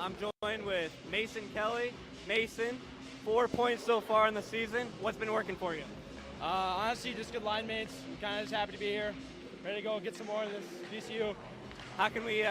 I'm joined with Mason Kelly. Mason, 4 points so far in the season. What's been working for you? Honestly, just good line mates. Kind of just happy to be here. Ready to go get some more of this GCU. How can we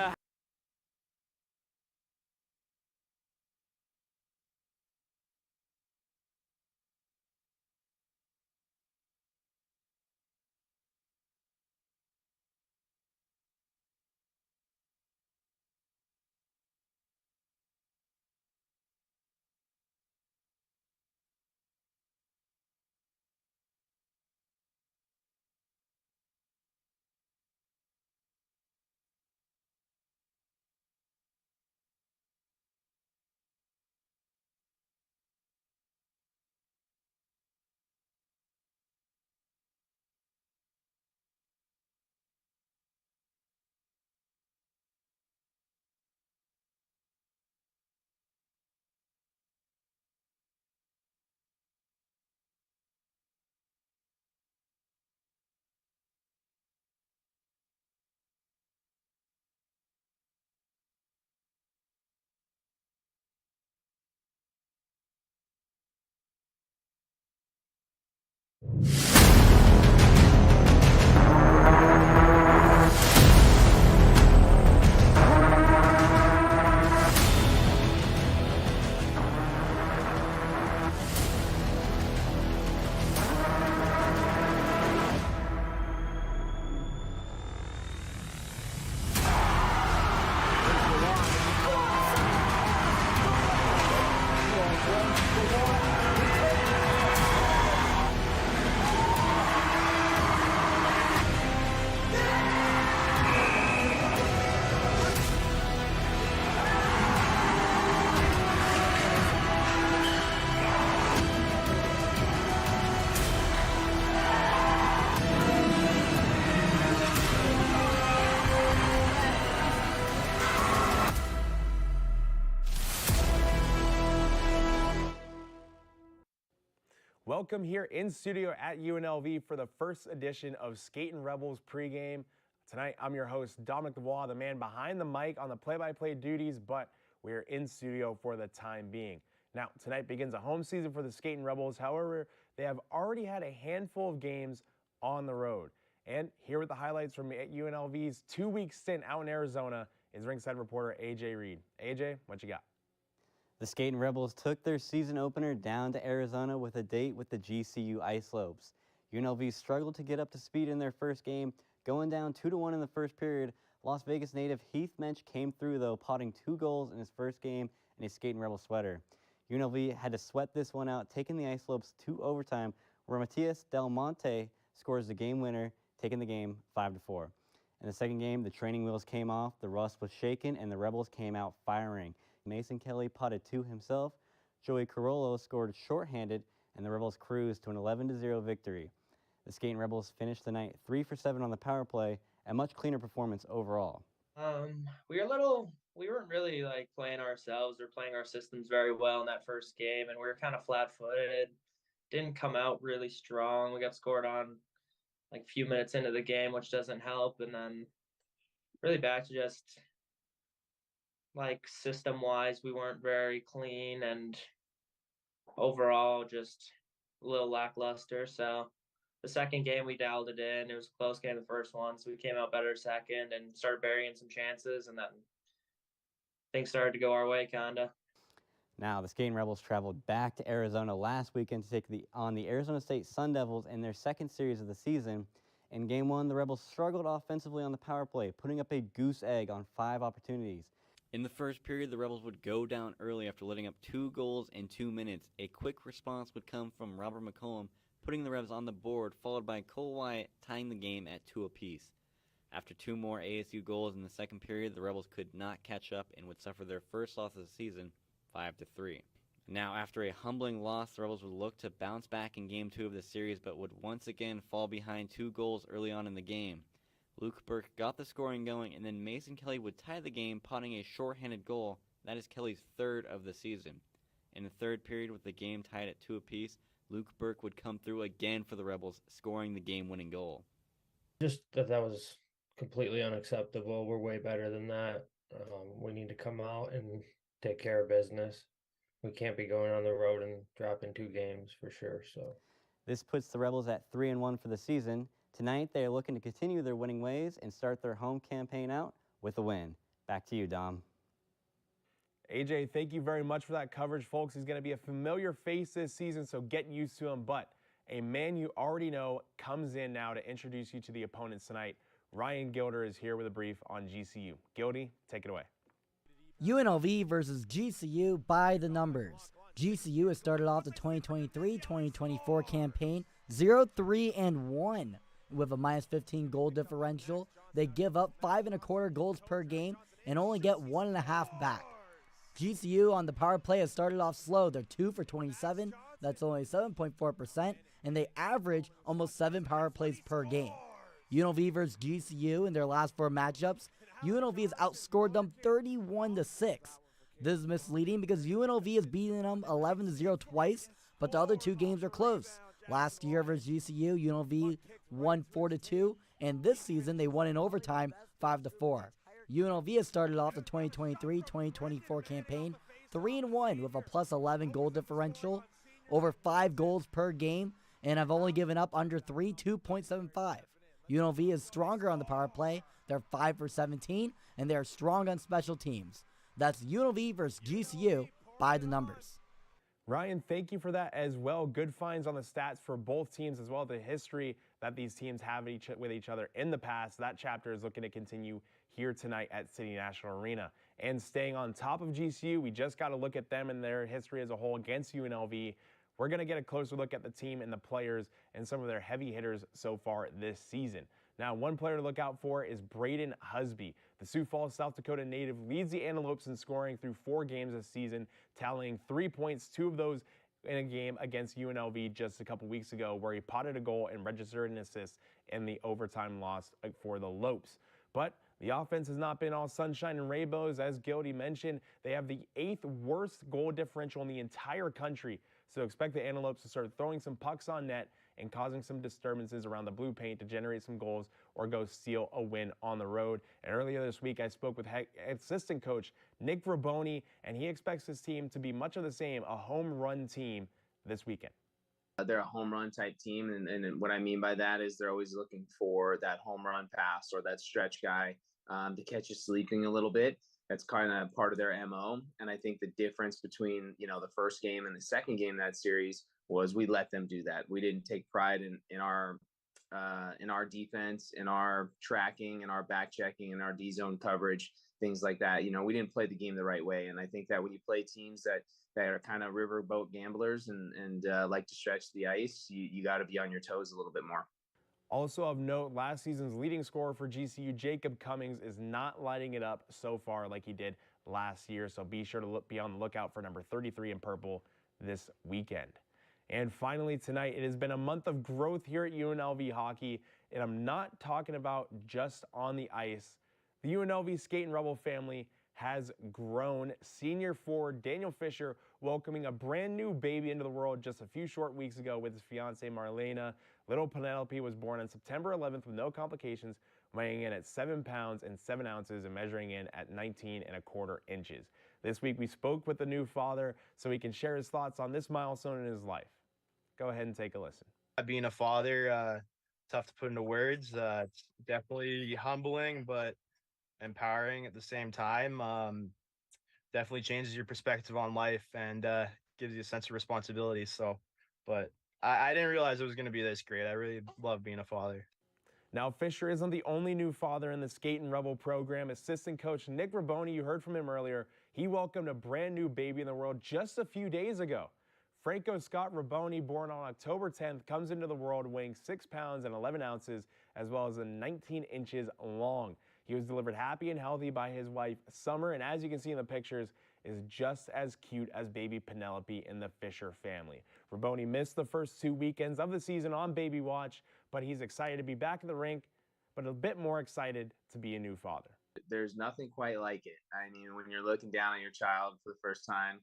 Welcome here in studio at UNLV for the first edition of Skatin' Rebels pregame. Tonight, I'm your host, Dominic DeVois, the man behind the mic on the play-by-play duties, but we're in studio for the time being. Now, tonight begins a home season for the Skatin' Rebels. However, they have already had a handful of games on the road. And here with the highlights from UNLV's 2-week stint out in Arizona is ringside reporter AJ Reed. AJ, what you got? The Skatin' Rebels took their season opener down to Arizona with a date with the GCU Ice Lopes. UNLV struggled to get up to speed in their first game, going down 2-1 in the first period. Las Vegas native Heath Mensch came through, though, potting 2 goals in his first game in a Skatin' Rebel sweater. UNLV had to sweat this one out, taking the Ice Lopes to overtime, where Matias Del Monte scores the game winner, taking the game 5-4. In the second game, the training wheels came off, the rust was shaken, and the Rebels came out firing. Mason Kelly potted 2 himself. Joey Carollo scored shorthanded, and the Rebels cruised to an 11-0 victory. The Skatin' Rebels finished the night 3 for 7 on the power play, a much cleaner performance overall. We weren't really like playing ourselves or playing our systems very well in that first game, and we were kind of flat-footed. Didn't come out really strong. We got scored on like a few minutes into the game, which doesn't help, and then really back to just like system-wise, we weren't very clean, and overall just a little lackluster. So the second game we dialed it in. It was a close game the first one, so we came out better second and started burying some chances, and then things started to go our way, kinda. Now, the Skatin' Rebels traveled back to Arizona last weekend to take on the Arizona State Sun Devils in their second series of the season. In Game 1, the Rebels struggled offensively on the power play, putting up a goose egg on 5 opportunities. In the first period, the Rebels would go down early after letting up 2 goals in 2 minutes. A quick response would come from Robert McCollum, putting the Revs on the board, followed by Cole Wyatt tying the game at 2 apiece. After 2 more ASU goals in the second period, the Rebels could not catch up and would suffer their first loss of the season, 5-3. Now, after a humbling loss, the Rebels would look to bounce back in Game 2 of the series, but would once again fall behind 2 goals early on in the game. Luke Burke got the scoring going, and then Mason Kelly would tie the game, potting a shorthanded goal. That is Kelly's 3rd of the season. In the third period, with the game tied at 2 apiece, Luke Burke would come through again for the Rebels, scoring the game-winning goal. Just that was completely unacceptable. We're way better than that. We need to come out and take care of business. We can't be going on the road and dropping 2 games for sure. So This puts the Rebels at 3-1 for the season. Tonight, they are looking to continue their winning ways and start their home campaign out with a win. Back to you, Dom. AJ, thank you very much for that coverage, folks. He's going to be a familiar face this season, so get used to him. But a man you already know comes in now to introduce you to the opponents tonight. Ryan Gilder is here with a brief on GCU. Gildy, take it away. UNLV versus GCU by the numbers. GCU has started off the 2023-2024 campaign 0-3-1 with a minus 15 goal differential. They give up 5.25 goals per game and only get 1.5 back. GCU on the power play has started off slow. They're 2 for 27. That's only 7.4%, and they average almost 7 power plays per game. UNLV versus GCU in their last 4 matchups, UNLV has outscored them 31-6. This is misleading because UNLV has beaten them 11-0 twice, but the other 2 games are close. Last year versus GCU, UNLV won 4-2, and this season they won in overtime 5-4. UNLV has started off the 2023-2024 campaign 3-1 with a plus 11 goal differential, over 5 goals per game, and have only given up under 3, 2.75. UNLV is stronger on the power play. They're 5 for 17, and they are strong on special teams. That's UNLV versus GCU by the numbers. Ryan, thank you for that as well. Good finds on the stats for both teams, as well as the history that these teams have with each other in the past. That chapter is looking to continue here tonight at City National Arena. And staying on top of GCU, we just got to look at them and their history as a whole against UNLV. We're going to get a closer look at the team and the players and some of their heavy hitters so far this season. Now, one player to look out for is Braden Husby. The Sioux Falls, South Dakota native leads the Antelopes in scoring through 4 games this season, tallying 3 points, 2 of those in a game against UNLV just a couple weeks ago, where he potted a goal and registered an assist in the overtime loss for the Lopes. But the offense has not been all sunshine and rainbows. As Gildy mentioned, they have the 8th worst goal differential in the entire country. So expect the Antelopes to start throwing some pucks on net and causing some disturbances around the blue paint to generate some goals or go steal a win on the road. And earlier this week, I spoke with assistant coach Nick Raboni, and he expects his team to be much of the same, a home run team this weekend. They're a home run type team. And what I mean by that is they're always looking for that home run pass or that stretch guy to catch you sleeping a little bit. That's kind of part of their MO. And I think the difference between, the first game and the second game of that series was we let them do that. We didn't take pride in our defense, in our tracking, in our back checking, in our D zone coverage, things like that. We didn't play the game the right way. And I think that when you play teams that are kind of riverboat gamblers and like to stretch the ice, you got to be on your toes a little bit more. Also of note, last season's leading scorer for GCU, Jacob Cummings, is not lighting it up so far like he did last year. So be sure to be on the lookout for number 33 in purple this weekend. And finally tonight, it has been a month of growth here at UNLV hockey, and I'm not talking about just on the ice. The UNLV Skate and Rebel family has grown. Senior forward Daniel Fisher welcoming a brand new baby into the world just a few short weeks ago with his fiancee Marlena. Little Penelope was born on September 11th with no complications, weighing in at 7 pounds and 7 ounces and measuring in at 19.25 inches. This week we spoke with the new father so he can share his thoughts on this milestone in his life. Go ahead and take a listen. Being a father, tough to put into words. It's definitely humbling, but empowering at the same time. Definitely changes your perspective on life and gives you a sense of responsibility. But I didn't realize it was going to be this great. I really love being a father. Now, Fisher isn't the only new father in the Skate and Rebel program. Assistant coach Nick Raboni, you heard from him earlier, he welcomed a brand new baby in the world just a few days ago. Franco Scott Raboni, born on October 10th, comes into the world weighing 6 pounds and 11 ounces, as well as 19 inches long. He was delivered happy and healthy by his wife, Summer, and as you can see in the pictures, is just as cute as baby Penelope in the Fisher family. Raboni missed the first 2 weekends of the season on baby watch, but he's excited to be back in the rink, but a bit more excited to be a new father. There's nothing quite like it. I mean, when you're looking down at your child for the first time,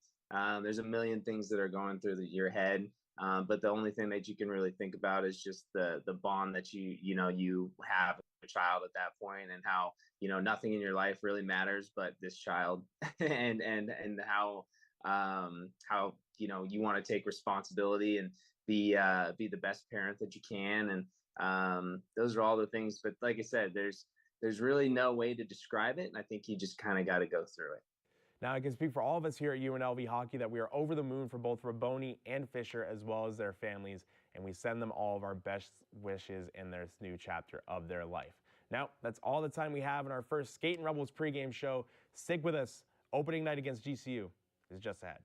there's a million things that are going through your head. But the only thing that you can really think about is just the bond that you have with a child at that point, and how nothing in your life really matters but this child, and how you want to take responsibility and be the best parent that you can, and those are all the things. But like I said, there's really no way to describe it, and I think you just kind of got to go through it. Now, I can speak for all of us here at UNLV Hockey that we are over the moon for both Raboni and Fisher, as well as their families, and we send them all of our best wishes in this new chapter of their life. Now, that's all the time we have in our first Skating Rebels pregame show. Stick with us. Opening night against GCU is just ahead.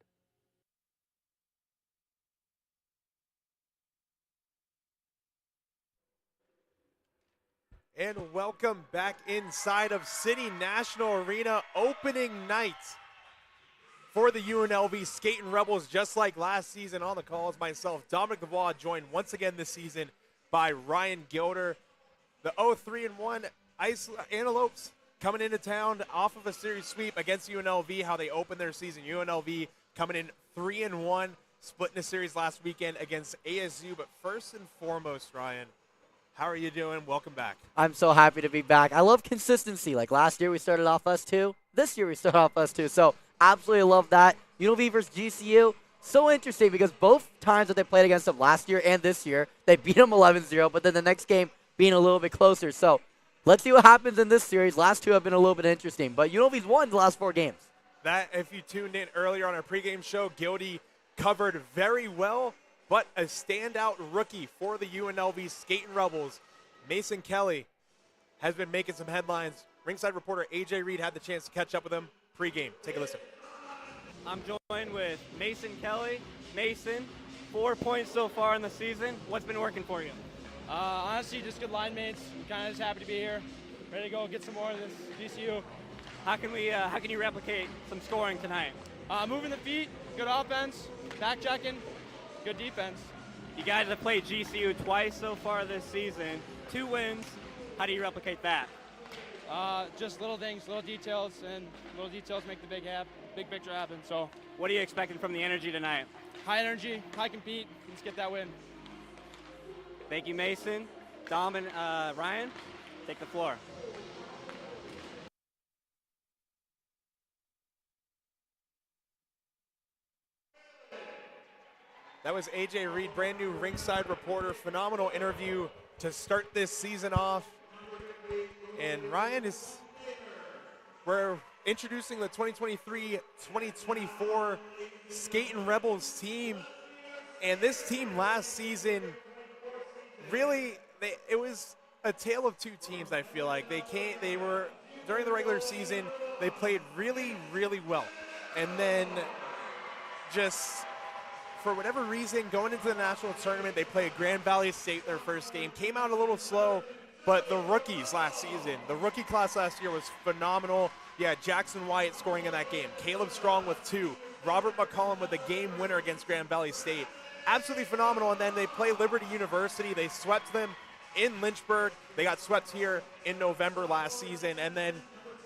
And welcome back inside of City National Arena, opening night for the UNLV Skating Rebels. Just like last season, on the calls, myself, Dominic Dubois, joined once again this season by Ryan Gilder. The 0-3-1 Lopes coming into town off of a series sweep against UNLV, how they opened their season. UNLV coming in 3-1, splitting the series last weekend against ASU. But first and foremost, Ryan, how are you doing? Welcome back. I'm so happy to be back. I love consistency. Like last year we started off us two. This year we started off us two. So absolutely love that. UNLV versus GCU. So interesting because both times that they played against them last year and this year, they beat them 11-0, but then the next game being a little bit closer. So let's see what happens in this series. Last two have been a little bit interesting, but UNLV's won the last 4 games. That, if you tuned in earlier on our pregame show, Gildy covered very well. But a standout rookie for the UNLV Skating Rebels, Mason Kelly, has been making some headlines. Ringside reporter AJ Reed had the chance to catch up with him pregame. Take a listen. I'm joined with Mason Kelly. Mason, 4 points so far in the season. What's been working for you? Honestly, just good line mates. Kind of just happy to be here. Ready to go get some more of this GCU. How can you replicate some scoring tonight? Moving the feet, good offense, back checking. Good defense. You guys have played GCU twice so far this season. 2 wins. How do you replicate that? Just little things, little details, and little details make the big picture happen. So, what are you expecting from the energy tonight? High energy, high compete. Let's get that win. Thank you, Mason. Dom and Ryan, take the floor. That was AJ Reed, brand new ringside reporter. Phenomenal interview to start this season off. And Ryan, we're introducing the 2023-2024 Skating Rebels team. And this team last season, really, it was a tale of 2 teams, I feel like. They were, during the regular season, they played really, really well. And then just, for whatever reason, going into the national tournament, they played Grand Valley State their first game. Came out a little slow, but the rookies last season, the rookie class last year was phenomenal. Yeah, Jackson Wyatt scoring in that game. Caleb Strong with 2. Robert McCollum with a game winner against Grand Valley State. Absolutely phenomenal. And then they play Liberty University. They swept them in Lynchburg. They got swept here in November last season. And then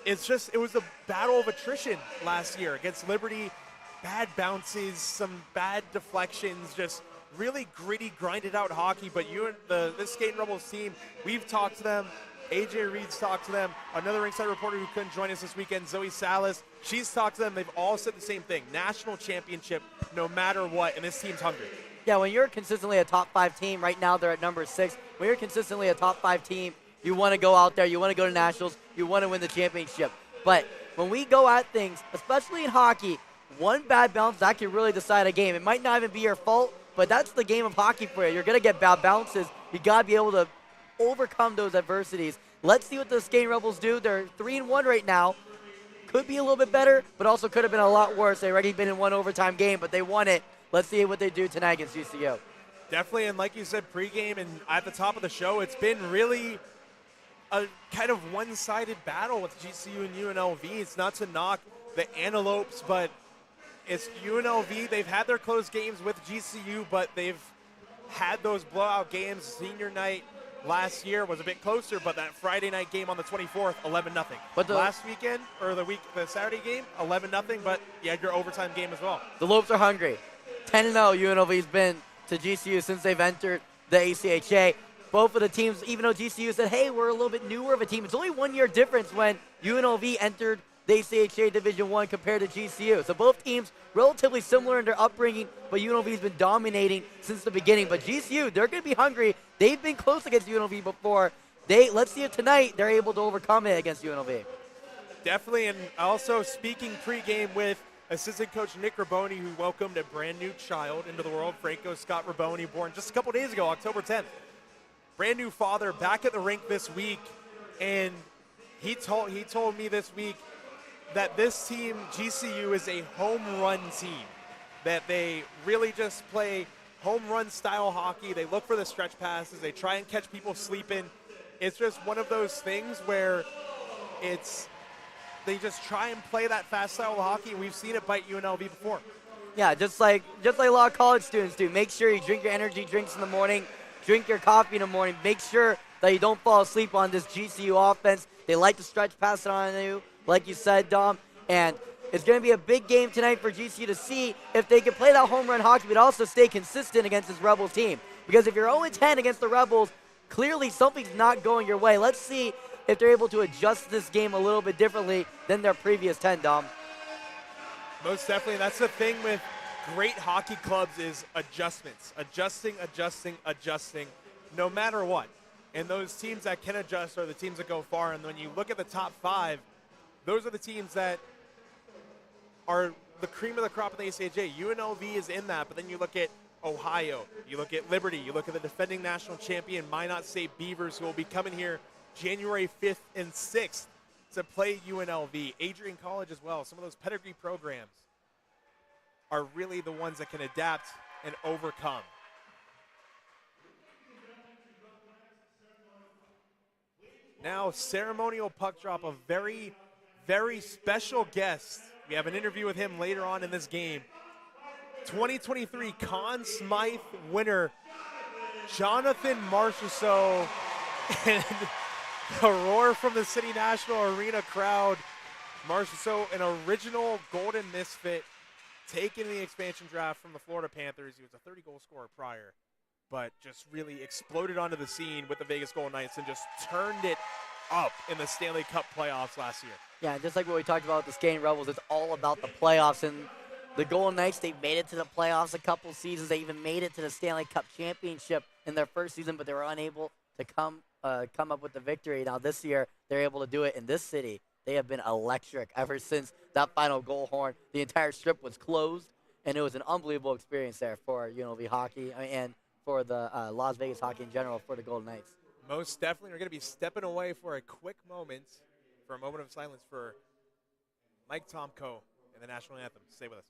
it was a battle of attrition last year against Liberty. Bad bounces, some bad deflections, just really gritty, grinded out hockey. But this Skating Rebels team, we've talked to them. AJ Reed's talked to them. Another ringside reporter who couldn't join us this weekend, Zoe Salas, she's talked to them. They've all said the same thing. National championship, no matter what, and this team's hungry. Yeah, when you're consistently a top 5 team, right now they're at number 6. When you're consistently a top 5 team, you want to go out there, you want to go to nationals, you want to win the championship. But when we go at things, especially in hockey, one bad bounce, that can really decide a game. It might not even be your fault, but that's the game of hockey for you. You're going to get bad bounces. You got to be able to overcome those adversities. Let's see what the Skating Rebels do. They're 3-1 right now. Could be a little bit better, but also could have been a lot worse. They've already been in one overtime game, but they won it. Let's see what they do tonight against GCU. Definitely, and like you said, pregame and at the top of the show, it's been really a kind of one-sided battle with GCU and UNLV. It's not to knock the Antelopes, but it's UNLV. They've had their close games with GCU, but they've had those blowout games. Senior night last year was a bit closer, but that Friday night game on the 24th, 11-0. But last weekend, or the Saturday game, 11-0, but you had your overtime game as well. The Lopes are hungry. 10-0 UNLV's been to GCU since they've entered the ACHA. Both of the teams, even though GCU said, hey, we're a little bit newer of a team, it's only 1 year difference when UNLV entered the ACHA Division I compared to GCU. So both teams relatively similar in their upbringing, but UNLV's been dominating since the beginning. But GCU, they're going to be hungry. They've been close against UNLV before. Let's see if tonight they're able to overcome it against UNLV. Definitely, and also speaking pregame with assistant coach Nick Raboni, who welcomed a brand new child into the world, Franco Scott Raboni, born just a couple days ago, October 10th. Brand new father, back at the rink this week, and he told me this week that this team, GCU, is a home run team, that they really just play home run style hockey. They look for the stretch passes. They try and catch people sleeping. It's just one of those things where they just try and play that fast style of hockey. We've seen it bite UNLV before. Yeah, just like a lot of college students do. Make sure you drink your energy drinks in the morning, drink your coffee in the morning. Make sure that you don't fall asleep on this GCU offense. They like to stretch pass it on you, like you said, Dom. And it's going to be a big game tonight for GCU to see if they can play that home run hockey, but also stay consistent against this Rebels team. Because if you're 0-10 against the Rebels, clearly something's not going your way. Let's see if they're able to adjust this game a little bit differently than their previous 10, Dom. Most definitely. That's the thing with great hockey clubs is adjustments. Adjusting, no matter what. And those teams that can adjust are the teams that go far. And when you look at the top 5, those are the teams that are the cream of the crop in the ACHA. UNLV is in that, but then you look at Ohio, you look at Liberty, you look at the defending national champion Minot State Beavers, who will be coming here January 5th and 6th to play UNLV. Adrian College as well. Some of those pedigree programs are really the ones that can adapt and overcome. Now, ceremonial puck drop, a very, very special guest. We have an interview with him later on in this game. 2023 Conn Smythe winner, Jonathan Marchessault, and a roar from the City National Arena crowd. Marchessault, an original Golden Misfit, taken in the expansion draft from the Florida Panthers. He was a 30-goal scorer prior, but just really exploded onto the scene with the Vegas Golden Knights and just turned it up in the Stanley Cup playoffs last year. Yeah, just like what we talked about with the Skating Rebels, it's all about the playoffs. And the Golden Knights, they made it to the playoffs a couple seasons. They even made it to the Stanley Cup championship in their first season, but they were unable to come up with the victory. Now this year, they're able to do it in this city. They have been electric ever since that final goal horn. The entire strip was closed, and it was an unbelievable experience there for UNLV hockey and for the Las Vegas hockey in general for the Golden Knights. Most definitely. We're going to be stepping away for a quick moment, for a moment of silence for Mike Tomko and the national anthem. Stay with us.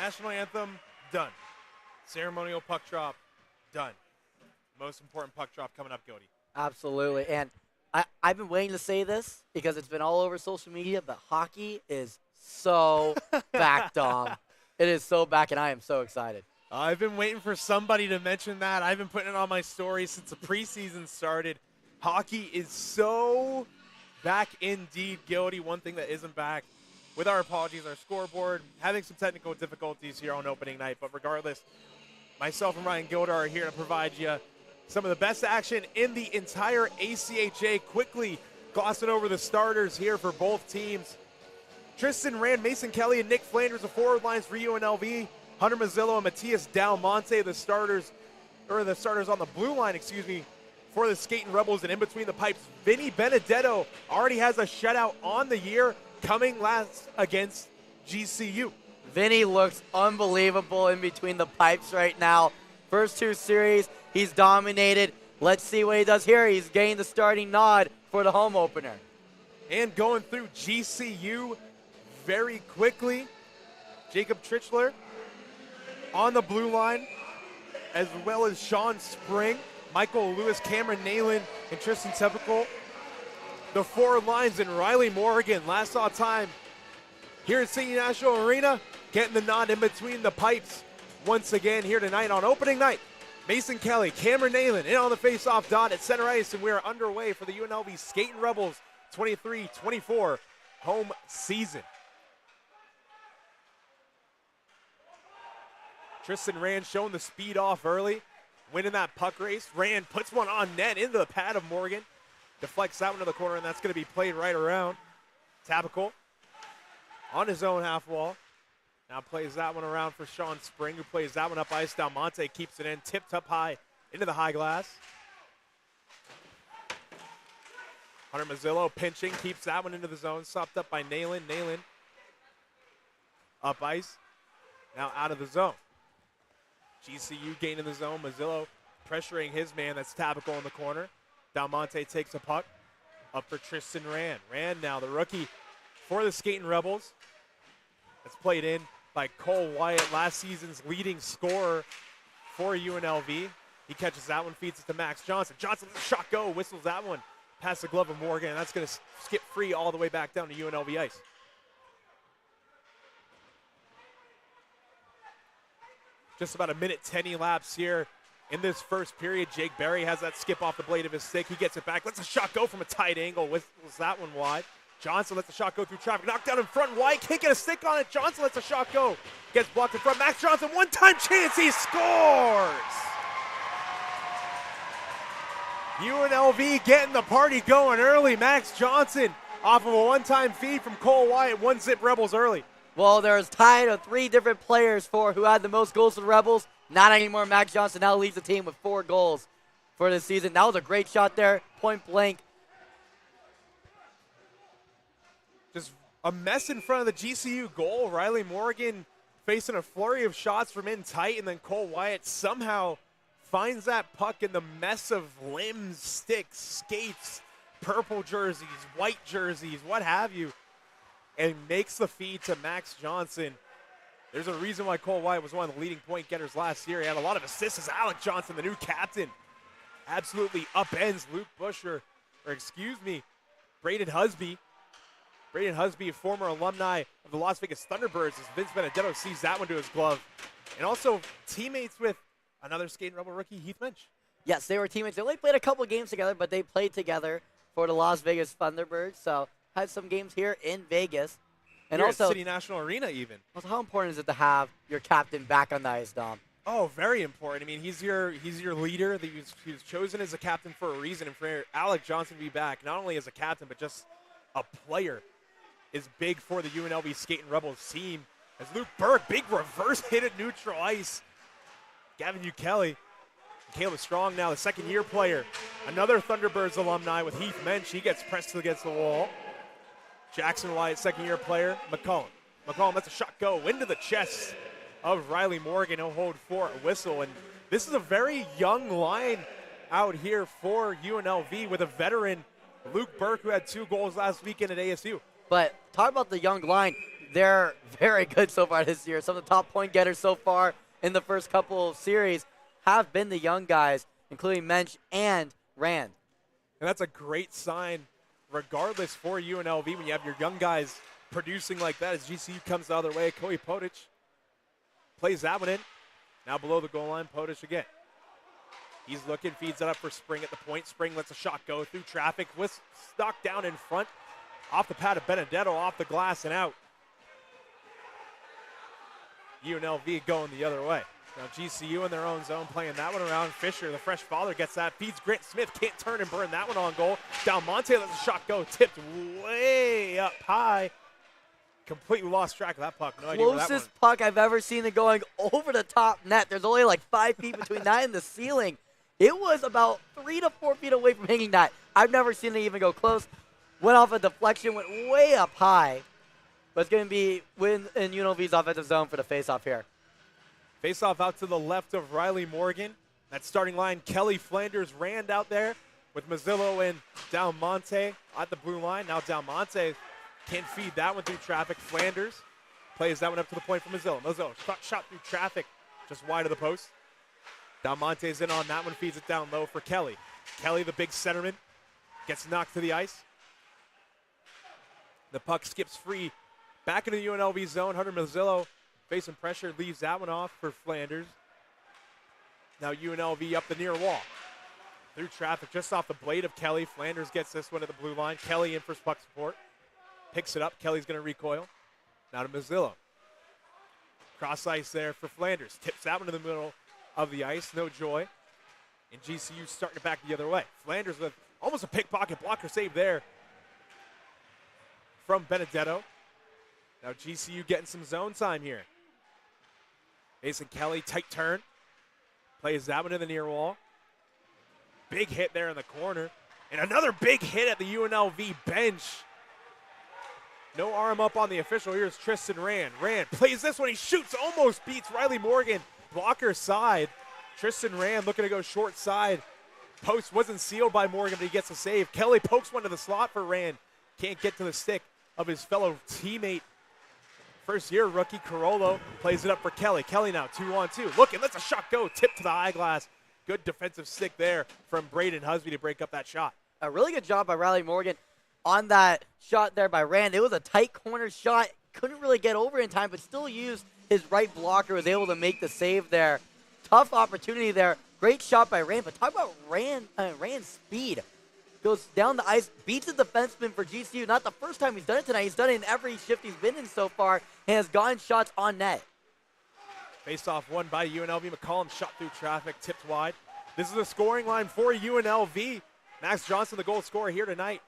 National anthem, done. Ceremonial puck drop, done. Most important puck drop coming up, Cody. Absolutely. And I've been waiting to say this because it's been all over social media, but hockey is so back, Dom. It is so back, and I am so excited. I've been waiting for somebody to mention that. I've been putting it on my story since the preseason started. Hockey is so back indeed, Gildy. One thing that isn't back, with our apologies, our scoreboard, having some technical difficulties here on opening night. But regardless, myself and Ryan Gilder are here to provide you some of the best action in the entire ACHA. Quickly glossing over the starters here for both teams. Tristan Rand, Mason Kelly, and Nick Flanders, the forward lines for UNLV. Hunter Mazzillo and Matias Dalmonte, the starters on the blue line, for the Skating Rebels. And in between the pipes, Vinny Benedetto already has a shutout on the year, coming last against GCU. Vinny looks unbelievable in between the pipes right now. First two series, he's dominated. Let's see what he does here. He's getting the starting nod for the home opener. And going through GCU very quickly, Jacob Trichler on the blue line, as well as Sean Spring, Michael Lewis, Cameron Nalen, and Tristan Tepical. The forward lines, and Riley Morgan, last saw time here at City National Arena, getting the nod in between the pipes once again here tonight on opening night. Mason Kelly, Cameron Nalen in on the face-off dot at center ice, and we are underway for the UNLV Skating Rebels 23-24 home season. Tristan Rand showing the speed off early, winning that puck race. Rand puts one on net into the pad of Morgan, deflects that one to the corner, and that's going to be played right around. Tapical on his own half wall. Now plays that one around for Sean Spring, who plays that one up ice. Dalmonte keeps it in, tipped up high into the high glass. Hunter Mazzillo pinching, keeps that one into the zone, stopped up by Nalen. Nalen up ice, now out of the zone. GCU gaining the zone. Mazzillo pressuring his man. That's Tapical in the corner. Dalmonte takes a puck up for Tristan Rand. Rand now the rookie for the Skating Rebels. That's played in by Cole Wyatt, last season's leading scorer for UNLV. He catches that one, feeds it to Max Johnson. Johnson lets the shot go, whistles that one past the glove of Morgan, and that's going to skip free all the way back down to UNLV ice. Just about a minute 10 elapsed here in this first period. Jake Berry has that skip off the blade of his stick. He gets it back, lets the shot go from a tight angle, whistles that one wide. Johnson lets the shot go through traffic. Knocked down in front. White can't get a stick on it. Johnson lets the shot go. Gets blocked in front. Max Johnson, one-time chance. He scores! UNLV getting the party going early. Max Johnson off of a one-time feed from Cole Wyatt. 1-zip Rebels early. Well, there's tied of three different players for who had the most goals for the Rebels. Not anymore. Max Johnson now leads the team with 4 goals for the season. That was a great shot there. Point blank. Just a mess in front of the GCU goal. Riley Morgan facing a flurry of shots from in tight, and then Cole Wyatt somehow finds that puck in the mess of limbs, sticks, skates, purple jerseys, white jerseys, what have you, and makes the feed to Max Johnson. There's a reason why Cole Wyatt was one of the leading point getters last year. He had a lot of assists as Alec Johnson, the new captain, absolutely upends Luke Busher, Braden Husby. Braden Husby, a former alumni of the Las Vegas Thunderbirds, as Vince Benedetto sees that one to his glove. And also teammates with another Skating Rebel rookie, Heath Minch. Yes, they were teammates. They only played a couple games together, but they played together for the Las Vegas Thunderbirds. So had some games here in Vegas. And here also at City National Arena even. Also, how important is it to have your captain back on the ice, Dom? Oh, very important. I mean, he's your leader. He was chosen as a captain for a reason. And for Alec Johnson to be back, not only as a captain, but just a player, is big for the UNLV Skating Rebels team. As Luke Burke, big reverse hit at neutral ice. Gavin Ukeli, Caleb Strong now, the second-year player. Another Thunderbirds alumni with Heath Mensch. He gets pressed against the wall. Jackson Wyatt, second-year player. McCollum lets a shot go into the chest of Riley Morgan. He'll hold for a whistle. And this is a very young line out here for UNLV with a veteran, Luke Burke, who had 2 goals last weekend at ASU. But talk about the young line. they're very good so far this year. Some of the top point getters so far in the first couple of series have been the young guys, including Mensch and Rand. And that's a great sign, regardless, for UNLV when you have your young guys producing like that as GCU comes the other way. Kobe Podich plays that one in. Now below the goal line, Podich again. He's looking, feeds it up for Spring at the point. Spring lets a shot go through traffic. Stuck down in front. Off the pad of Benedetto, off the glass and out. UNLV going the other way. Now GCU in their own zone playing that one around. Fisher, the fresh father, gets that. Feeds Grant Smith. Can't turn and burn that one on goal. Down Monte lets a shot go. Tipped way up high. Completely lost track of that puck. No idea where that Closest puck I've ever seen it going over the top net. There's only like 5 feet between that and the ceiling. It was about 3 to 4 feet away from hanging that. I've never seen it even go close. Went off a deflection, went way up high. But it's going to be in UNLV's offensive zone for the faceoff here. Faceoff out to the left of Riley Morgan. That starting line, Kelly, Flanders, Rand out there with Mazzillo and Del Monte at the blue line. Now Del Monte can't feed that one through traffic. Flanders plays that one up to the point for Mazzillo. Mazzillo shot through traffic just wide of the post. Del Monte's in on that one, feeds it down low for Kelly. Kelly, the big centerman, gets knocked to the ice. The puck skips free back into the UNLV zone. Hunter Mazzillo facing pressure, leaves that one off for Flanders. Now UNLV up the near wall. Through traffic, just off the blade of Kelly. Flanders gets this one at the blue line. Kelly in for puck support. Picks it up. Kelly's going to recoil. Now to Mazzillo. Cross ice there for Flanders. Tips that one to the middle of the ice. No joy. And GCU starting it back the other way. Flanders with almost a pickpocket blocker save there from Benedetto. Now GCU getting some zone time here. Mason Kelly, tight turn. Plays that one to the near wall. Big hit there in the corner. And another big hit at the UNLV bench. No arm up on the official. Here's Tristan Rand. Rand plays this one. He shoots, almost beats Riley Morgan. Blocker side. Tristan Rand looking to go short side. Post wasn't sealed by Morgan, but he gets a save. Kelly pokes one to the slot for Rand. Can't get to the stick of his fellow teammate. First year rookie Carollo plays it up for Kelly. Kelly now 2-on-2. Looking, lets a shot go. Tip to the eyeglass. Good defensive stick there from Braden Husby to break up that shot. A really good job by Riley Morgan on that shot there by Rand. It was a tight corner shot. Couldn't really get over in time, but still used his right blocker. Was able to make the save there. Tough opportunity there. Great shot by Rand, but talk about Rand's speed. Goes down the ice, beats the defenseman for GCU. Not the first time he's done it tonight. He's done it in every shift he's been in so far and has gotten shots on net. Face off won by UNLV. McCollum shot through traffic, tipped wide. This is the scoring line for UNLV. Max Johnson, the goal scorer here tonight.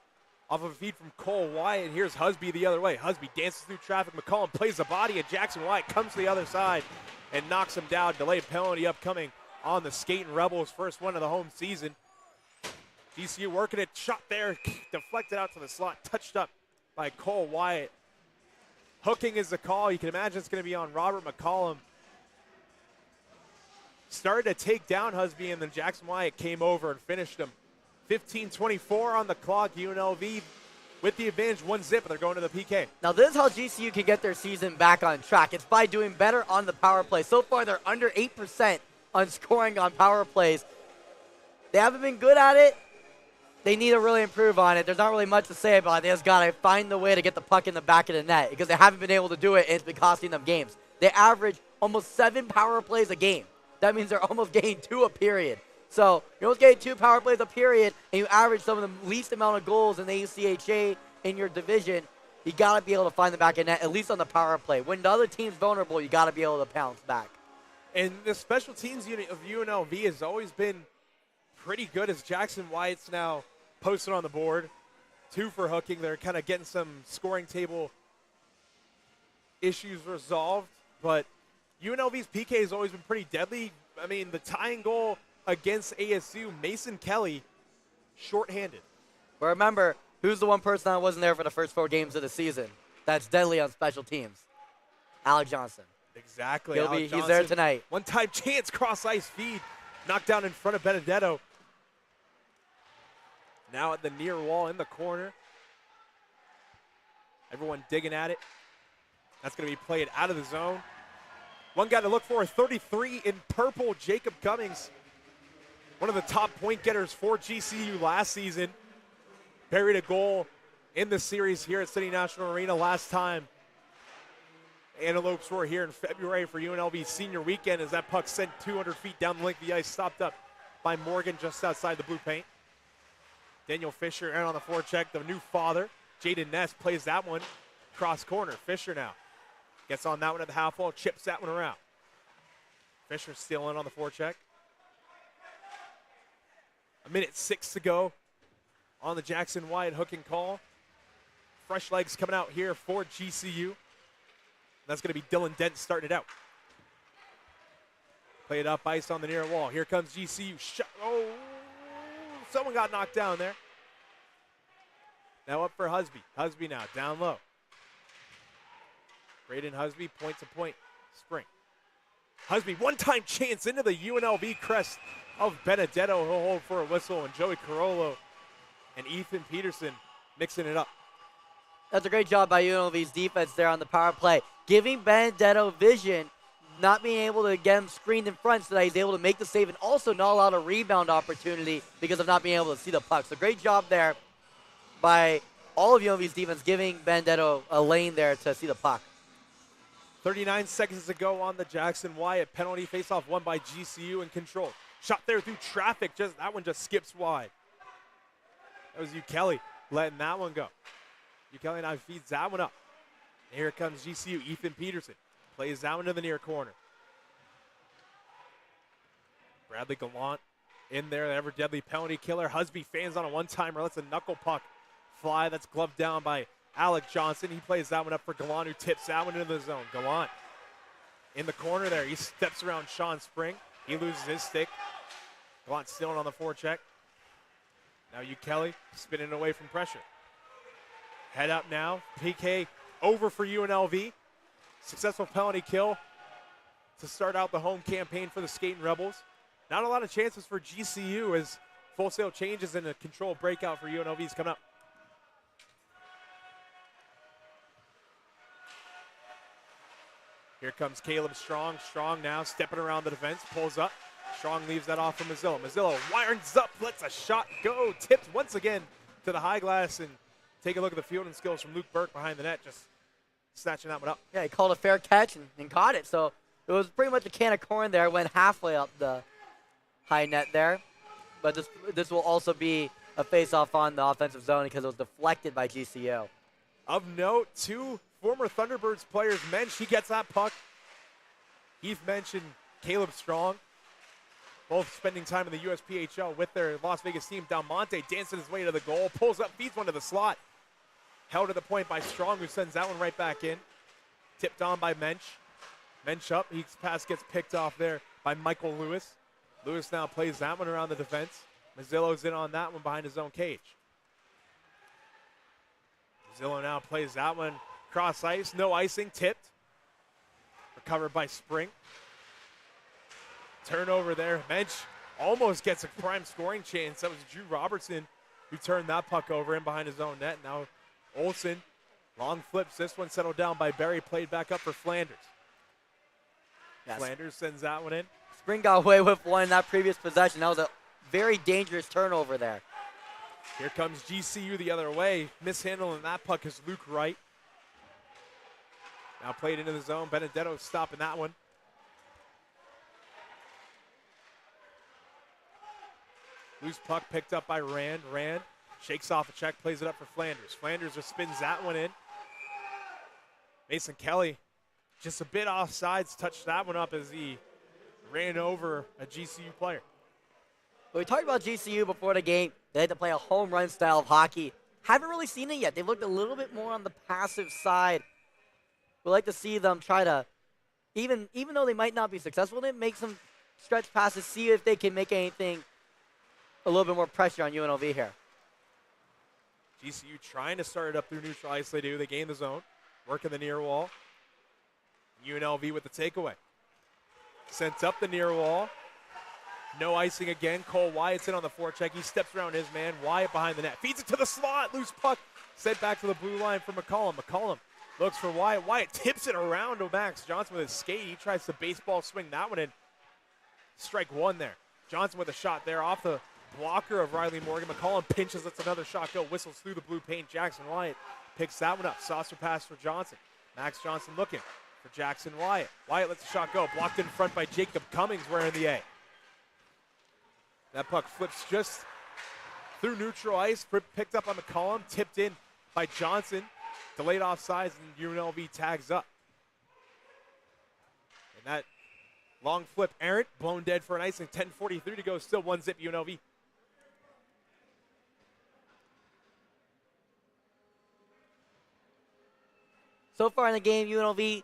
Off of a feed from Cole Wyatt. Here's Husby the other way. Husby dances through traffic. McCollum plays the body of Jackson Wyatt. Comes to the other side and knocks him down. Delayed penalty upcoming on the Skating Rebels. First one of the home season. GCU working it. Shot there. Deflected out to the slot. Touched up by Cole Wyatt. Hooking is the call. You can imagine it's going to be on Robert McCollum. Started to take down Husby, and then Jackson Wyatt came over and finished him. 15:24 on the clock. UNLV with the advantage, 1-0, but they're going to the PK. Now this is how GCU can get their season back on track. It's by doing better on the power play. So far, they're under 8% on scoring on power plays. They haven't been good at it. They need to really improve on it. There's not really much to say about it. They just got to find the way to get the puck in the back of the net because they haven't been able to do it, and it's been costing them games. They average almost 7 power plays a game. That means they're almost getting 2 a period. So you're almost getting 2 power plays a period, and you average some of the least amount of goals in the ACHA in your division. You got to be able to find the back of net, at least on the power play. When the other team's vulnerable, you got to be able to pounce back. And the special teams unit of UNLV has always been pretty good as Jackson Wyatt's now posted on the board. 2 for hooking. They're kind of getting some scoring table issues resolved. But UNLV's PK has always been pretty deadly. I mean, the tying goal against ASU, Mason Kelly, shorthanded. But remember, who's the one person that wasn't there for the first 4 games of the season that's deadly on special teams? Alec Johnson. Exactly. He's there tonight. One-time chance, cross-ice feed. Knocked down in front of Benedetto. Now at the near wall in the corner. Everyone digging at it. That's going to be played out of the zone. One guy to look for, 33 in purple, Jacob Cummings. One of the top point getters for GCU last season. Buried a goal in the series here at City National Arena last time Antelopes were here in February for UNLV senior weekend as that puck sent 200 feet down the length of the ice, stopped up by Morgan just outside the blue paint. Daniel Fisher in on the forecheck, the new father. Jaden Ness plays that one cross corner. Fisher now gets on that one at the half wall, chips that one around. Fisher still in on the forecheck. 1:06 to go on the Jackson Wyatt hook and call. Fresh legs coming out here for GCU. That's going to be Dylan Dent starting it out. Play it up, ice on the near wall. Here comes GCU. Shot. Oh, someone got knocked down there. Now up for Husby. Husby now down low. Braden Husby, point to point. Spring. Husby, one-time chance into the UNLV crest of Benedetto. He'll hold for a whistle, and Joey Carollo and Ethan Peterson mixing it up. That's a great job by UNLV's defense there on the power play, giving Benedetto vision, not being able to get him screened in front so that he's able to make the save and also not allow a rebound opportunity because of not being able to see the puck. So great job there by all of UNLV's defense, giving Benedetto a lane there to see the puck. 39 seconds to go on the Jackson Wyatt penalty. Faceoff won by GCU in control. Shot there through traffic. That one just skips wide. That was Kelly letting that one go. Kelly now feeds that one up. And here comes GCU. Ethan Peterson plays that one to the near corner. Bradley Gallant in there, the ever deadly penalty killer. Husby fans on a one-timer, lets a knuckle puck fly. That's gloved down by Alec Johnson. He plays that one up for Gallant, who tips that one into the zone. Gallant in the corner there. He steps around Sean Spring. He loses his stick. Gallant still on the forecheck. Now Kelly spinning away from pressure. Head up now. PK over for UNLV. Successful penalty kill to start out the home campaign for the Skating Rebels. Not a lot of chances for GCU as Full Sail changes and a controlled breakout for UNLV is coming up. Here comes Caleb Strong. Strong now stepping around the defense, pulls up. Strong leaves that off for Mazzillo. Mazzillo winds up, lets a shot go. Tipped once again to the high glass, and take a look at the fielding skills from Luke Burke behind the net, just snatching that one up. Yeah, he called a fair catch and caught it. So it was pretty much a can of corn there. Went halfway up the high net there. But this will also be a face-off on the offensive zone because it was deflected by GCU. Of note, two former Thunderbirds players, Mensch, he gets that puck. Heath mentioned Caleb Strong, both spending time in the USPHL with their Las Vegas team. Dalmonte dancing his way to the goal, pulls up, feeds one to the slot. Held to the point by Strong, who sends that one right back in. Tipped on by Mensch. Mensch up, his pass gets picked off there by Michael Lewis. Lewis now plays that one around the defense. Mazzillo's in on that one behind his own cage. Mazzillo now plays that one cross ice, no icing, tipped. Recovered by Spring. Turnover there. Mensch almost gets a prime scoring chance. That was Drew Robertson who turned that puck over in behind his own net. Now Olsen, long flips. This one settled down by Berry, played back up for Flanders. Yes. Flanders sends that one in. Spring got away with one in that previous possession. That was a very dangerous turnover there. Here comes GCU the other way. Mishandling that puck is Luke Wright. Now played into the zone. Benedetto stopping that one. Loose puck picked up by Rand. Rand shakes off a check, plays it up for Flanders. Flanders just spins that one in. Mason Kelly just a bit offsides, touched that one up as he ran over a GCU player. Well, we talked about GCU before the game. They had to play a home run style of hockey. Haven't really seen it yet. They've looked a little bit more on the passive side. We'd like to see them try to, even though they might not be successful, they make some stretch passes, see if they can make anything a little bit more pressure on UNLV here. GCU trying to start it up through neutral ice. They do. They gain the zone. Working the near wall. UNLV with the takeaway. Sent up the near wall. No icing again. Cole Wyatt's in on the forecheck. He steps around his man. Wyatt behind the net. Feeds it to the slot. Loose puck. Sent back to the blue line for McCollum. McCollum Looks for Wyatt. Wyatt tips it around to Max Johnson with his skate. He tries to baseball swing that one in. Strike one there. Johnson with a shot there off the blocker of Riley Morgan. McCollum pinches, lets another shot go. Whistles through the blue paint. Jackson Wyatt picks that one up. Saucer pass for Johnson. Max Johnson looking for Jackson Wyatt. Wyatt lets the shot go. Blocked in front by Jacob Cummings wearing the A. That puck flips just through neutral ice. Picked up on McCollum. Tipped in by Johnson. Delayed offsides, and UNLV tags up. And that long flip errant, blown dead for an icing. 10:43 to go, still 1-0 UNLV. So far in the game, UNLV,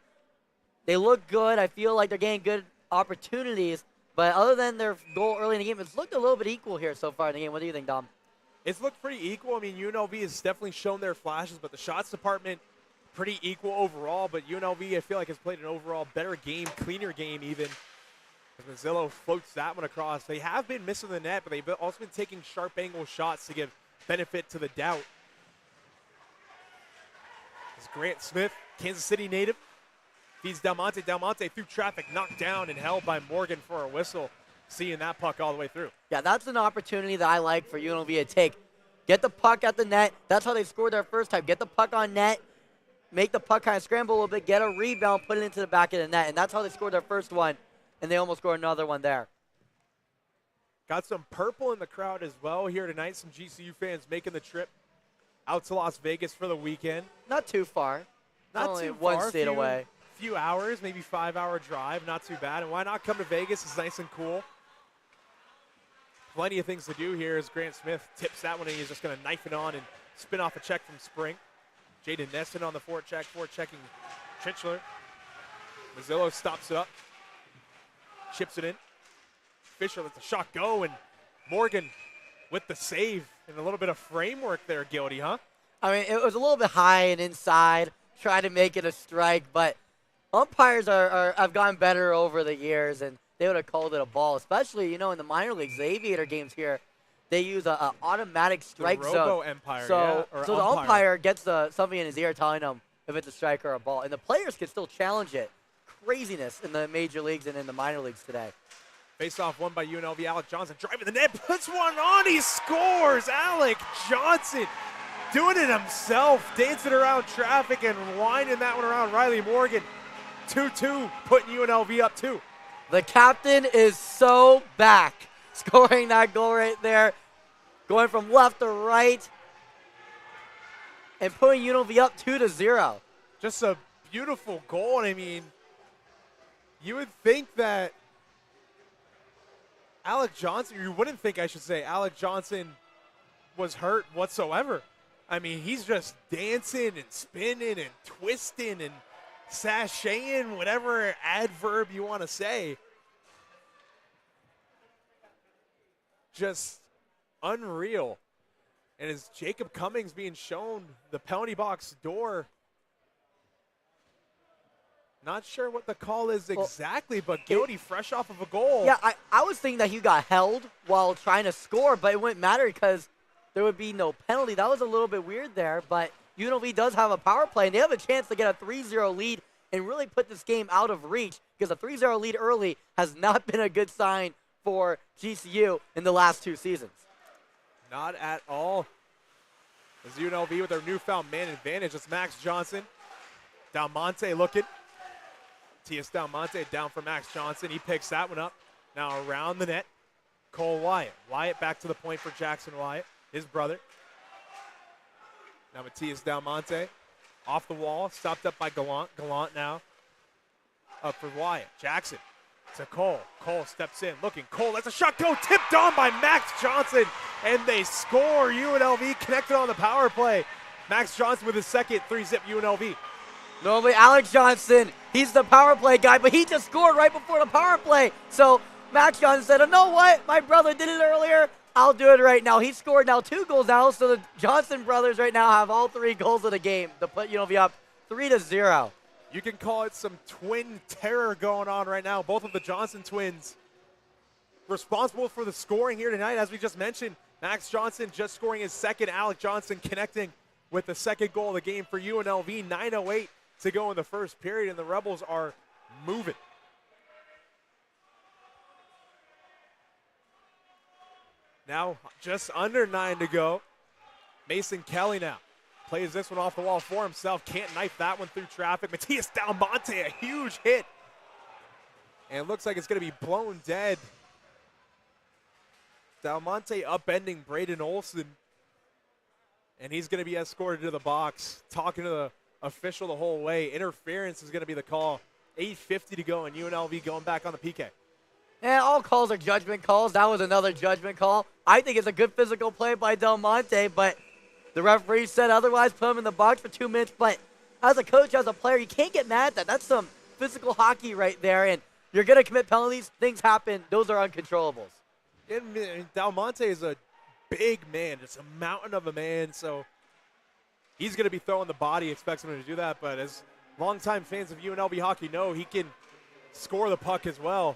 they look good. I feel like they're getting good opportunities. But other than their goal early in the game, it's looked a little bit equal here so far in the game. What do you think, Dom? It's looked pretty equal. I mean, UNLV has definitely shown their flashes, but the shots department pretty equal overall. But UNLV, I feel like, has played an overall better game, cleaner game even. As Mazzillo floats that one across. They have been missing the net, but they've also been taking sharp angle shots to give benefit to the doubt. As Grant Smith, Kansas City native, feeds Delmonte. Delmonte through traffic, knocked down and held by Morgan for a whistle. Seeing that puck all the way through. Yeah, that's an opportunity that I like for UNLV to take. Get the puck at the net. That's how they scored their first time. Get the puck on net, make the puck kind of scramble a little bit, get a rebound, put it into the back of the net. And that's how they scored their first one, and they almost scored another one there. Got some purple in the crowd as well here tonight. Some GCU fans making the trip out to Las Vegas for the weekend. Not too far. Not only too one far. state away. Few hours, maybe 5-hour drive. Not too bad. And why not come to Vegas? It's nice and cool. Plenty of things to do here as Grant Smith tips that one, and he's just going to knife it on and spin off a check from Spring. Jaden Nesson on the forechecking Tritchler. Mazzillo stops it up, chips it in. Fisher lets the shot go, and Morgan with the save and a little bit of framework there, Gildy, huh? I mean, it was a little bit high and inside, trying to make it a strike, but umpires have gotten better over the years, and they would have called it a ball, especially, in the minor leagues, the Aviator games here. They use an automatic strike zone. Robo-umpire, so yeah, the umpire gets something in his ear telling him if it's a strike or a ball. And the players can still challenge it. Craziness in the major leagues and in the minor leagues today. Face-off won by UNLV. Alec Johnson driving the net, puts one on, he scores! Alec Johnson doing it himself, dancing around traffic and winding that one around Riley Morgan. 2-2, putting UNLV up 2. The captain is so back, scoring that goal right there, going from left to right, and putting UNLV up 2-0. Just a beautiful goal, and I mean, you would think that Alec Johnson, you wouldn't think, I should say, Alec Johnson was hurt whatsoever. I mean, he's just dancing and spinning and twisting and sashaying, whatever adverb you want to say. Just unreal. And as Jacob Cummings being shown the penalty box door, not sure what the call is exactly, but Gildy fresh off of a goal. Yeah, I was thinking that he got held while trying to score, but it wouldn't matter because there would be no penalty. That was a little bit weird there, but UNLV does have a power play, and they have a chance to get a 3-0 lead and really put this game out of reach, because a 3-0 lead early has not been a good sign for GCU in the last 2 seasons. Not at all. As UNLV with their newfound man advantage, it's Max Johnson. Delmonte looking. T.S. Delmonte down for Max Johnson. He picks that one up. Now around the net, Cole Wyatt. Wyatt back to the point for Jackson Wyatt, his brother. Now Matthias Delmonte off the wall, stopped up by Gallant. Gallant now up for Wyatt. Jackson to Cole. Cole steps in, looking. Cole lets a shot go, tipped on by Max Johnson, and they score. UNLV connected on the power play. Max Johnson with his second 3-0 UNLV. Normally Alex Johnson, he's the power play guy, but he just scored right before the power play. So Max Johnson said, "Oh, know what? My brother did it earlier. I'll do it right now." He scored now 2 goals now, so the Johnson brothers right now have all 3 goals of the game to put UNLV up 3-0. You can call it some twin terror going on right now. Both of the Johnson twins responsible for the scoring here tonight. As we just mentioned, Max Johnson just scoring his second. Alec Johnson connecting with the second goal of the game for UNLV. 9:08 to go in the first period, and the Rebels are moving. Now just under 9 to go. Mason Kelly now plays this one off the wall for himself. Can't knife that one through traffic. Matias Dalmonte, a huge hit. And it looks like it's going to be blown dead. Dalmonte upending Braden Olson. And he's going to be escorted to the box. Talking to the official the whole way. Interference is going to be the call. 8:50 to go, and UNLV going back on the PK. And all calls are judgment calls. That was another judgment call. I think it's a good physical play by Dalmonte, but the referee said otherwise, put him in the box for 2 minutes. But as a coach, as a player, you can't get mad at that. That's some physical hockey right there, and you're going to commit penalties. Things happen. Those are uncontrollables. And Dalmonte is a big man, just a mountain of a man, so he's going to be throwing the body, expects him to do that, but as longtime fans of UNLV hockey know, he can score the puck as well.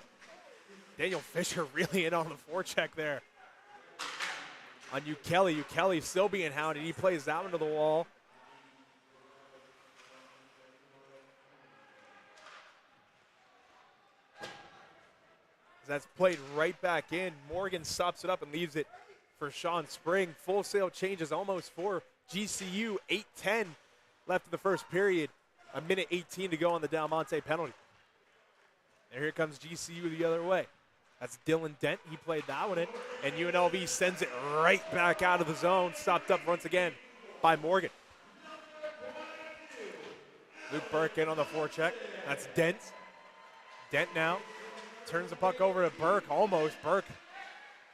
Daniel Fisher really in on the forecheck there. On Ukeli. Ukeli still being hounded. He plays that one to the wall. That's played right back in. Morgan stops it up and leaves it for Sean Spring. Full sail changes almost for GCU. 8:10 left in the first period. 1:18 to go on the Dalmonte penalty. And here comes GCU the other way. That's Dylan Dent. He played that one in. And UNLV sends it right back out of the zone. Stopped up once again by Morgan. Luke Burke in on the forecheck. That's Dent. Dent now turns the puck over to Burke. Almost. Burke.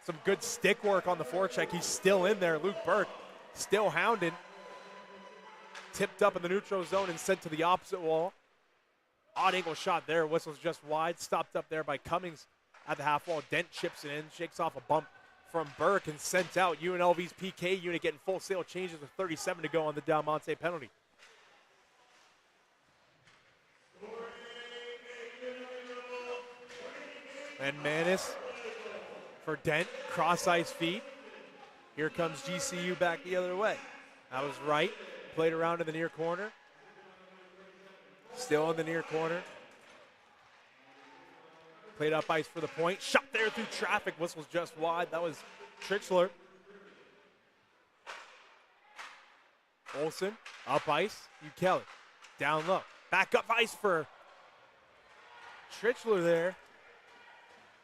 Some good stick work on the forecheck. He's still in there. Luke Burke still hounded. Tipped up in the neutral zone and sent to the opposite wall. Odd angle shot there. Whistle's just wide. Stopped up there by Cummings at the half wall. Dent chips it in. Shakes off a bump from Burke and sent out. UNLV's PK unit getting full sail changes with 37 to go on the Dalmonte penalty. And Manis for Dent. Cross ice feed. Here comes GCU back the other way. That was right. Played around in the near corner. Still in the near corner. Played up ice for the point. Shot there through traffic. Whistle's just wide. That was Trichler. Olsen. Up ice. Ukeli. Down low. Back up ice for Trichler there.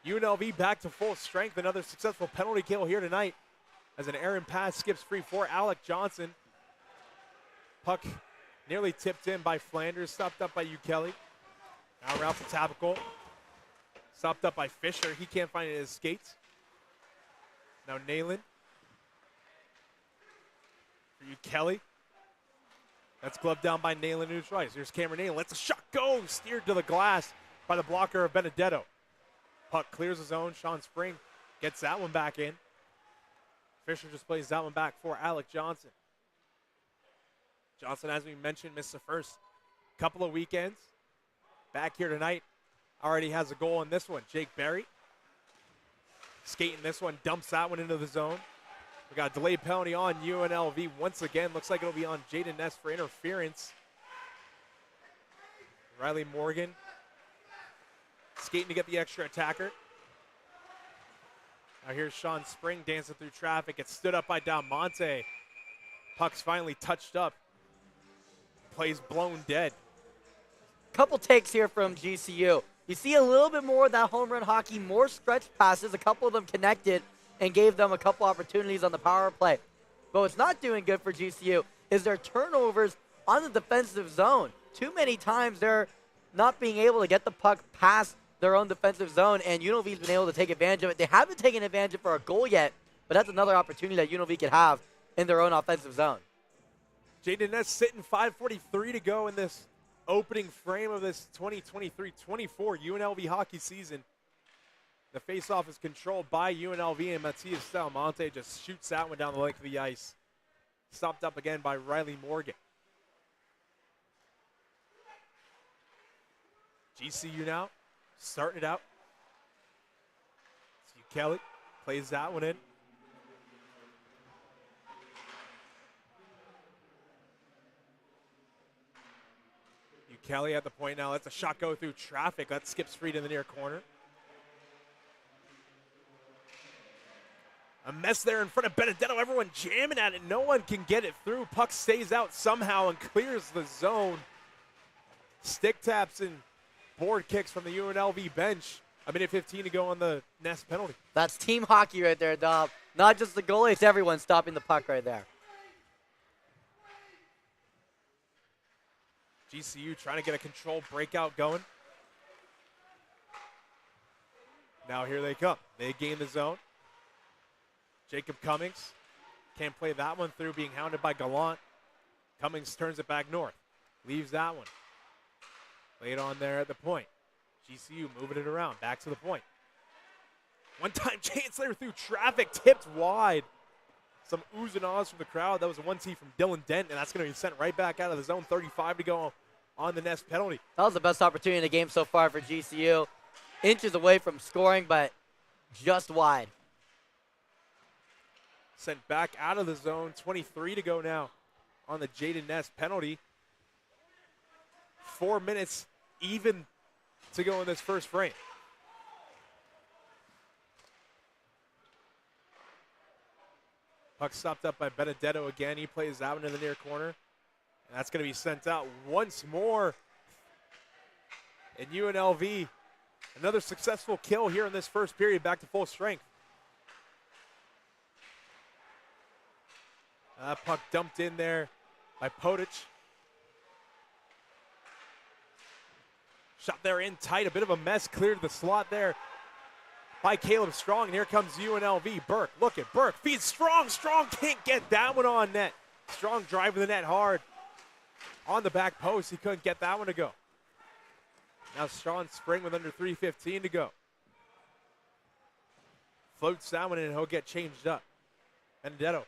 UNLV back to full strength. Another successful penalty kill here tonight as an errant pass skips free for Alec Johnson. Puck nearly tipped in by Flanders. Stopped up by Ukeli. Now Ralph Tapical. Stopped up by Fisher. He can't find it in his skates. Now Nayland. For Ukeli. That's gloved down by Nayland neutral ice. Here's Cameron Nayland. Lets a shot go. Steered to the glass by the blocker of Benedetto. Puck clears the zone. Sean Spring gets that one back in. Fisher just plays that one back for Alec Johnson. Johnson, as we mentioned, missed the first couple of weekends. Back here tonight, already has a goal in this one. Jake Berry skating this one, dumps that one into the zone. We got a delayed penalty on UNLV once again. Looks like it'll be on Jaden Ness for interference. Riley Morgan skating to get the extra attacker. Now here's Sean Spring dancing through traffic. It's stood up by Dalmonte. Puck's finally touched up. Plays blown dead. Couple takes here from GCU. You see a little bit more of that home run hockey, more stretch passes, a couple of them connected and gave them a couple opportunities on the power play. But what's not doing good for GCU is their turnovers on the defensive zone. Too many times they're not being able to get the puck past their own defensive zone, and UNLV's been able to take advantage of it. They haven't taken advantage of it for a goal yet, but that's another opportunity that UNLV could have in their own offensive zone. Jaden Ness sitting 5:43 to go in this opening frame of this 2023-24 UNLV hockey season. The faceoff is controlled by UNLV, and Matias Dalmonte just shoots that one down the length of the ice. Stopped up again by Riley Morgan. GCU now starting it out. Kelly plays that one in. Kelly at the point now. Lets a shot go through traffic. That skips free to the near corner. A mess there in front of Benedetto. Everyone jamming at it. No one can get it through. Puck stays out somehow and clears the zone. Stick taps and board kicks from the UNLV bench. A minute 15 to go on the Ness penalty. That's team hockey right there, Dom. Not just the goalie, it's everyone stopping the puck right there. GCU trying to get a controlled breakout going. Now here they come. They gain the zone. Jacob Cummings can't play that one through, being hounded by Gallant. Cummings turns it back north. Leaves that one. Laid on there at the point. GCU moving it around. Back to the point. One-time chance there through traffic. Tipped wide. Some oohs and ahs from the crowd. That was a 1-T from Dylan Dent, and that's going to be sent right back out of the zone. 35 to go on the Ness penalty. That was the best opportunity in the game so far for GCU. Inches away from scoring, but just wide. Sent back out of the zone. 23 to go now on the Jaden Ness penalty. 4 minutes even to go in this first frame. Puck stopped up by Benedetto again. He plays that one in the near corner. And that's going to be sent out once more. And UNLV, another successful kill here in this first period, back to full strength. Puck dumped in there by Podich. Shot there in tight, a bit of a mess, cleared the slot there by Caleb Strong, and here comes UNLV. Burke, look at Burke, feeds Strong. Strong can't get that one on net. Strong driving the net hard on the back post. He couldn't get that one to go. Now Sean Spring with under 3:15 to go. Floats that one in, and he'll get changed up. Benedetto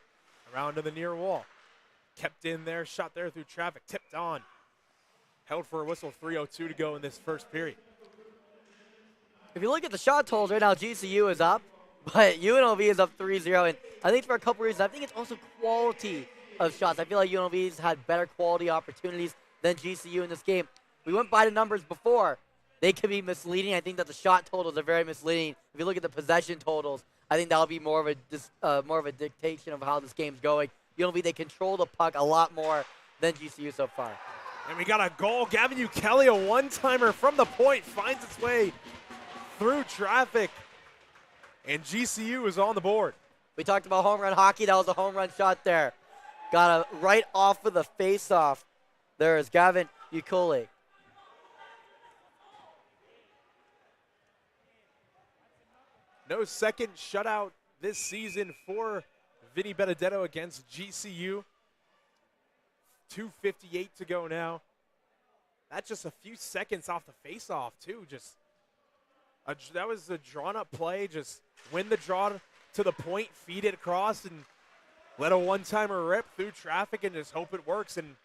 around to the near wall. Kept in there, shot there through traffic, tipped on. Held for a whistle, 3:02 to go in this first period. If you look at the shot totals right now, GCU is up, but UNLV is up 3-0. And I think for a couple reasons, I think it's also quality of shots. I feel like UNLV's had better quality opportunities than GCU in this game. We went by the numbers before. They can be misleading. I think that the shot totals are very misleading. If you look at the possession totals, I think that'll be more of a dictation of how this game's going. UNLV, they control the puck a lot more than GCU so far. And we got a goal. Gavin Kelly, a one-timer from the point, finds its way through traffic. And GCU is on the board. We talked about home run hockey. That was a home run shot there. Got a right off of the face-off. There is Gavin Ukoli. No second shutout this season for Vinny Benedetto against GCU. 2:58 to go now. That's just a few seconds off the face-off, too. That was a drawn-up play. Just win the draw to the point, feed it across, and let a one-timer rip through traffic and just hope it works, and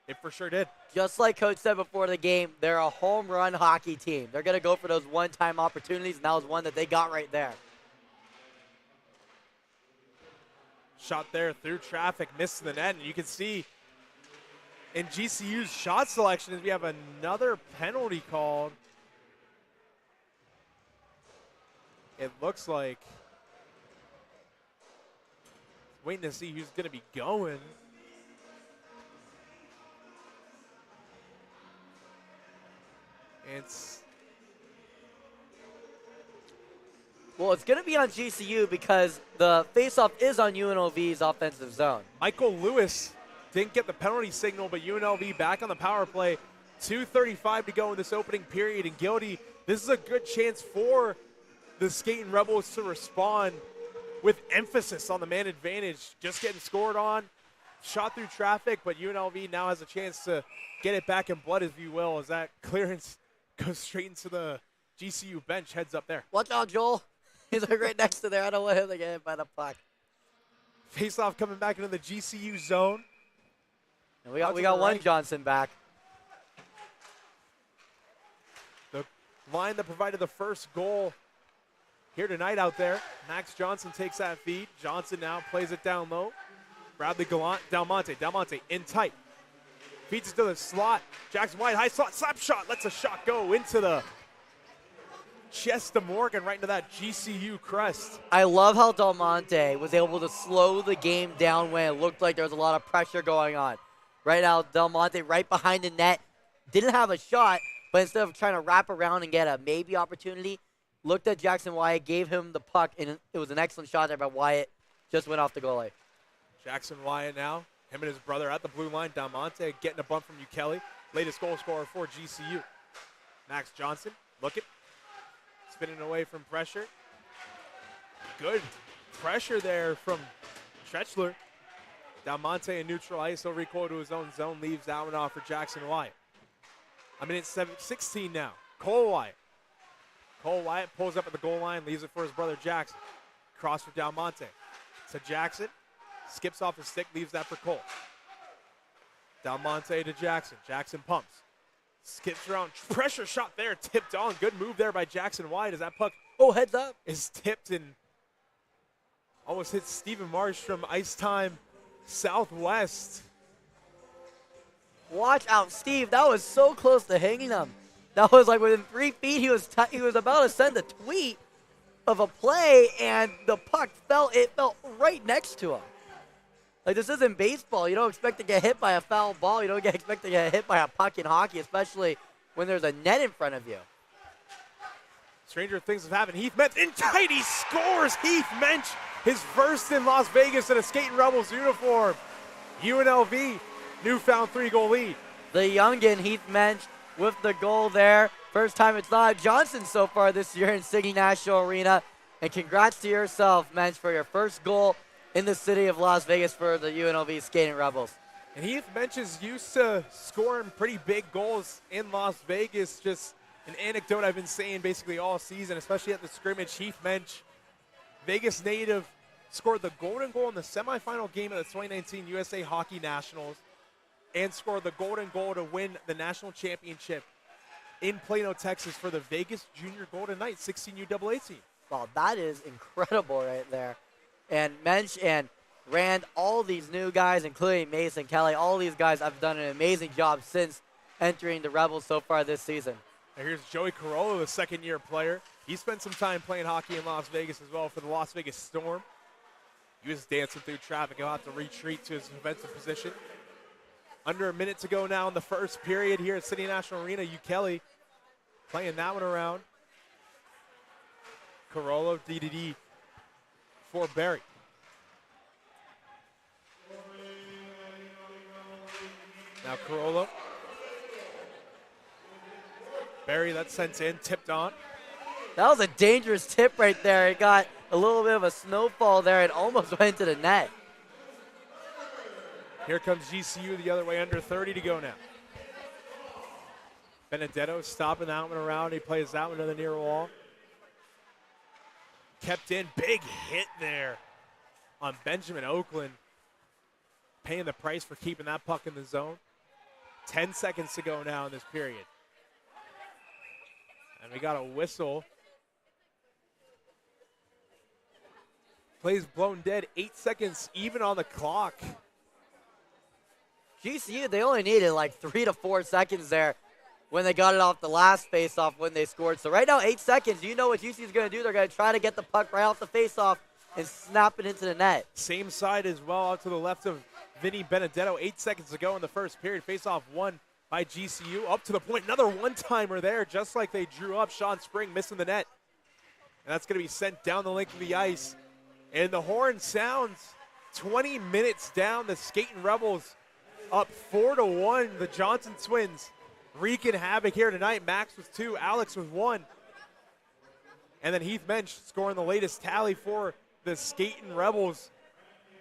it for sure did. Just like Coach said before the game, they're a home run hockey team. They're going to go for those one-time opportunities, and that was one that they got right there. Shot there through traffic, missed the net, and you can see in GCU's shot selection, we have another penalty called. It looks like, waiting to see who's going to be going. Well, it's going to be on GCU because the faceoff is on UNLV's offensive zone. Michael Lewis didn't get the penalty signal, but UNLV back on the power play. 2:35 to go in this opening period. And Gildy, this is a good chance for the Skating Rebels to respond with emphasis on the man advantage. Just getting scored on, shot through traffic, but UNLV now has a chance to get it back in blood, if you will, as that clearance goes straight into the GCU bench. Heads up there. Watch out, Joel. He's like right next to there. I don't want him to get hit by the puck. Face-off coming back into the GCU zone. And we got one Johnson back. The line that provided the first goal here tonight out there. Max Johnson takes that feed. Johnson now plays it down low. Bradley Gallant, Dalmonte in tight. Feeds it to the slot. Jackson Wyatt, high slot, slap shot. Lets a shot go into the chest of Morgan, right into that GCU crest. I love how Del Monte was able to slow the game down when it looked like there was a lot of pressure going on. Right now, Del Monte right behind the net. Didn't have a shot, but instead of trying to wrap around and get a maybe opportunity, looked at Jackson Wyatt, gave him the puck, and it was an excellent shot there by Wyatt. Just went off the goalie. Jackson Wyatt now, him and his brother at the blue line. Del Monte getting a bump from Ukele, latest goal scorer for GCU. Max Johnson, looking, spinning away from pressure. Good pressure there from Tretchler. Del Monte in neutral ice, he'll recoil to his own zone, leaves that one off for Jackson Wyatt. I mean, it's 16 now. Cole Wyatt. Cole Wyatt pulls up at the goal line, leaves it for his brother Jackson. Cross for Del Monte. To Jackson. Skips off the stick, leaves that for Cole. Del Monte to Jackson. Jackson pumps. Skips around. Pressure shot there, tipped on. Good move there by Jackson Wyatt as that puck heads up. Is tipped and almost hits Stephen Marsh from Ice Time Southwest. Watch out, Steve. That was so close to hanging him. That was like within 3 feet. He was about to send a tweet of a play, and the puck fell right next to him. Like, this isn't baseball. You don't expect to get hit by a foul ball. You don't expect to get hit by a puck in hockey, especially when there's a net in front of you. Stranger things have happened. Heath Mensch in tight. He scores. Heath Mensch, his first in Las Vegas in a Skating Rebels uniform. UNLV, newfound 3-goal lead. The youngin, Heath Mensch, with the goal there. First time it's not Johnson so far this year in City National Arena. And congrats to yourself, Mensch, for your first goal in the city of Las Vegas for the UNLV Skating Rebels. And Heath Mensch is used to scoring pretty big goals in Las Vegas. Just an anecdote I've been saying basically all season, especially at the scrimmage. Heath Mensch, Vegas native, scored the golden goal in the semifinal game of the 2019 USA Hockey Nationals and scored the golden goal to win the national championship in Plano, Texas for the Vegas Junior Golden Knights 16U AA team. Wow, that is incredible right there. And Mensch and Rand, all these new guys, including Mason Kelly, all these guys have done an amazing job since entering the Rebels so far this season. And here's Joey Carollo, the second-year player. He spent some time playing hockey in Las Vegas as well for the Las Vegas Storm. He was dancing through traffic. He'll have to retreat to his defensive position. Under a minute to go now in the first period here at City National Arena. Ukele playing that one around. Carollo, DDD for Barry. Now Carollo. Barry, that's sent in, tipped on. That was a dangerous tip right there. It got a little bit of a snowfall there and almost went to the net. Here comes GCU the other way, under 30 to go now. Benedetto stopping that one around. He plays that one to the near wall. Kept in, big hit there on Benjamin Oakland. Paying the price for keeping that puck in the zone. 10 seconds to go now in this period. And we got a whistle. Plays blown dead, 8 seconds even on the clock. GCU, they only needed like 3 to 4 seconds there when they got it off the last faceoff when they scored. So right now, 8 seconds, you know what GCU is going to do. They're going to try to get the puck right off the faceoff and snap it into the net. Same side as well, out to the left of Vinny Benedetto. 8 seconds to go in the first period. Faceoff won by GCU. Up to the point, another one-timer there, just like they drew up. Sean Spring missing the net. And that's going to be sent down the length of the ice. And the horn sounds. 20 minutes down, the Skating Rebels up 4-1. The Johnson twins wreaking havoc here tonight. Max with 2, Alex with 1. And then Heath Mensch scoring the latest tally for the Skating Rebels.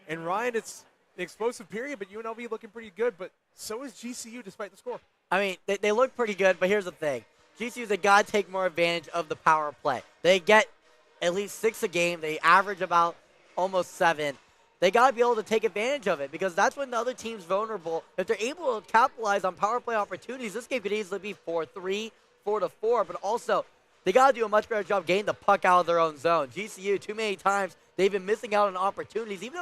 And Ryan, it's an explosive period, but UNLV looking pretty good, but so is GCU despite the score. I mean, they look pretty good, but here's the thing. GCU, they got to take more advantage of the power play. They get at least 6 a game. They average about almost 7. They got to be able to take advantage of it because that's when the other team's vulnerable. If they're able to capitalize on power play opportunities, this game could easily be 4-3, 4-4, but also they got to do a much better job getting the puck out of their own zone. GCU, too many times, they've been missing out on opportunities. Even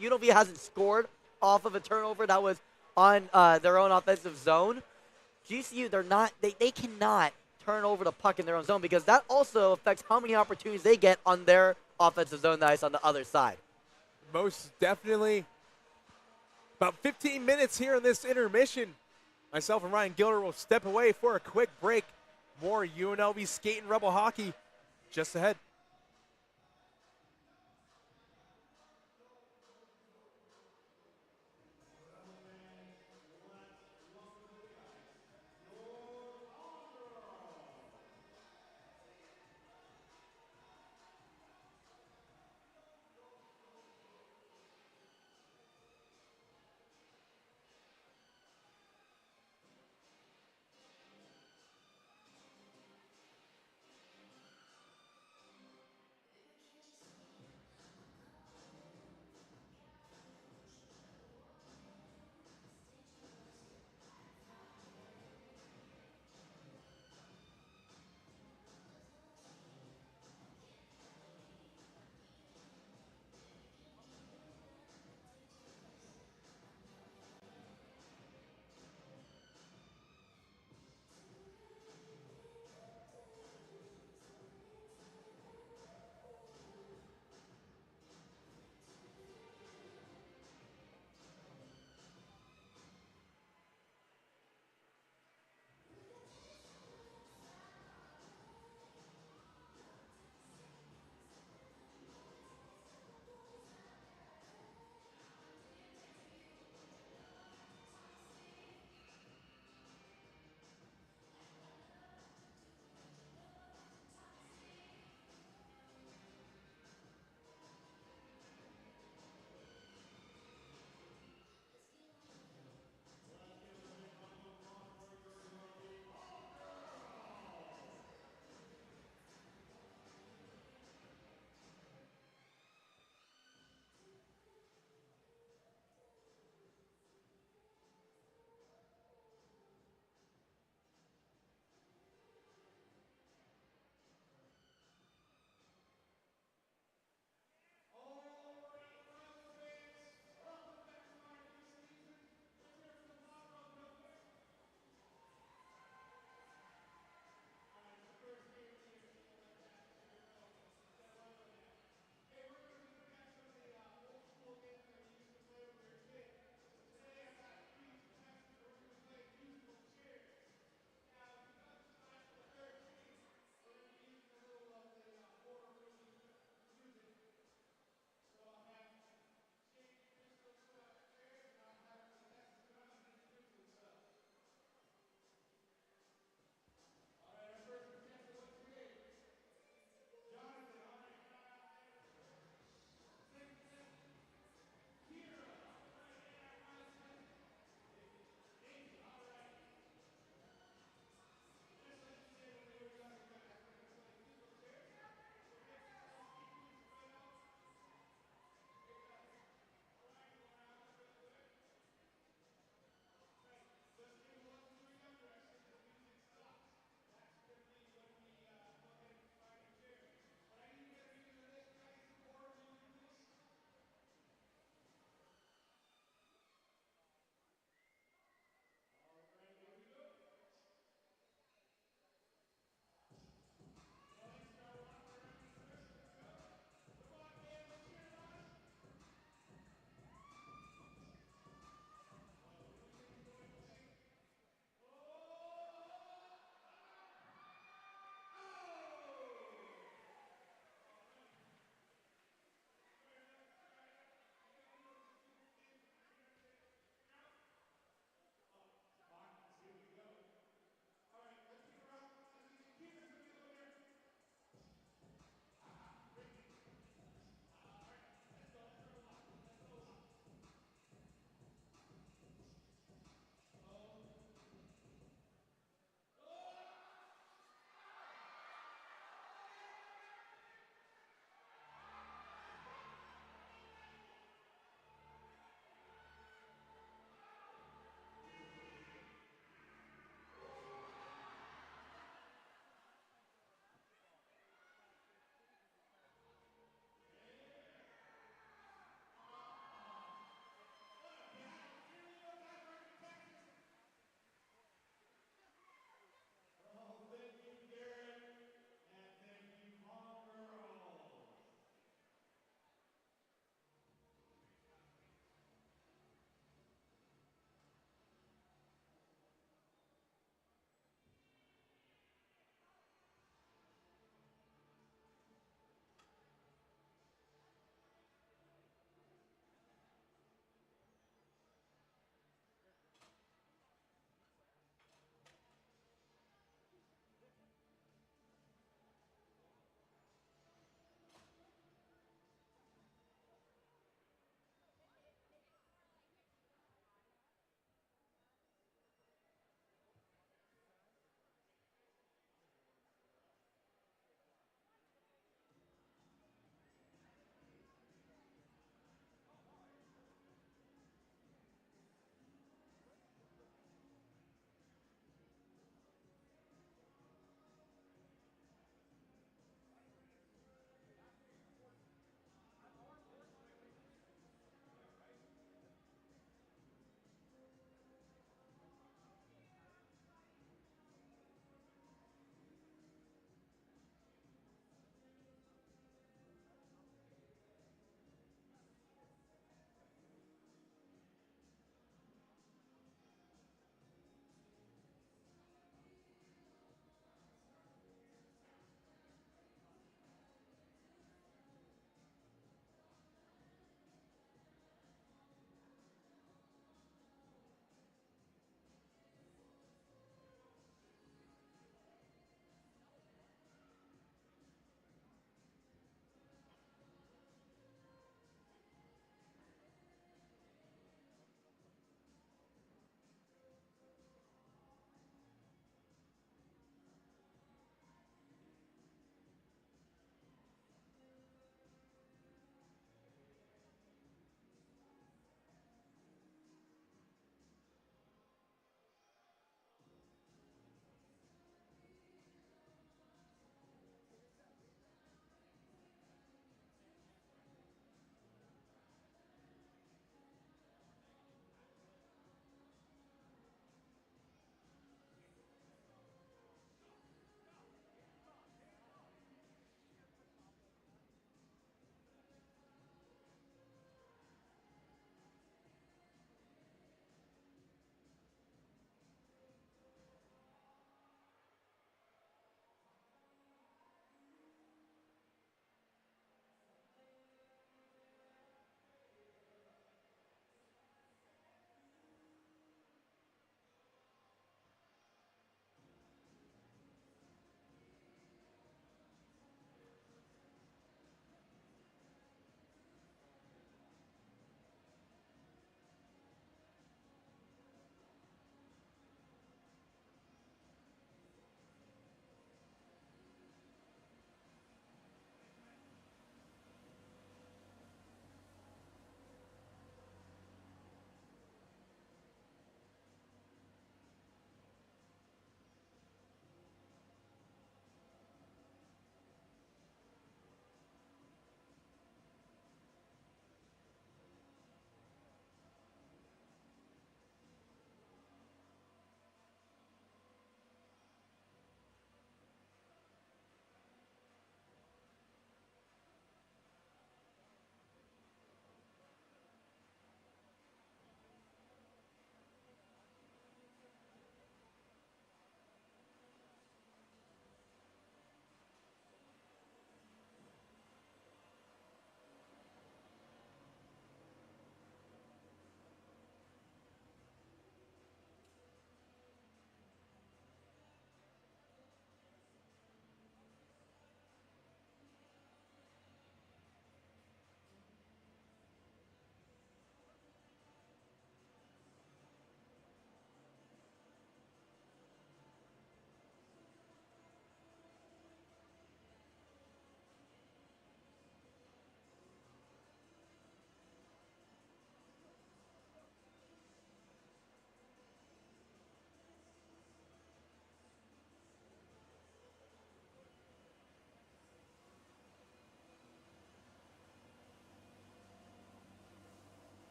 though UNLV hasn't scored off of a turnover, that was on their own offensive zone, GCU, they cannot turn over the puck in their own zone because that also affects how many opportunities they get on their offensive zone that is on the other side. Most definitely. About 15 minutes here in this intermission. Myself and Ryan Gilder will step away for a quick break. More UNLV Skating Rebel hockey just ahead.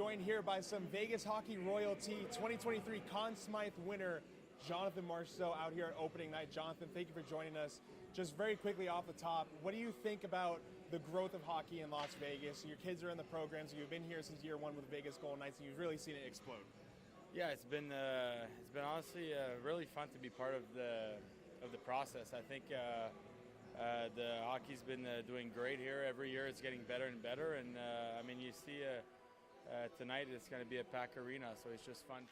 joined here by some Vegas hockey royalty, 2023 Conn Smythe winner, Jonathan Marceau, out here at opening night. Jonathan, thank you for joining us. Just very quickly off the top, what do you think about the growth of hockey in Las Vegas? Your kids are in the programs. You've been here since year one with the Vegas Golden Knights, and you've really seen it explode. Yeah, it's been honestly really fun to be part of the process. I think the hockey's been doing great here. Every year it's getting better and better. And I mean, you see tonight it's going to be a packed arena, so it's just fun to.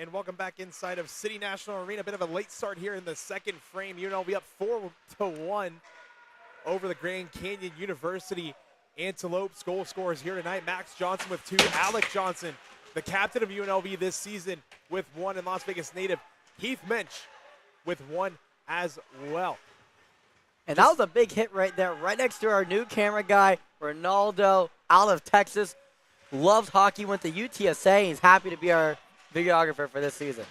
And welcome back inside of City National Arena. A bit of a late start here in the second frame. UNLV up 4-1 over the Grand Canyon University Antelopes. Goal scorers here tonight. Max Johnson with 2. Alec Johnson, the captain of UNLV this season, with 1. And Las Vegas native Heath Mensch with 1 as well. And that was a big hit right there, right next to our new camera guy, Ronaldo, out of Texas. Loves hockey, went to UTSA. He's happy to be our videographer for this season.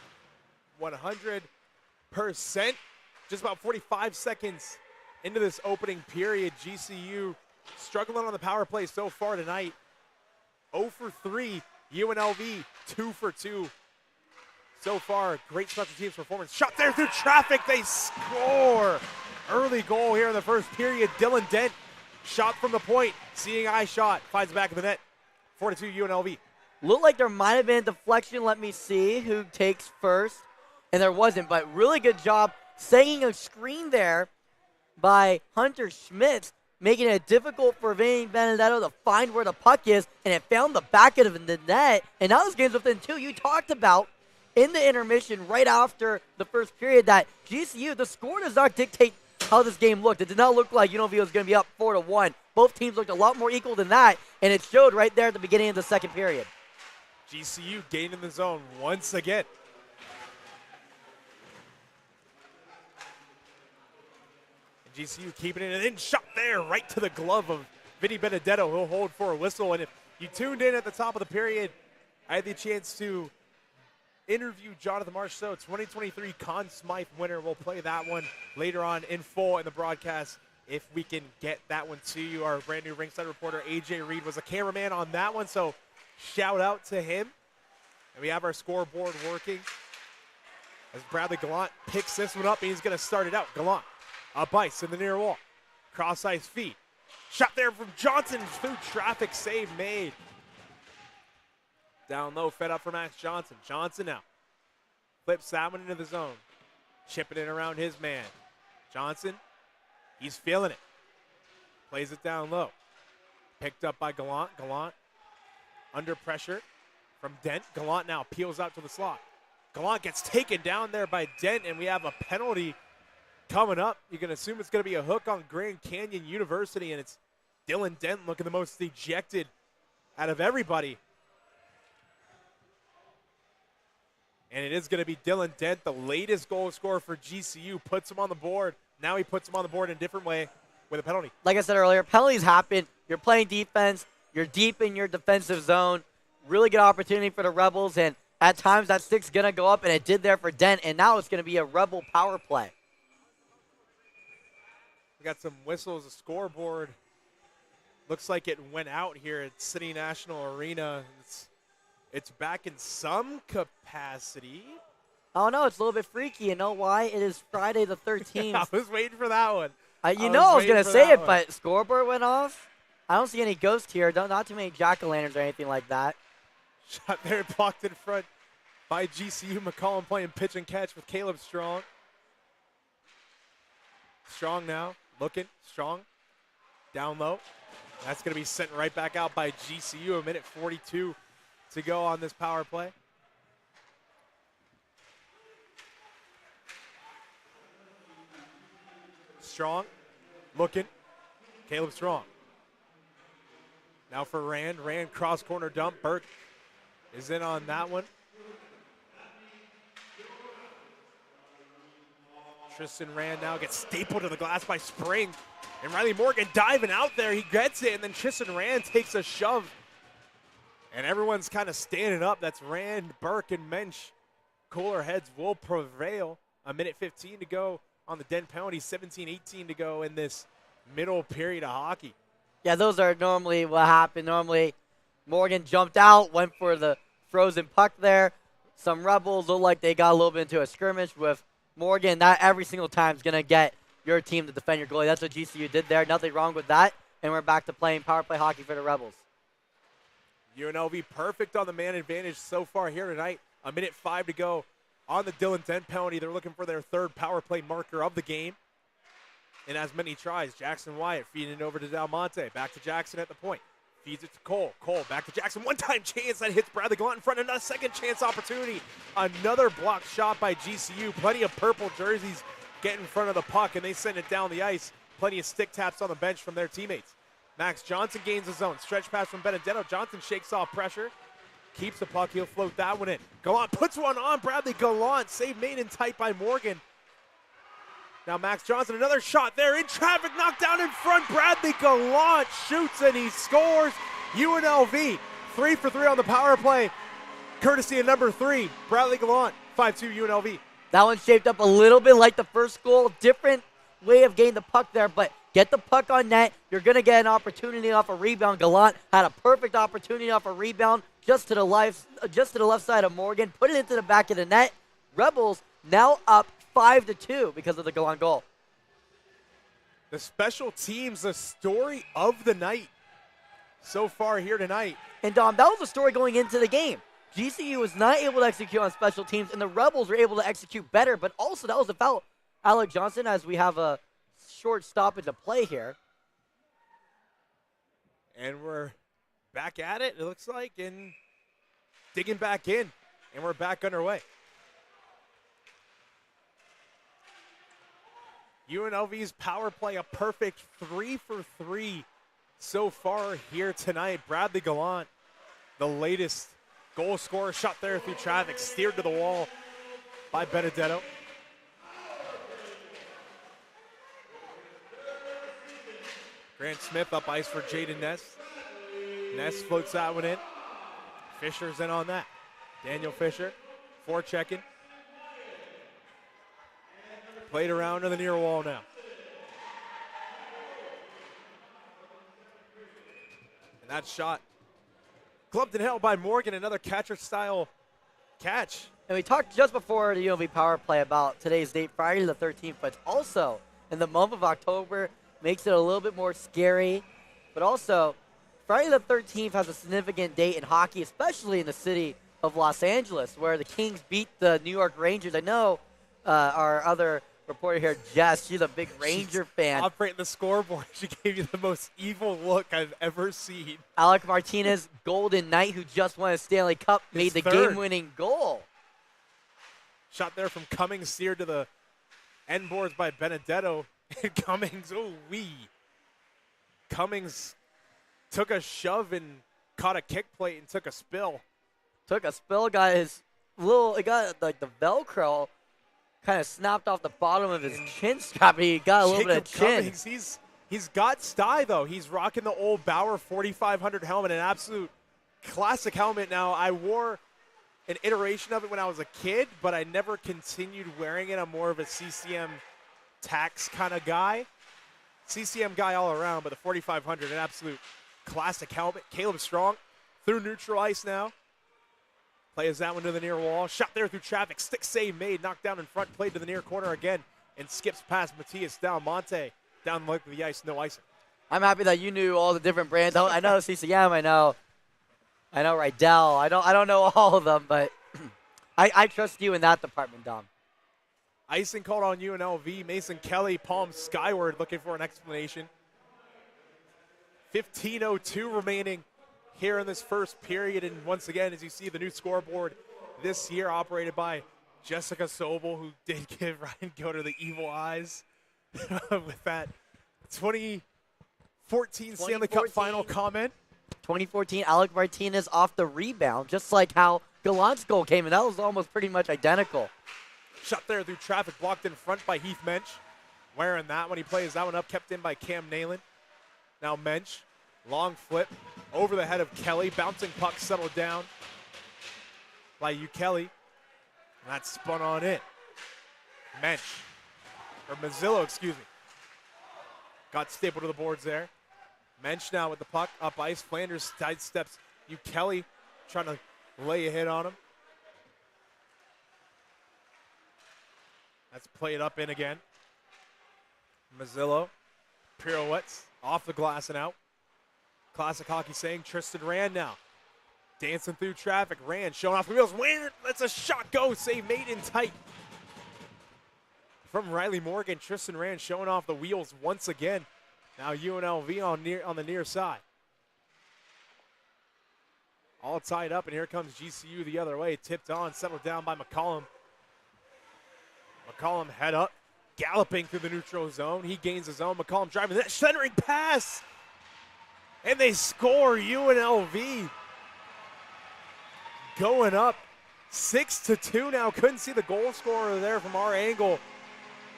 100%. Just about 45 seconds into this opening period. GCU struggling on the power play so far tonight. 0 for 3. UNLV 2 for 2. So far, great special teams performance. Shot there through traffic. They score. Early goal here in the first period. Dylan Dent, shot from the point. Seeing eye shot. Finds the back of the net. 4-2 UNLV. Looked like there might have been a deflection. Let me see who takes first. And there wasn't, but really good job setting a screen there by Hunter Schmitz, making it difficult for Vinny Benedetto to find where the puck is, and it found the back of the net. And now this game's within 2. You talked about in the intermission right after the first period that GCU, the score does not dictate how this game looked. It did not look like UNLV was going to be up 4-1. Both teams looked a lot more equal than that, and it showed right there at the beginning of the second period. GCU gaining the zone once again. And GCU keeping it, and then shot there right to the glove of Vinny Benedetto. He'll hold for a whistle. And if you tuned in at the top of the period, I had the chance to interview Jonathan Marceau, 2023 Conn Smythe winner. We'll play that one later on in full in the broadcast if we can get that one to you. Our brand new ringside reporter, AJ Reed, was a cameraman on that one, so shout out to him. And we have our scoreboard working as Bradley Gallant picks this one up, and he's going to start it out. Gallant, up ice in the near wall. Cross ice feet. Shot there from Johnson through traffic, save made. Down low, fed up for Max Johnson. Johnson now flips that one into the zone. Chipping it around his man. Johnson, he's feeling it. Plays it down low. Picked up by Gallant. Gallant under pressure from Dent. Gallant now peels out to the slot. Gallant gets taken down there by Dent, and we have a penalty coming up. You can assume it's going to be a hook on Grand Canyon University, and it's Dylan Dent looking the most dejected out of everybody. And it is going to be Dylan Dent, the latest goal scorer for GCU, puts him on the board. Now he puts him on the board in a different way with a penalty. Like I said earlier, penalties happen. You're playing defense. You're deep in your defensive zone. Really good opportunity for the Rebels, and at times that stick's going to go up, and it did there for Dent, and now it's going to be a Rebel power play. We got some whistles, a scoreboard. Looks like it went out here at City National Arena. It's back in some capacity. Oh, no, it's a little bit freaky. You know why? It is Friday the 13th. I was waiting for that one. I was going to say it, but scoreboard went off. I don't see any ghosts here. Not too many jack-o'-lanterns or anything like that. Shot there, blocked in front by GCU. McCollum playing pitch and catch with Caleb Strong. Strong now, looking, Strong, down low. That's going to be sent right back out by GCU. A minute 42 to go on this power play. Strong, looking, Caleb Strong. Now for Rand. Rand cross corner dump. Burke is in on that one. Tristan Rand now gets stapled to the glass by Spring. And Riley Morgan diving out there. He gets it, and then Tristan Rand takes a shove. And everyone's kind of standing up. That's Rand, Burke, and Mensch. Cooler heads will prevail. A minute 15 to go on the Dent penalty. 17-18 to go in this middle period of hockey. Yeah, those are normally what happened. Normally, Morgan jumped out, went for the frozen puck there. Some Rebels look like they got a little bit into a skirmish with Morgan. Not every single time is going to get your team to defend your goalie. That's what GCU did there. Nothing wrong with that. And we're back to playing power play hockey for the Rebels. UNLV perfect on the man advantage so far here tonight. 1:05 to go on the Dylan Dent penalty. They're looking for their third power play marker of the game. And as many tries, Jackson Wyatt feeding it over to Del Monte. Back to Jackson at the point. Feeds it to Cole. Cole back to Jackson. One-time chance that hits Bradley Gallant in front. Another second chance opportunity. Another blocked shot by GCU. Plenty of purple jerseys get in front of the puck, and they send it down the ice. Plenty of stick taps on the bench from their teammates. Max Johnson gains his own. Stretch pass from Benedetto. Johnson shakes off pressure. Keeps the puck. He'll float that one in. Gallant puts one on Bradley Gallant. Save made in tight by Morgan. Now Max Johnson, another shot there in traffic, knocked down in front. Bradley Gallant shoots and he scores. UNLV 3 for 3 on the power play, courtesy of number 3, Bradley Gallant. 5-2 UNLV. That one shaped up a little bit like the first goal. Different way of getting the puck there, but get the puck on net. You're going to get an opportunity off a rebound. Gallant had a perfect opportunity off a rebound just to the left side of Morgan. Put it into the back of the net. Rebels now up 5-2 because of the Gallant goal. The special teams, the story of the night so far here tonight. And Dom, that was the story going into the game. GCU was not able to execute on special teams, and the Rebels were able to execute better, but also that was a foul. Alec Johnson, as we have a short stoppage to play here. And we're back at it looks like, and digging back in, and we're back underway. UNLV's power play, a perfect 3 for 3 so far here tonight. Bradley Gallant, the latest goal scorer, shot there through traffic, steered to the wall by Benedetto. Grant Smith up ice for Jaden Ness. Ness floats that one in. Fisher's in on that. Daniel Fisher, forechecking. Played around to the near wall now. And that shot clubbed and held by Morgan, another catcher-style catch. And we talked just before the UNLV power play about today's date, Friday the 13th, but also in the month of October makes it a little bit more scary. But also, Friday the 13th has a significant date in hockey, especially in the city of Los Angeles, where the Kings beat the New York Rangers. I know our other reporter here, Jess, she's a big Ranger fan. Operating the scoreboard, she gave you the most evil look I've ever seen. Alec Martinez, Golden Knight, who just won a Stanley Cup, made the game-winning goal. Shot there from Cummings, steered to the end boards by Benedetto. And Cummings, Cummings took a shove and caught a kick plate and took a spill. Got his it got like the Velcro kind of snapped off the bottom of his chin strap. He got a little bit of chin. Cummings, he's got style, though. He's rocking the old Bauer 4500 helmet, an absolute classic helmet. Now, I wore an iteration of it when I was a kid, but I never continued wearing it. I'm more of a CCM tax kind of guy. CCM guy all around, but the 4500, an absolute classic helmet. Caleb Strong through neutral ice now. Plays that one to the near wall. Shot there through traffic. Stick save made. Knocked down in front. Played to the near corner again. And skips past Matias Del Monte. Down the length of the ice. No icing. I'm happy that you knew all the different brands. I know CCM. I know Rydell. I don't know all of them, but I trust you in that department, Dom. Icing called on UNLV. Mason Kelly palms skyward looking for an explanation. 15:02 remaining here in this first period. And once again, as you see, the new scoreboard this year operated by Jessica Sobel, who did give Ryan Goder the evil eyes with that 2014 Stanley Cup final comment. 2014, Alec Martinez off the rebound, just like how Gallant's goal came in. That was almost pretty much identical. Shot there through traffic, blocked in front by Heath Mensch. Wearing that when he plays that one up, kept in by Cam Nalen. Now Mensch, long flip over the head of Kelly. Bouncing puck settled down by Kelly. That spun on it. Mazzillo, got stapled to the boards there. Mensch now with the puck up ice. Flanders sidesteps you. Kelly trying to lay a hit on him. That's played up in again. Mazzillo pirouettes off the glass and out. Classic hockey saying Tristan Rand now. Dancing through traffic. Rand showing off the wheels. Where? Let's a shot go. Save made in tight. From Riley Morgan, Tristan Rand showing off the wheels once again. Now UNLV on the near side. All tied up, and here comes GCU the other way. Tipped on, settled down by McCollum. McCollum head up, galloping through the neutral zone. He gains his own. McCollum driving that centering pass. And they score. UNLV going up 6-2 now. Couldn't see the goal scorer there from our angle.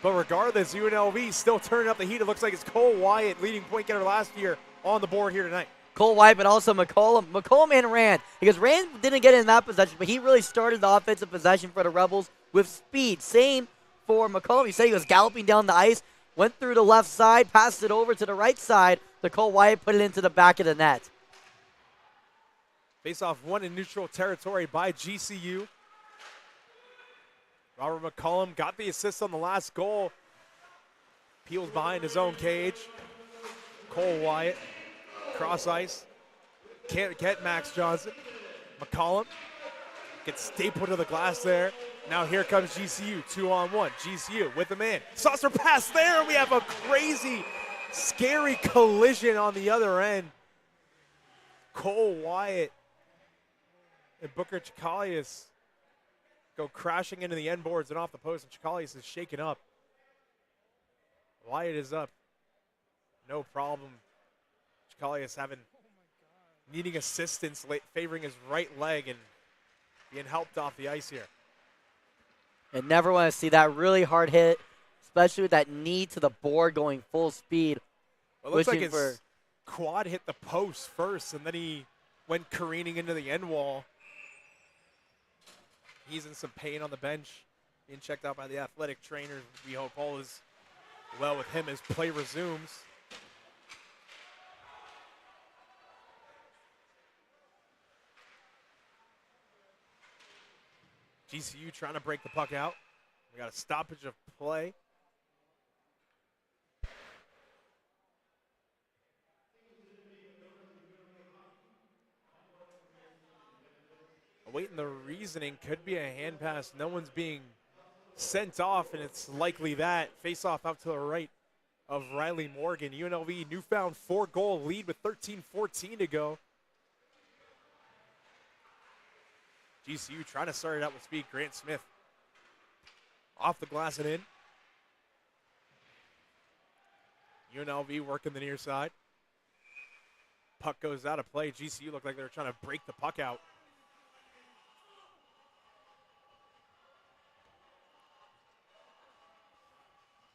But regardless, UNLV still turning up the heat. It looks like it's Cole Wyatt, leading point getter last year, on the board here tonight. Cole Wyatt, but also McCollum. McCollum and Rand. Because Rand didn't get in that possession, but he really started the offensive possession for the Rebels with speed. Same for McCollum. You said he was galloping down the ice, went through the left side, passed it over to the right side. The Cole Wyatt put it into the back of the net. Face-off won in neutral territory by GCU. Robert McCollum got the assist on the last goal. Peels behind his own cage. Cole Wyatt, cross ice. Can't get Max Johnson. McCollum gets stapled to the glass there. Now here comes GCU, 2-on-1. GCU with the man. Saucer pass there, and we have a crazy, scary collision on the other end. Cole Wyatt and Booker Chikalius go crashing into the end boards and off the post, and Chikalius is shaken up. Wyatt is up. No problem. Chikalius needing assistance, favoring his right leg and being helped off the ice here. And never want to see that really hard hit, especially with that knee to the board going full speed. It looks like his quad hit the post first, and then he went careening into the end wall. He's in some pain on the bench, being checked out by the athletic trainer. We hope all is well with him as play resumes. GCU trying to break the puck out. We got a stoppage of play. Awaiting the reasoning, could be a hand pass. No one's being sent off, and it's likely that. Face off out to the right of Riley Morgan. UNLV newfound 4-goal lead with 13-14 to go. GCU trying to start it out with speed. Grant Smith off the glass and in. UNLV working the near side. Puck goes out of play. GCU looked like they were trying to break the puck out.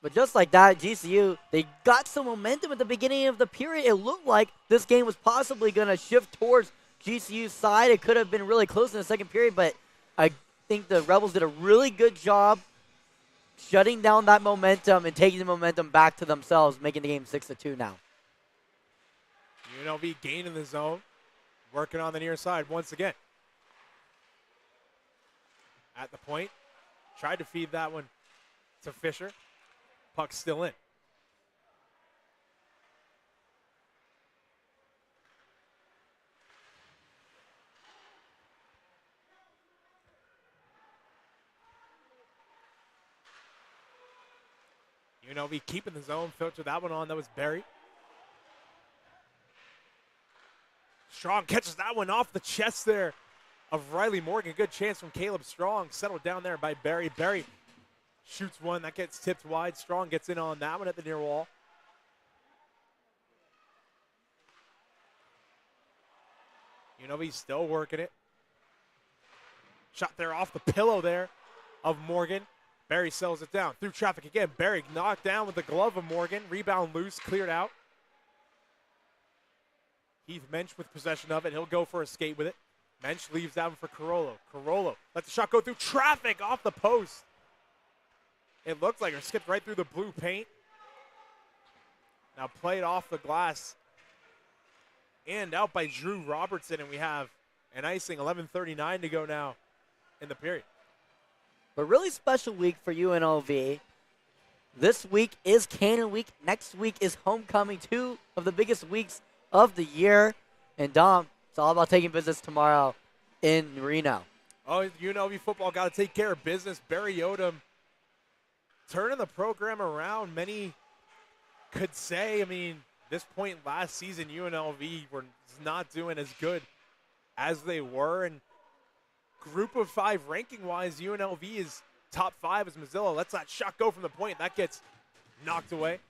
But just like that, GCU, they got some momentum at the beginning of the period. It looked like this game was possibly going to shift towards GCU's side. It could have been really close in the second period, but I think the Rebels did a really good job shutting down that momentum and taking the momentum back to themselves, making the game 6-2 now. UNLV gaining the zone, working on the near side once again. At the point, tried to feed that one to Fisher. Puck's still in. UNLV keeping the zone, filter that one on. That was Barry. Strong catches that one off the chest there of Riley Morgan. Good chance from Caleb Strong. Settled down there by Barry. Barry shoots one. That gets tipped wide. Strong gets in on that one at the near wall. UNLV still working it. Shot there off the pillow there of Morgan. Barry sells it down. Through traffic again. Barry knocked down with the glove of Morgan. Rebound loose. Cleared out. Heath Mensch with possession of it. He'll go for a skate with it. Mensch leaves that one for Carollo. Carollo lets the shot go through traffic off the post. It looked like it skipped right through the blue paint. Now played off the glass and out by Drew Robertson, and we have an icing. 11:39 to go now in the period. But really special week for UNLV. This week is Cannon Week. Next week is Homecoming, 2 of the biggest weeks of the year. And Dom, it's all about taking business tomorrow in Reno. Oh, UNLV football got to take care of business. Barry Odom turning the program around. Many could say, I mean, this point last season, UNLV were not doing as good as they were. And group of 5 ranking-wise, UNLV is top 5 as Mazzillo lets that shot go from the point. That gets knocked away.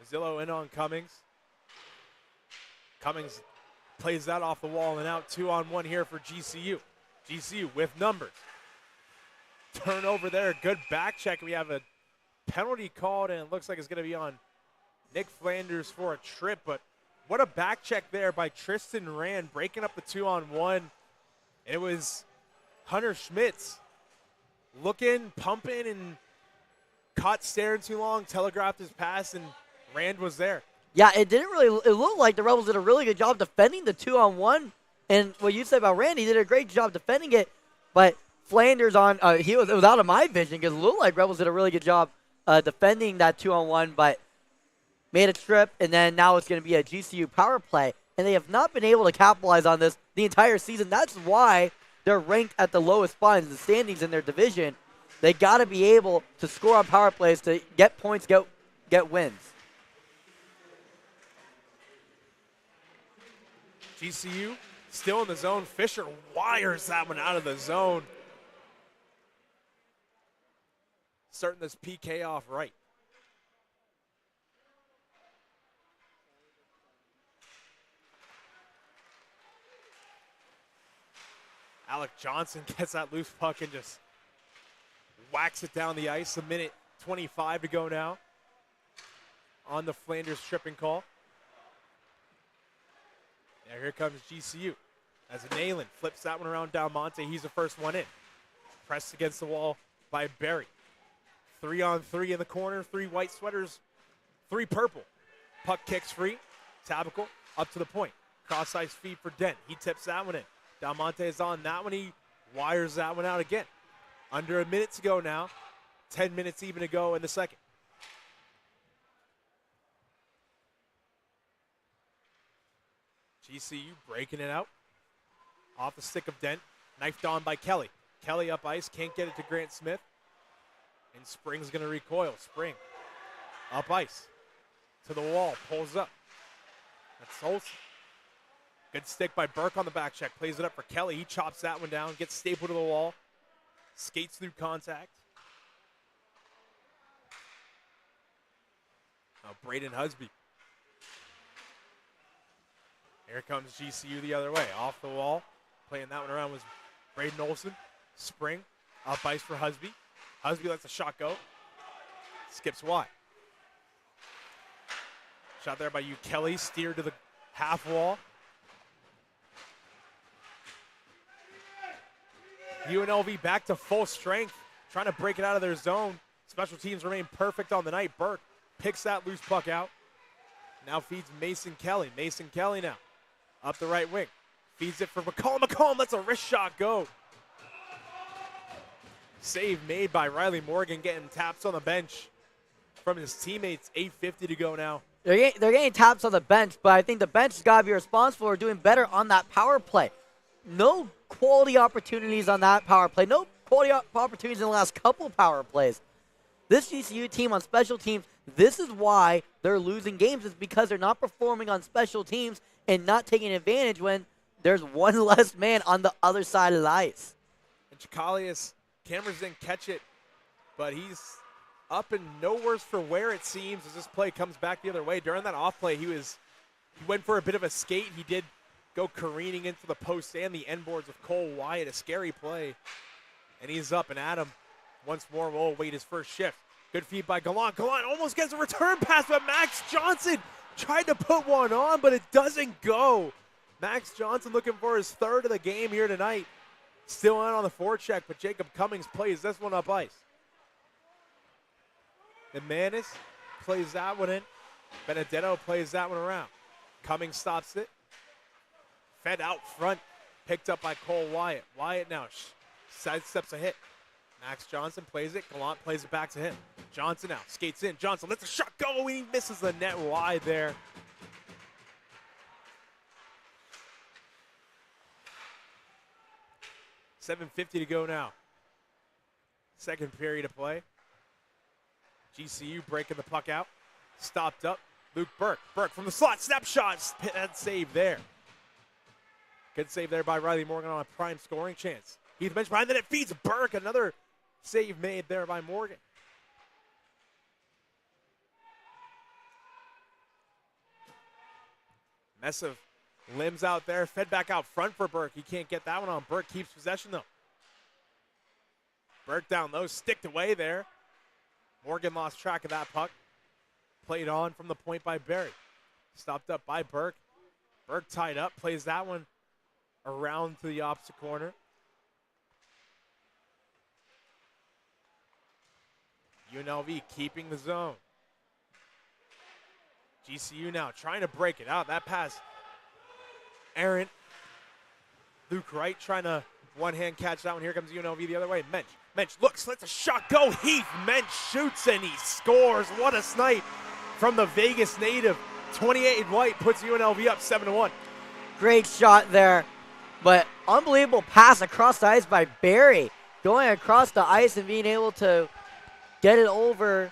Mazzillo in on Cummings. Cummings plays that off the wall and out. 2-on-1 here for GCU. GCU with numbers. Turnover there. Good back check. We have a penalty called, and it looks like it's going to be on Nick Flanders for a trip. But what a back check there by Tristan Rand, breaking up the 2-on-1. It was Hunter Schmitz looking, pumping, and caught staring too long, telegraphed his pass, and Rand was there. Yeah, it looked like the Rebels did a really good job defending the 2-on-1. And what you said about Randy, did a great job defending it. But Flanders it was out of my vision because it looked like Rebels did a really good job defending that 2-on-1, but made a trip, and then now it's going to be a GCU power play. And they have not been able to capitalize on this the entire season. That's why they're ranked at the lowest spot in the standings in their division. They got to be able to score on power plays to get points, get wins. GCU still in the zone. Fisher wires that one out of the zone. Starting this PK off right. Alec Johnson gets that loose puck and just whacks it down the ice. A minute 25 to go now on the Flanders tripping call. Now here comes GCU as Nayland flips that one around Dalmonte. He's the first one in. Pressed against the wall by Barry. 3-on-3 in the corner. 3 white sweaters, 3 purple. Puck kicks free. Tabical up to the point. Cross-ice feed for Dent. He tips that one in. Dalmonte is on that one. He wires that one out again. Under a minute to go now. 10 minutes even to go in the second. GCU breaking it out. Off the stick of Dent. Knifed on by Kelly. Kelly up ice. Can't get it to Grant Smith. And Spring's going to recoil. Spring up ice. To the wall. Pulls up. That's Olsen. Good stick by Burke on the back check. Plays it up for Kelly. He chops that one down. Gets stapled to the wall. Skates through contact. Now Braden Husby. Here comes GCU the other way. Off the wall. Playing that one around was Braden Olsen. Spring. Up ice for Husby. Husby lets the shot go. Skips wide. Shot there by you, Kelly. Steered to the half wall. UNLV back to full strength. Trying to break it out of their zone. Special teams remain perfect on the night. Burke picks that loose puck out. Now feeds Mason Kelly. Mason Kelly now. Up the right wing. Feeds it for McCollum. McCollum lets a wrist shot go. Save made by Riley Morgan, getting taps on the bench from his teammates. 8:50 to go now. They're getting taps on the bench, but I think the bench has got to be responsible for doing better on that power play. No quality opportunities on that power play. No quality opportunities in the last couple power plays. This GCU team on special teams, this is why they're losing games, is because they're not performing on special teams and not taking advantage when there's one less man on the other side of the ice. And Chikalius, Cameras didn't catch it, but he's up and no worse for wear, it seems, as this play comes back the other way. During that off play, he went for a bit of a skate. He did go careening into the post and the end boards of Cole Wyatt, a scary play. And he's up, and Adam once more will wait his first shift. Good feed by Gallant. Gallant almost gets a return pass, but Max Johnson tried to put one on, but it doesn't go. Max Johnson looking for his 3rd of the game here tonight. Still on the forecheck, but Jacob Cummings plays this one up ice. And Manis plays that one in. Benedetto plays that one around. Cummings stops it. Fed out front. Picked up by Cole Wyatt. Wyatt now sidesteps a hit. Max Johnson plays it. Gallant plays it back to him. Johnson now skates in. Johnson lets the shot go. He misses the net wide there. $7:50 to go now. Second period of play. GCU breaking the puck out. Stopped up. Luke Burke. Burke from the slot. Snapshot. That save there. Good save there by Riley Morgan on a prime scoring chance. Heath Bench behind the net feeds Burke. Another save made there by Morgan. Mess of limbs out there. Fed back out front for Burke. He can't get that one on. Burke keeps possession though. Burke down low. Sticked away there. Morgan lost track of that puck. Played on from the point by Barry. Stopped up by Burke. Burke tied up. Plays that one around to the opposite corner. UNLV keeping the zone. GCU now trying to break it out. That pass errant. Luke Wright trying to one-hand catch that one. Here comes UNLV the other way. Mensch looks, lets a shot go. Heath Mensch shoots and he scores. What a snipe from the Vegas native. 28 and white puts UNLV up 7-1. Great shot there, but unbelievable pass across the ice by Barry. Going across the ice and being able to get it over.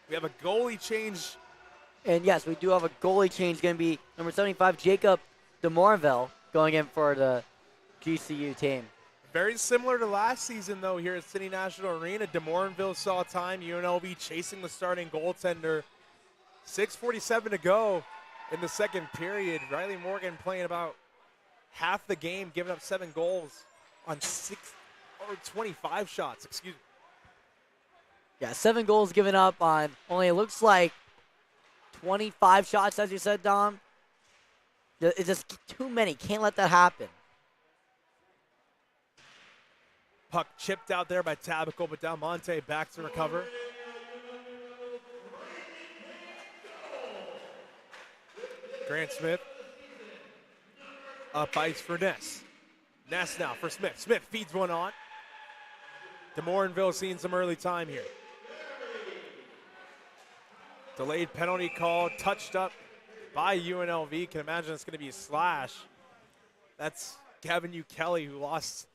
We have a goalie change. And yes, we do have a goalie change. Going to be number 75, Jacob DeMorville, going in for the GCU team. Very similar to last season, though, here at City National Arena. DeMorinville saw time. UNLV chasing the starting goaltender. 6:47 to go in the second period. Riley Morgan playing about half the game, giving up 7 goals on 25 shots. Excuse me. Yeah, 7 goals given up on only, it looks like, 25 shots, as you said, Dom. It's just too many. Can't let that happen. Puck chipped out there by Tabico, but Del Monte back to recover. Grant Smith up ice for Ness. Ness now for Smith. Smith feeds one on. DeMorinville seeing some early time here. Delayed penalty call, touched up by UNLV. Can imagine it's going to be a slash. That's Gavin U. Kelly, who lost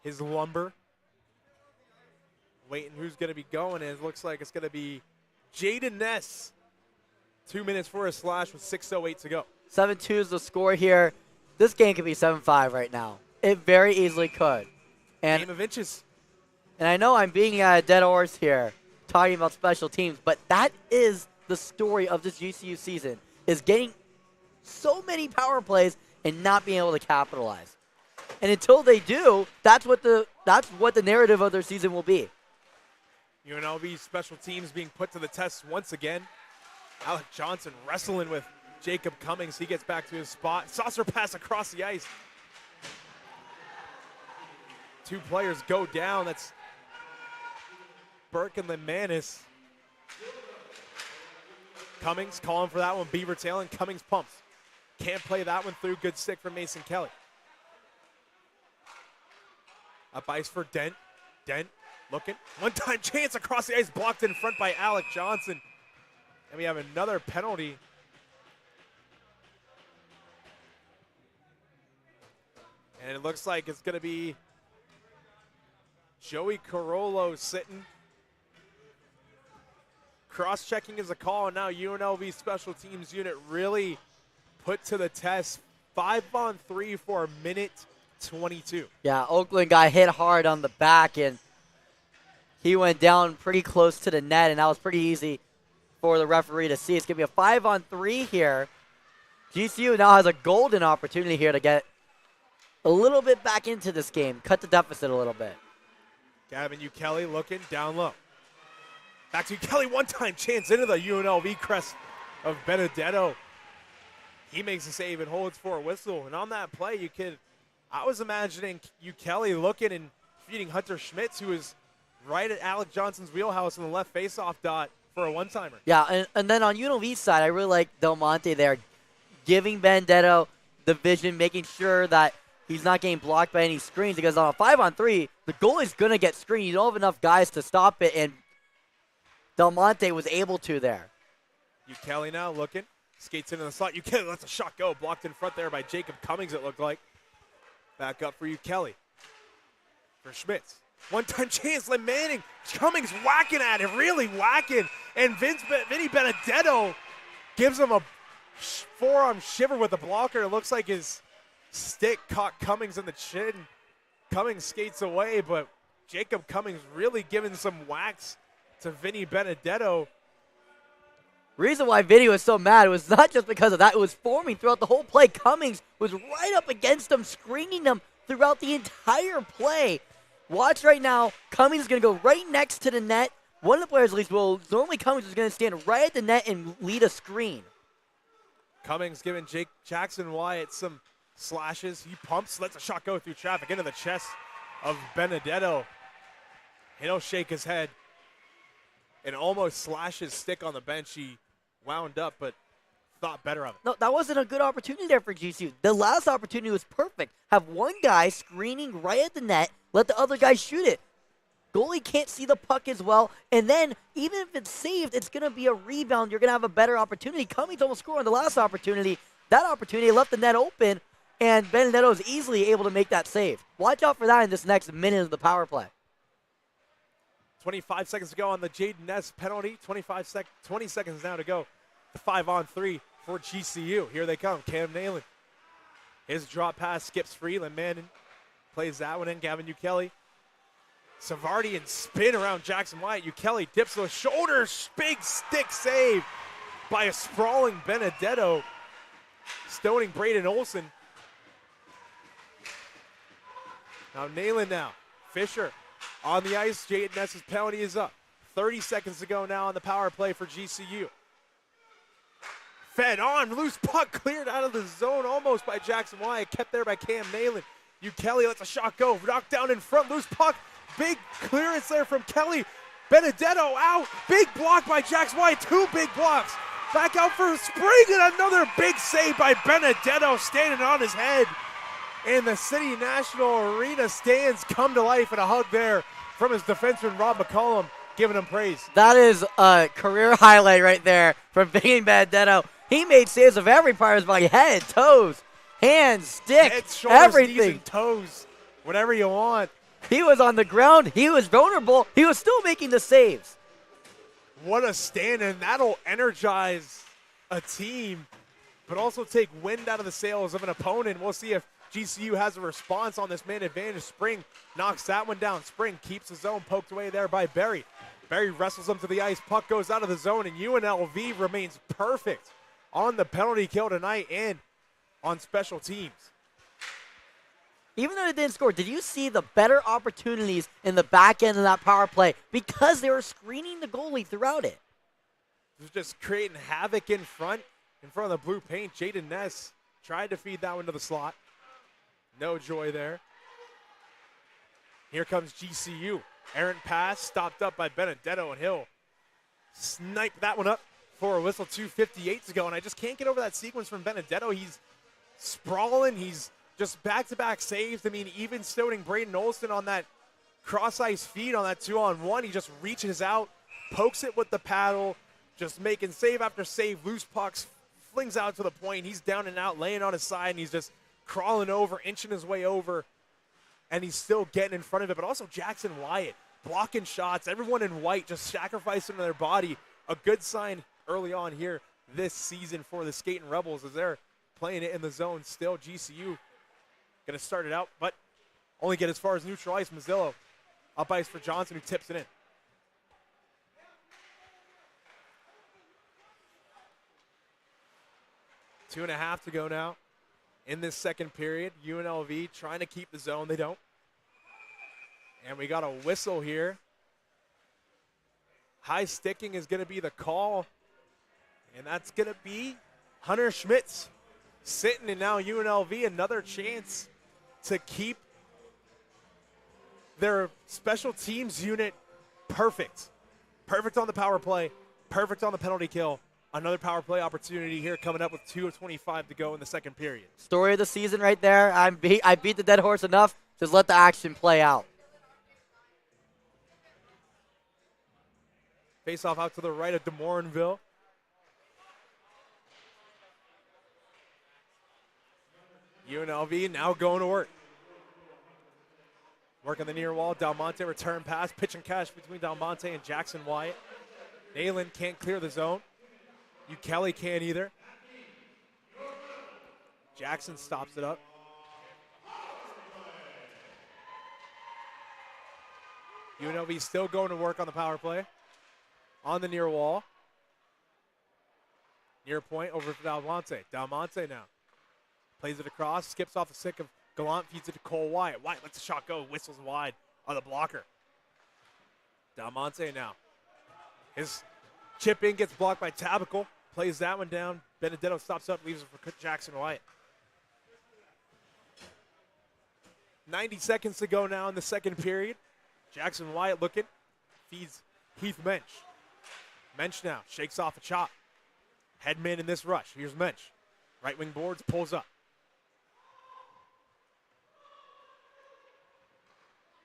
his lumber. Waiting who's going to be going, and it looks like it's going to be Jaden Ness. 2 minutes for a slash with 6:08 to go. 7-2 is the score here. This game could be 7-5 right now. It very easily could. And game of inches. And I know I'm being a dead horse here, talking about special teams, but that is the story of this GCU season, is getting so many power plays and not being able to capitalize. And until they do, that's what the narrative of their season will be. UNLV special teams being put to the test once again. Alec Johnson wrestling with Jacob Cummings. He gets back to his spot. Saucer pass across the ice. 2 players go down. That's Burke and Lemanis. Cummings calling for that one. Beaver tail, and Cummings pumps. Can't play that one through. Good stick from Mason Kelly. Up ice for Dent. Dent looking. One-time chance across the ice. Blocked in front by Alec Johnson. And we have another penalty. And it looks like it's going to be Joey Carollo sitting. Cross-checking is a call, and now UNLV special teams unit really put to the test. 5-on-3 for a minute 22. Yeah, Oakland got hit hard on the back, and he went down pretty close to the net, and that was pretty easy for the referee to see. It's going to be a 5-on-3 here. GCU now has a golden opportunity here to get a little bit back into this game, cut the deficit a little bit. Gavin U. Kelly looking down low. Back to Kelly, one-time chance into the UNLV crest of Benedetto. He makes a save and holds for a whistle. And on that play, I was imagining U. Kelly looking and feeding Hunter Schmitz, who was right at Alec Johnson's wheelhouse in the left faceoff dot, for a one-timer. Yeah, and then on UNLV's side, I really like Del Monte there, giving Benedetto the vision, making sure that he's not getting blocked by any screens, because on a 5-on-3, the goalie's going to get screened. You don't have enough guys to stop it, and Del Monte was able to there. Kelly now looking, skates into the slot. Kelly lets a shot go, blocked in front there by Jacob Cummings, it looked like. Back up for Kelly. For Schmitz. One-time chance, Lynn Manning. Cummings whacking at it, really whacking. And Vinny Benedetto gives him a forearm shiver with the blocker. It looks like his stick caught Cummings in the chin. Cummings skates away, but Jacob Cummings really giving some whacks to Vinny Benedetto. Reason why Vinny was so mad was not just because of that. It was forming throughout the whole play. Cummings was right up against him, screening him throughout the entire play. Watch right now. Cummings is going to go right next to the net. One of the players, at least, normally Cummings is going to stand right at the net and lead a screen. Cummings giving Jackson Wyatt some slashes. He pumps, lets a shot go through traffic into the chest of Benedetto. He'll shake his head and almost slash his stick on the bench. He wound up, but thought better of it. No, that wasn't a good opportunity there for GCU. The last opportunity was perfect. Have one guy screening right at the net, let the other guy shoot it. Goalie can't see the puck as well, and then even if it's saved, it's going to be a rebound. You're going to have a better opportunity. Cummings almost scored on the last opportunity. That opportunity left the net open, and Benedetto is easily able to make that save. Watch out for that in this next minute of the power play. 25 seconds to go on the Jaden Ness penalty. 20 seconds now to go. The 5-on-3 for GCU. Here they come. Cam Nalen. His drop pass skips free. Lynn Manning plays that one in. Gavin Ukeli. Savardi and spin around Jackson Wyatt. Ukeli dips the shoulder. Big stick save by a sprawling Benedetto. Stoning Braden Olsen. Now Nalen now. Fisher on the ice. Jaden Ness's penalty is up. 30 seconds to go now on the power play for GCU. Fed on, loose puck cleared out of the zone almost by Jackson Wyatt, kept there by Cam Nalen. Kelly lets a shot go, knocked down in front, loose puck, big clearance there from Kelly. Benedetto out, big block by Jackson Wyatt, 2 big blocks. Back out for Spring, and another big save by Benedetto standing on his head. And the City National Arena stands come to life, and a hug there from his defenseman Rob McCollum, giving him praise. That is a career highlight right there from Vinny Benedetto. He made saves of every part of his body, head, toes, hands, stick, head, shoulders, everything. Knees, and toes, whatever you want. He was on the ground. He was vulnerable. He was still making the saves. What a stand, and that'll energize a team, but also take wind out of the sails of an opponent. We'll see if GCU has a response on this man advantage. Spring knocks that one down. Spring keeps the zone poked away there by Berry. Berry wrestles him to the ice. Puck goes out of the zone, and UNLV remains perfect on the penalty kill tonight and on special teams. Even though they didn't score, did you see the better opportunities in the back end of that power play because they were screening the goalie throughout it? It was just creating havoc in front of the blue paint. Jaden Ness tried to feed that one to the slot. No joy there. Here comes GCU. Errant pass stopped up by Benedetto, and he'll snipe that one up for a whistle. 2:58 to go, and I just can't get over that sequence from Benedetto. He's sprawling. He's just back-to-back saves. I mean, even stoning Braden Olsen on that cross-ice feed on that 2-on-1. He just reaches out, pokes it with the paddle, just making save after save. Loose pucks, flings out to the point. He's down and out, laying on his side, and he's just crawling over, inching his way over, and he's still getting in front of it. But also Jackson Wyatt blocking shots. Everyone in white just sacrificing their body. A good sign early on here this season for the Skating Rebels as they're playing it in the zone still. GCU going to start it out, but only get as far as neutral ice. Mazzillo up ice for Johnson, who tips it in. Two and a half to go now in this second period. UNLV trying to keep the zone. They don't. And we got a whistle here. High sticking is going to be the call. And that's going to be Hunter Schmitz sitting, and now UNLV another chance to keep their special teams unit perfect. Perfect on the power play. perfect on the penalty kill. Another power play opportunity here coming up with 2:25 to go in the second period. Story of the season right there. I beat the dead horse enough. Just let the action play out. Face off out to the right of DeMorinville. UNLV now going to work. Work on the near wall. Dalmonte return pass. Pitch and catch between Dalmonte and Jackson Wyatt. Nayland can't clear the zone. Kelly can't either. Jackson stops it up. UNLV still going to work on the power play. On the near wall. Near point over for Dalmonte. Dalmonte now. Plays it across. Skips off the stick of Gallant. Feeds it to Cole Wyatt. Wyatt lets the shot go. Whistles wide on the blocker. Dalmonte now. His chip in gets blocked by Tabacal. Plays that one down. Benedetto stops up. Leaves it for Jackson Wyatt. 90 seconds to go now in the second period. Jackson Wyatt looking. Feeds Heath Mensch. Mensch now. Shakes off a chop. Headman in this rush. Here's Mensch. Right wing boards. Pulls up.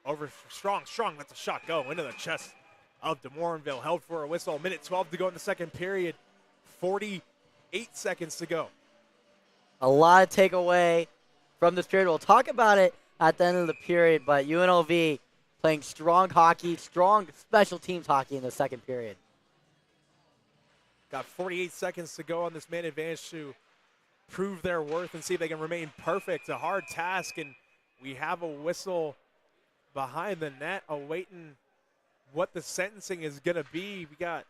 Over Strong. Strong lets the shot go into the chest of DeMorinville. Held for a whistle. Minute 12 to go in the second period. 48 seconds to go. A lot of takeaway from this period. We'll talk about it at the end of the period, but UNLV playing strong hockey, strong special teams hockey in the second period. Got 48 seconds to go on this man advantage to prove their worth and see if they can remain perfect. A hard task, and we have a whistle behind the net awaiting what the sentencing is going to be. We got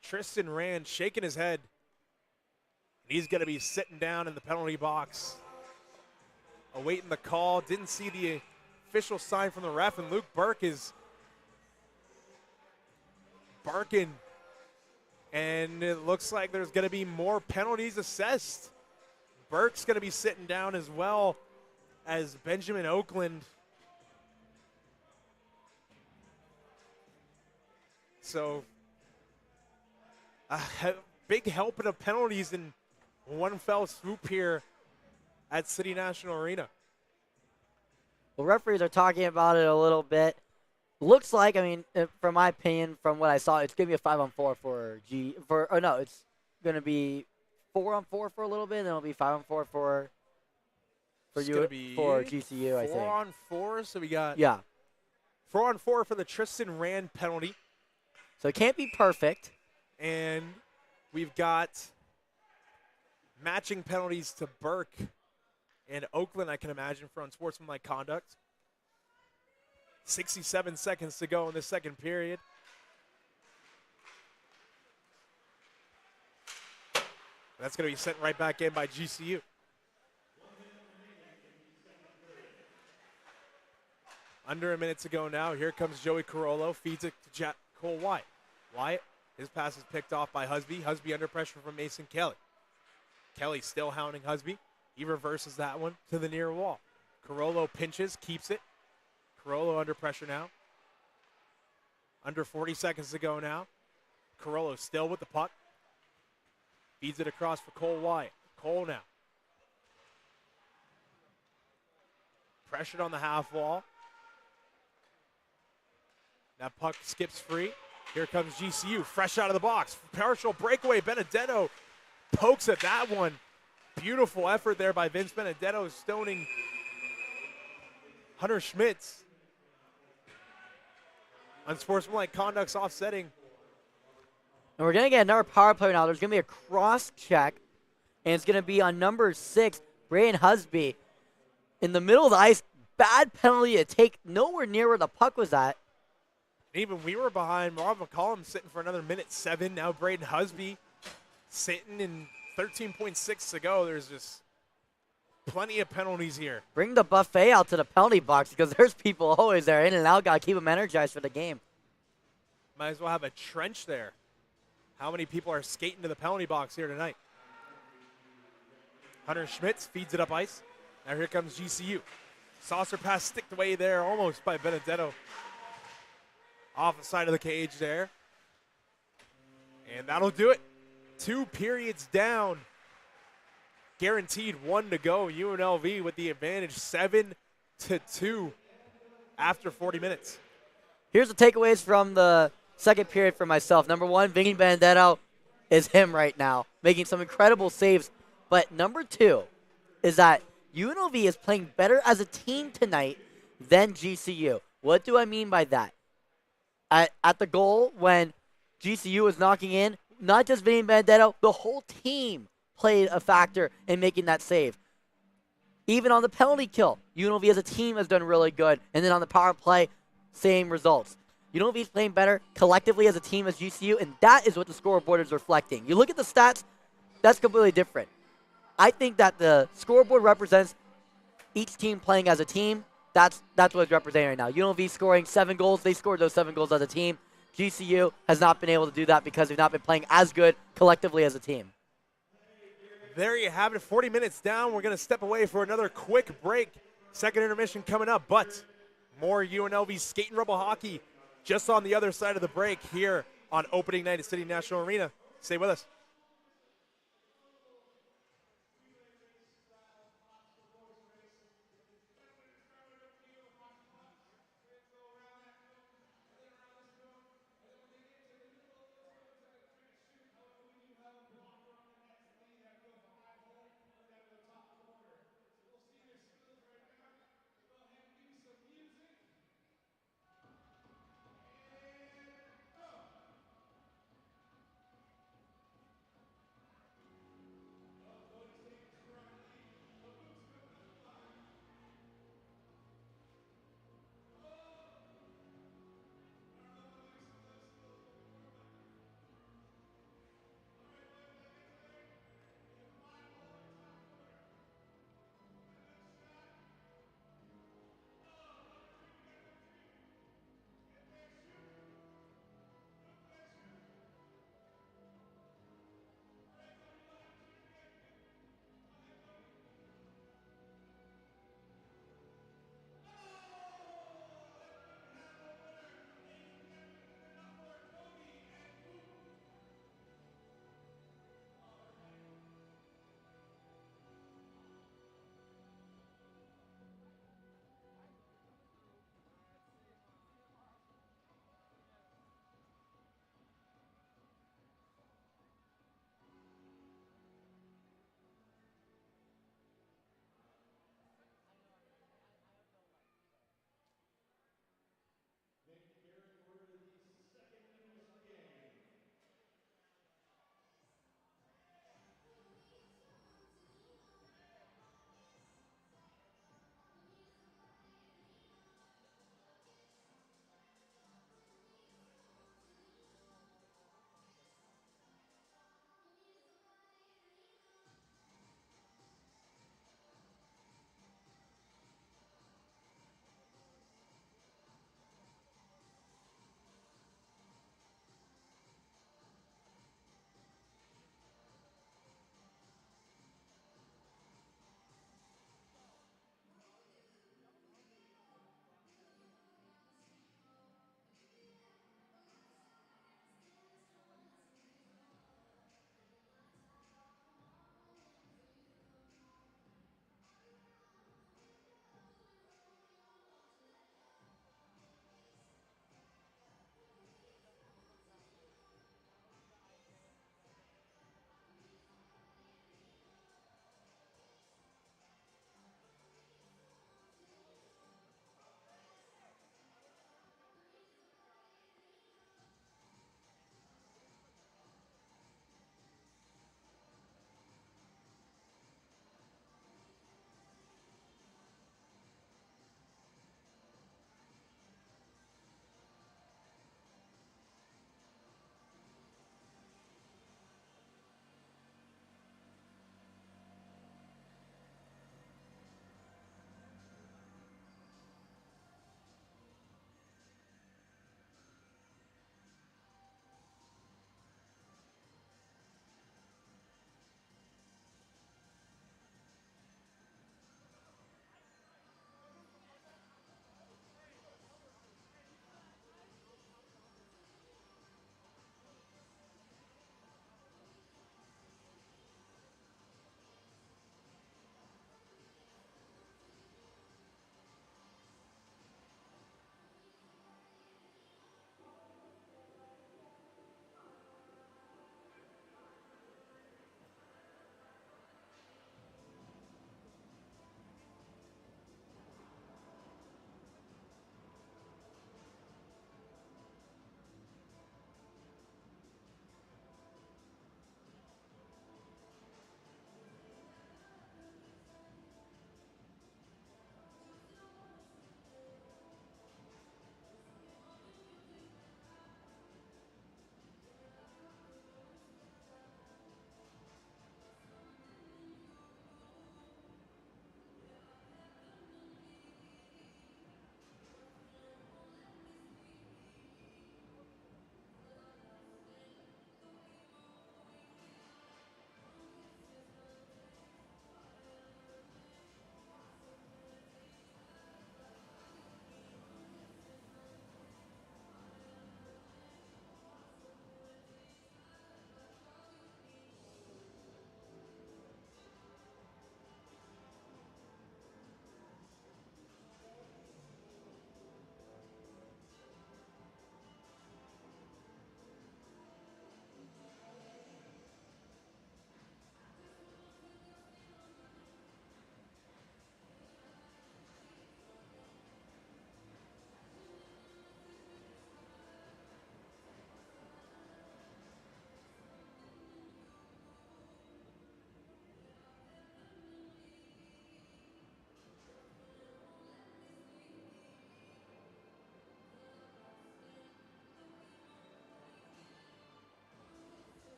Tristan Rand shaking his head. He's going to be sitting down in the penalty box, awaiting the call. Didn't see the official sign from the ref, and Luke Burke is barking. And it looks like there's going to be more penalties assessed. Burke's going to be sitting down as well as Benjamin Oakland. So a big helping of penalties in one fell swoop here at City National Arena. Well, referees are talking about it a little bit. Looks like, I mean, from my opinion, from what I saw, it's going to be a 5-on-4 it's going to be 4-on-4 for a little bit, and then it'll be 5-on-4 for GCU, I think. 4-on-4, so we got 4-on-4 for the Tristan Rand penalty. So it can't be perfect. And we've got matching penalties to Burke and Oakland, I can imagine, for unsportsmanlike conduct. 67 seconds to go in the second period. That's going to be sent right back in by GCU. Under a minute to go now. Here comes Joey Carollo. Feeds it to Cole Wyatt. Wyatt, his pass is picked off by Husby. Husby under pressure from Mason Kelly. Kelly still hounding Husby. He reverses that one to the near wall. Carollo pinches, keeps it. Carollo under pressure now. Under 40 seconds to go now. Carollo still with the puck. Feeds it across for Cole Wyatt. Cole now. Pressured on the half wall. That puck skips free. Here comes GCU, fresh out of the box. Partial breakaway, Benedetto pokes at that one. Beautiful effort there by Vince Benedetto, stoning Hunter Schmitz. Unsportsmanlike conduct's offsetting. And we're going to get another power play now. There's going to be a cross check, and it's going to be on number 6, Braden Husby. In the middle of the ice, bad penalty to take nowhere near where the puck was at. Even we were behind. Marv McCollum sitting for another minute 7. Now Braden Husby sitting in 13.6 to go. There's just plenty of penalties here. Bring the buffet out to the penalty box because there's people always there in and out. Got to keep them energized for the game. Might as well have a trench there. How many people are skating to the penalty box here tonight? Hunter Schmitz feeds it up ice. Now here comes GCU. Saucer pass sticked away there almost by Benedetto. Off the side of the cage there. And that'll do it. 2 periods down. Guaranteed 1 to go. UNLV with the advantage 7-2 after 40 minutes. Here's the takeaways from the second period for myself. Number one, Vinny Benedetto is him right now, making some incredible saves. But number two is that UNLV is playing better as a team tonight than GCU. What do I mean by that? At the goal, when GCU was knocking in, not just Vinny Benedetto, the whole team played a factor in making that save. Even on the penalty kill, UNLV as a team has done really good. And then on the power play, same results. UNLV is playing better collectively as a team as GCU, and that is what the scoreboard is reflecting. You look at the stats, that's completely different. I think that the scoreboard represents each team playing as a team. That's what it's representing right now. UNLV scoring 7 goals. They scored those 7 goals as a team. GCU has not been able to do that because they've not been playing as good collectively as a team. There you have it. 40 minutes down. We're going to step away for another quick break. Second intermission coming up, but more UNLV Skating Rebel hockey just on the other side of the break here on opening night at City National Arena. Stay with us.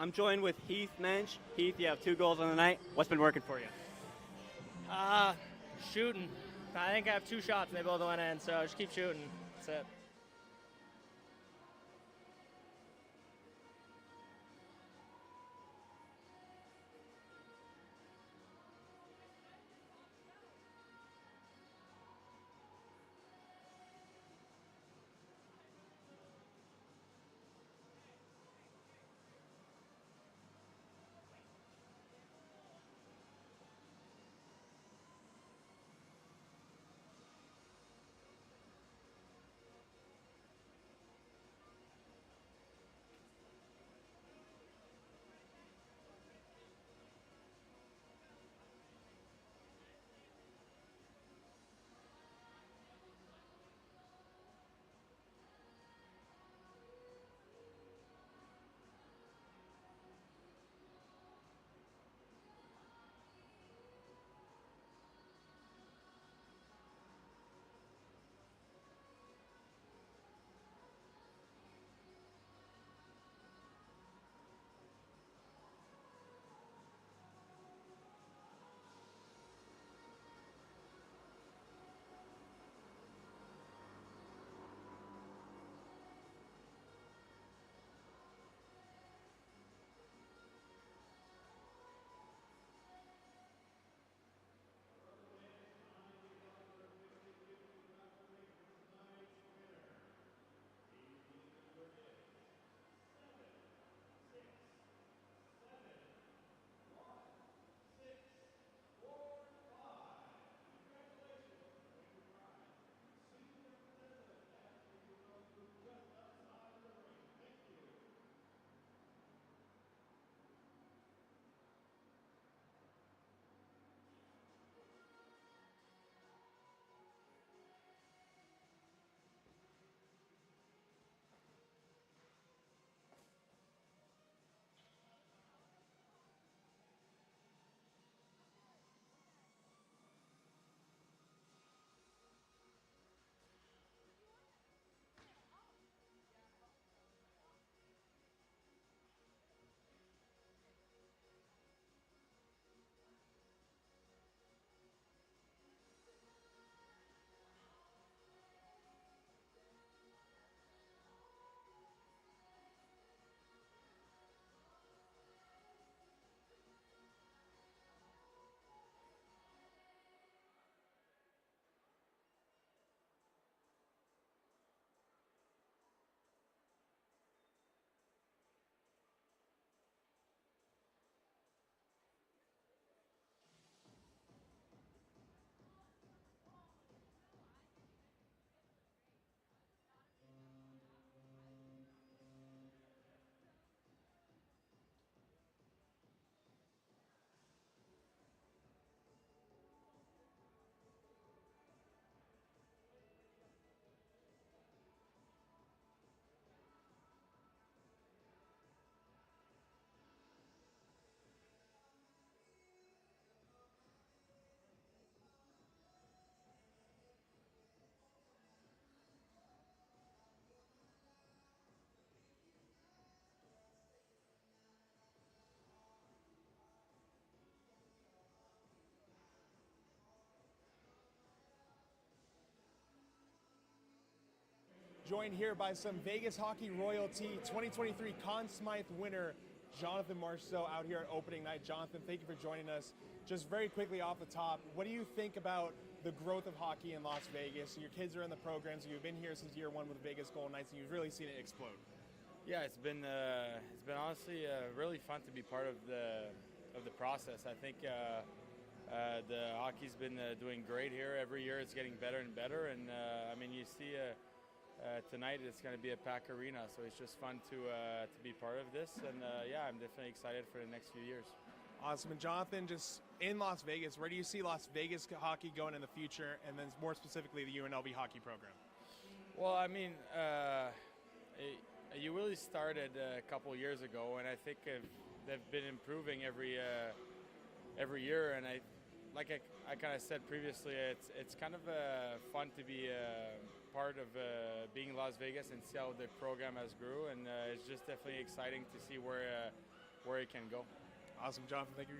I'm joined with Heath Mensch. Heath, you have 2 goals on the night. What's been working for you? Shooting. I think I have 2 shots. They both went in, so just keep shooting. That's it. Joined here by some Vegas hockey royalty, 2023 Conn Smythe winner, Jonathan Marceau, out here at opening night. Jonathan, thank you for joining us. Just very quickly off the top, what do you think about the growth of hockey in Las Vegas? Your kids are in the programs. You've been here since year 1 with Vegas Golden Knights, and you've really seen it explode. Yeah, it's been honestly really fun to be part of the process. I think the hockey's been doing great here. Every year it's getting better and better, and I mean, you see tonight it's going to be a packed arena, so it's just fun to be part of this, and yeah, I'm definitely excited for the next few years. Awesome. And Jonathan, just in Las Vegas, where do you see Las Vegas hockey going in the future, and then more specifically the UNLV hockey program? Well, I mean, you really started a couple years ago, and I think they've been improving every year. And I kind of said previously, it's kind of fun to be part of being Las Vegas and see how the program has grew, and it's just definitely exciting to see where where he can go. Awesome, Jonathan. Thank you.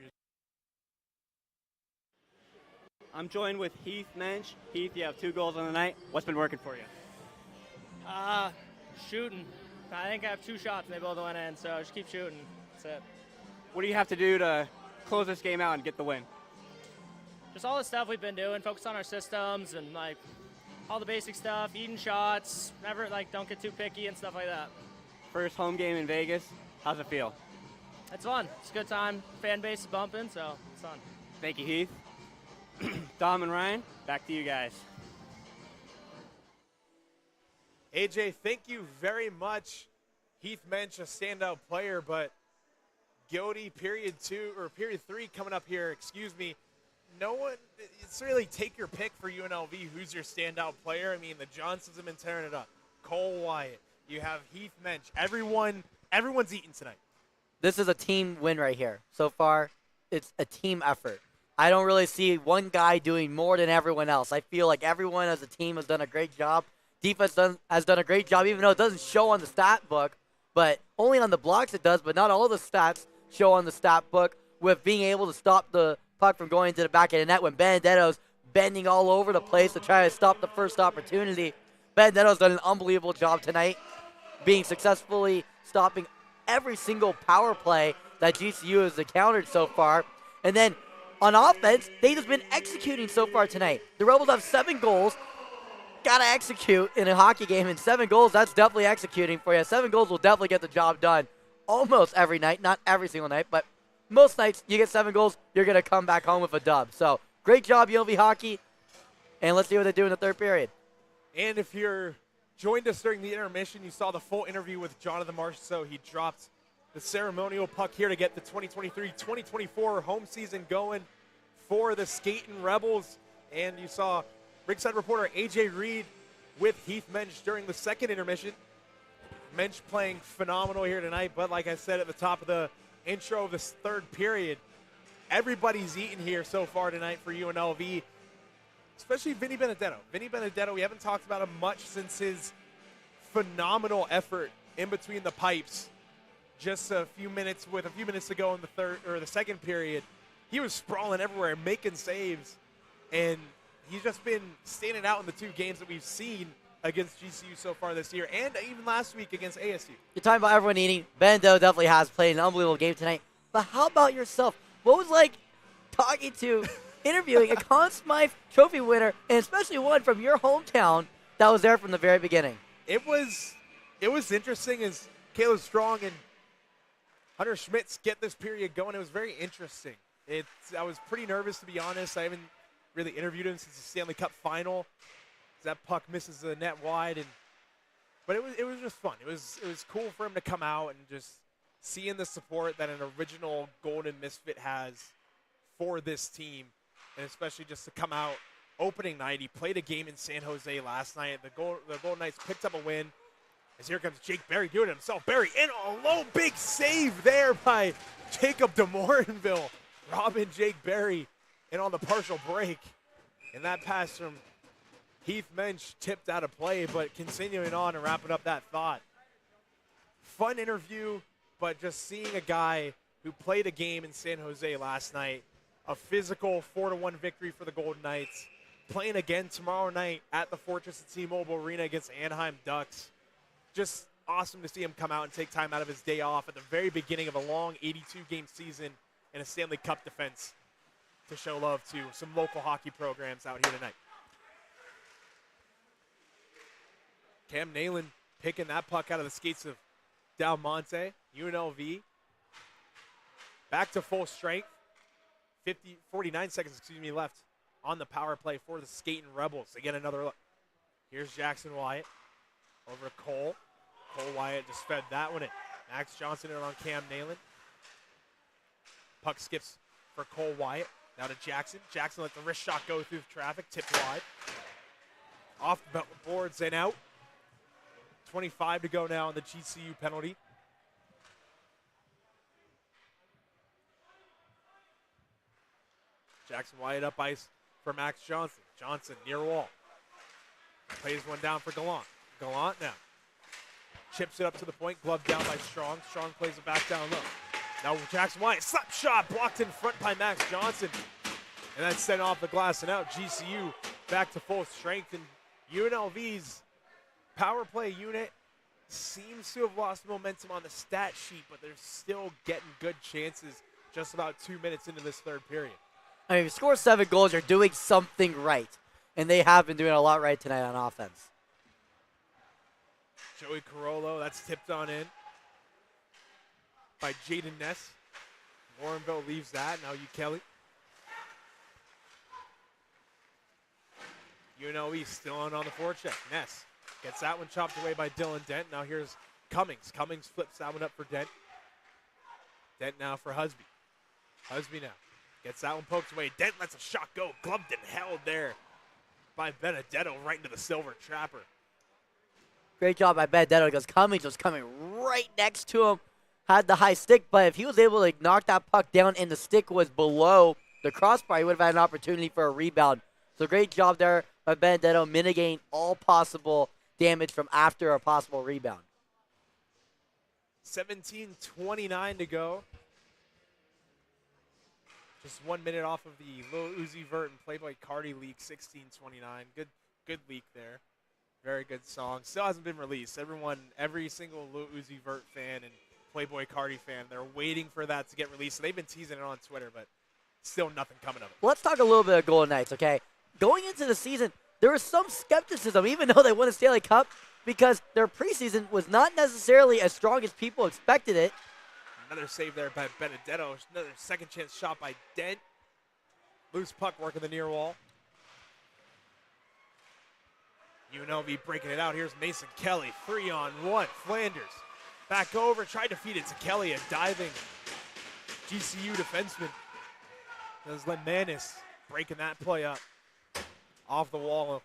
I'm joined with Heath Mensch. Heath, you have 2 goals on the night. What's been working for you? Shooting. I think I have 2 shots and they both went in, so just keep shooting. That's it. What do you have to do to close this game out and get the win? Just all the stuff we've been doing, focus on our systems and like all the basic stuff, eating shots, never don't get too picky and stuff like that. First home game in Vegas. How's it feel? It's fun. It's a good time. Fan base is bumping, so it's fun. Thank you, Heath. Dom and Ryan, back to you guys. AJ, thank you very much. Heath Mensch, a standout player, but Goaty, period 3 coming up here, no one, it's really take your pick for UNLV. Who's your standout player? I mean, the Johnsons have been tearing it up. Cole Wyatt. You have Heath Mensch. Everyone's eating tonight. This is a team win right here. So far, it's a team effort. I don't really see one guy doing more than everyone else. I feel like everyone as a team has done a great job. Defense has done a great job, even though it doesn't show on the stat book. But only on the blocks it does, but not all the stats show on the stat book with being able to stop the puck from going to the back of the net when Benedetto's bending all over the place to try to stop the first opportunity. Benedetto's done an unbelievable job tonight, being successfully stopping every single power play that GCU has encountered so far. And then on offense, they've just been executing so far tonight. The Rebels have 7 goals. Got to execute in a hockey game, and 7 goals, that's definitely executing for you. 7 goals will definitely get the job done almost every night. Not every single night, but most nights you get 7 goals, you're going to come back home with a dub. So great job, UNLV hockey, and let's see what they do in the third period. And if you're joined us during the intermission, you saw the full interview with Jonathan Marchessault. He dropped the ceremonial puck here to get the 2023-2024 home season going for the Skating Rebels. And you saw Ringside reporter AJ Reed with Heath Mensch during the second intermission. Mensch playing phenomenal here tonight, but like I said at the top of the intro of this third period, everybody's eating here so far tonight for UNLV, especially Vinny Benedetto. Vinny Benedetto, we haven't talked about him much since his phenomenal effort in between the pipes just a few minutes to go in the second period. He was sprawling everywhere, making saves, and he's just been standing out in the 2 games that we've seen against GCU so far this year, and even last week against ASU. You're talking about everyone eating. Benedetto definitely has played an unbelievable game tonight. But how about yourself? What was it like talking to, interviewing a Conn Smythe Trophy winner, and especially one from your hometown that was there from the very beginning? It was interesting as Caleb Strong and Hunter Schmitz get this period going. It was very interesting. I was pretty nervous, to be honest. I haven't really interviewed him since the Stanley Cup final. That puck misses the net wide, but it was just fun. It was cool for him to come out and just seeing the support that an original Golden Misfit has for this team, and especially just to come out opening night. He played a game in San Jose last night. The Golden Knights picked up a win. As here comes Jake Berry doing it himself. Berry in a low, big save there by Jacob DeMorinville. Robbing Jake Berry in on the partial break. And that pass from Heath Mensch tipped out of play, but continuing on and wrapping up that thought. Fun interview, but just seeing a guy who played a game in San Jose last night, a physical 4-1 victory for the Golden Knights, playing again tomorrow night at the Fortress at T-Mobile Arena against Anaheim Ducks. Just awesome to see him come out and take time out of his day off at the very beginning of a long 82-game season in a Stanley Cup defense to show love to some local hockey programs out here tonight. Cam Nalen picking that puck out of the skates of Del Monte. UNLV back to full strength. 49 seconds left on the power play for the Skating Rebels. Again, another look. Here's Jackson Wyatt over to Cole. Cole Wyatt just fed that one in. Max Johnson in on Cam Nalen. Puck skips for Cole Wyatt. Now to Jackson. Jackson lets the wrist shot go through the traffic. Tipped wide. Off the boards and out. 25 to go now on the GCU penalty. Jackson Wyatt up ice for Max Johnson. Johnson near wall. Plays one down for Gallant. Gallant now. Chips it up to the point. Glove down by Strong. Strong plays it back down low. Now Jackson Wyatt, slap shot, blocked in front by Max Johnson. And then sent off the glass and out. GCU back to full strength. And UNLV's power play unit seems to have lost momentum on the stat sheet, but they're still getting good chances just about 2 minutes into this third period. I mean, if you score 7 goals, you're doing something right. And they have been doing a lot right tonight on offense. Joey Carollo, that's tipped on in by Jaden Ness. Warrenville leaves that. Now Kelly. UNLV still on the forecheck. Ness gets that one chopped away by Dylan Dent. Now here's Cummings. Cummings flips that one up for Dent. Dent now for Husby. Husby now gets that one poked away. Dent lets a shot go. Gloved and held there by Benedetto right into the silver trapper. Great job by Benedetto because Cummings was coming right next to him. Had the high stick, but if he was able to knock that puck down and the stick was below the crossbar, he would have had an opportunity for a rebound. So great job there by Benedetto mitigating all possible damage from after a possible rebound. 17:29 to go. Just 1 minute off of the Lil Uzi Vert and Playboy Cardi leak, 16:29. Good leak there. Very good song. Still hasn't been released. Every single Lil Uzi Vert fan and Playboy Cardi fan, they're waiting for that to get released. So they've been teasing it on Twitter, but still nothing coming of it. Let's talk a little bit of Golden Knights, okay? Going into the season, there was some skepticism, even though they won the Stanley Cup, because their preseason was not necessarily as strong as people expected it. Another save there by Benedetto. Another second chance shot by Dent. Loose puck working the near wall. UNLV breaking it out. Here's Mason Kelly. 3-on-1. Flanders back over. Tried to feed it to Kelly. A diving GCU defenseman. There's Lemanis breaking that play up. Off the wall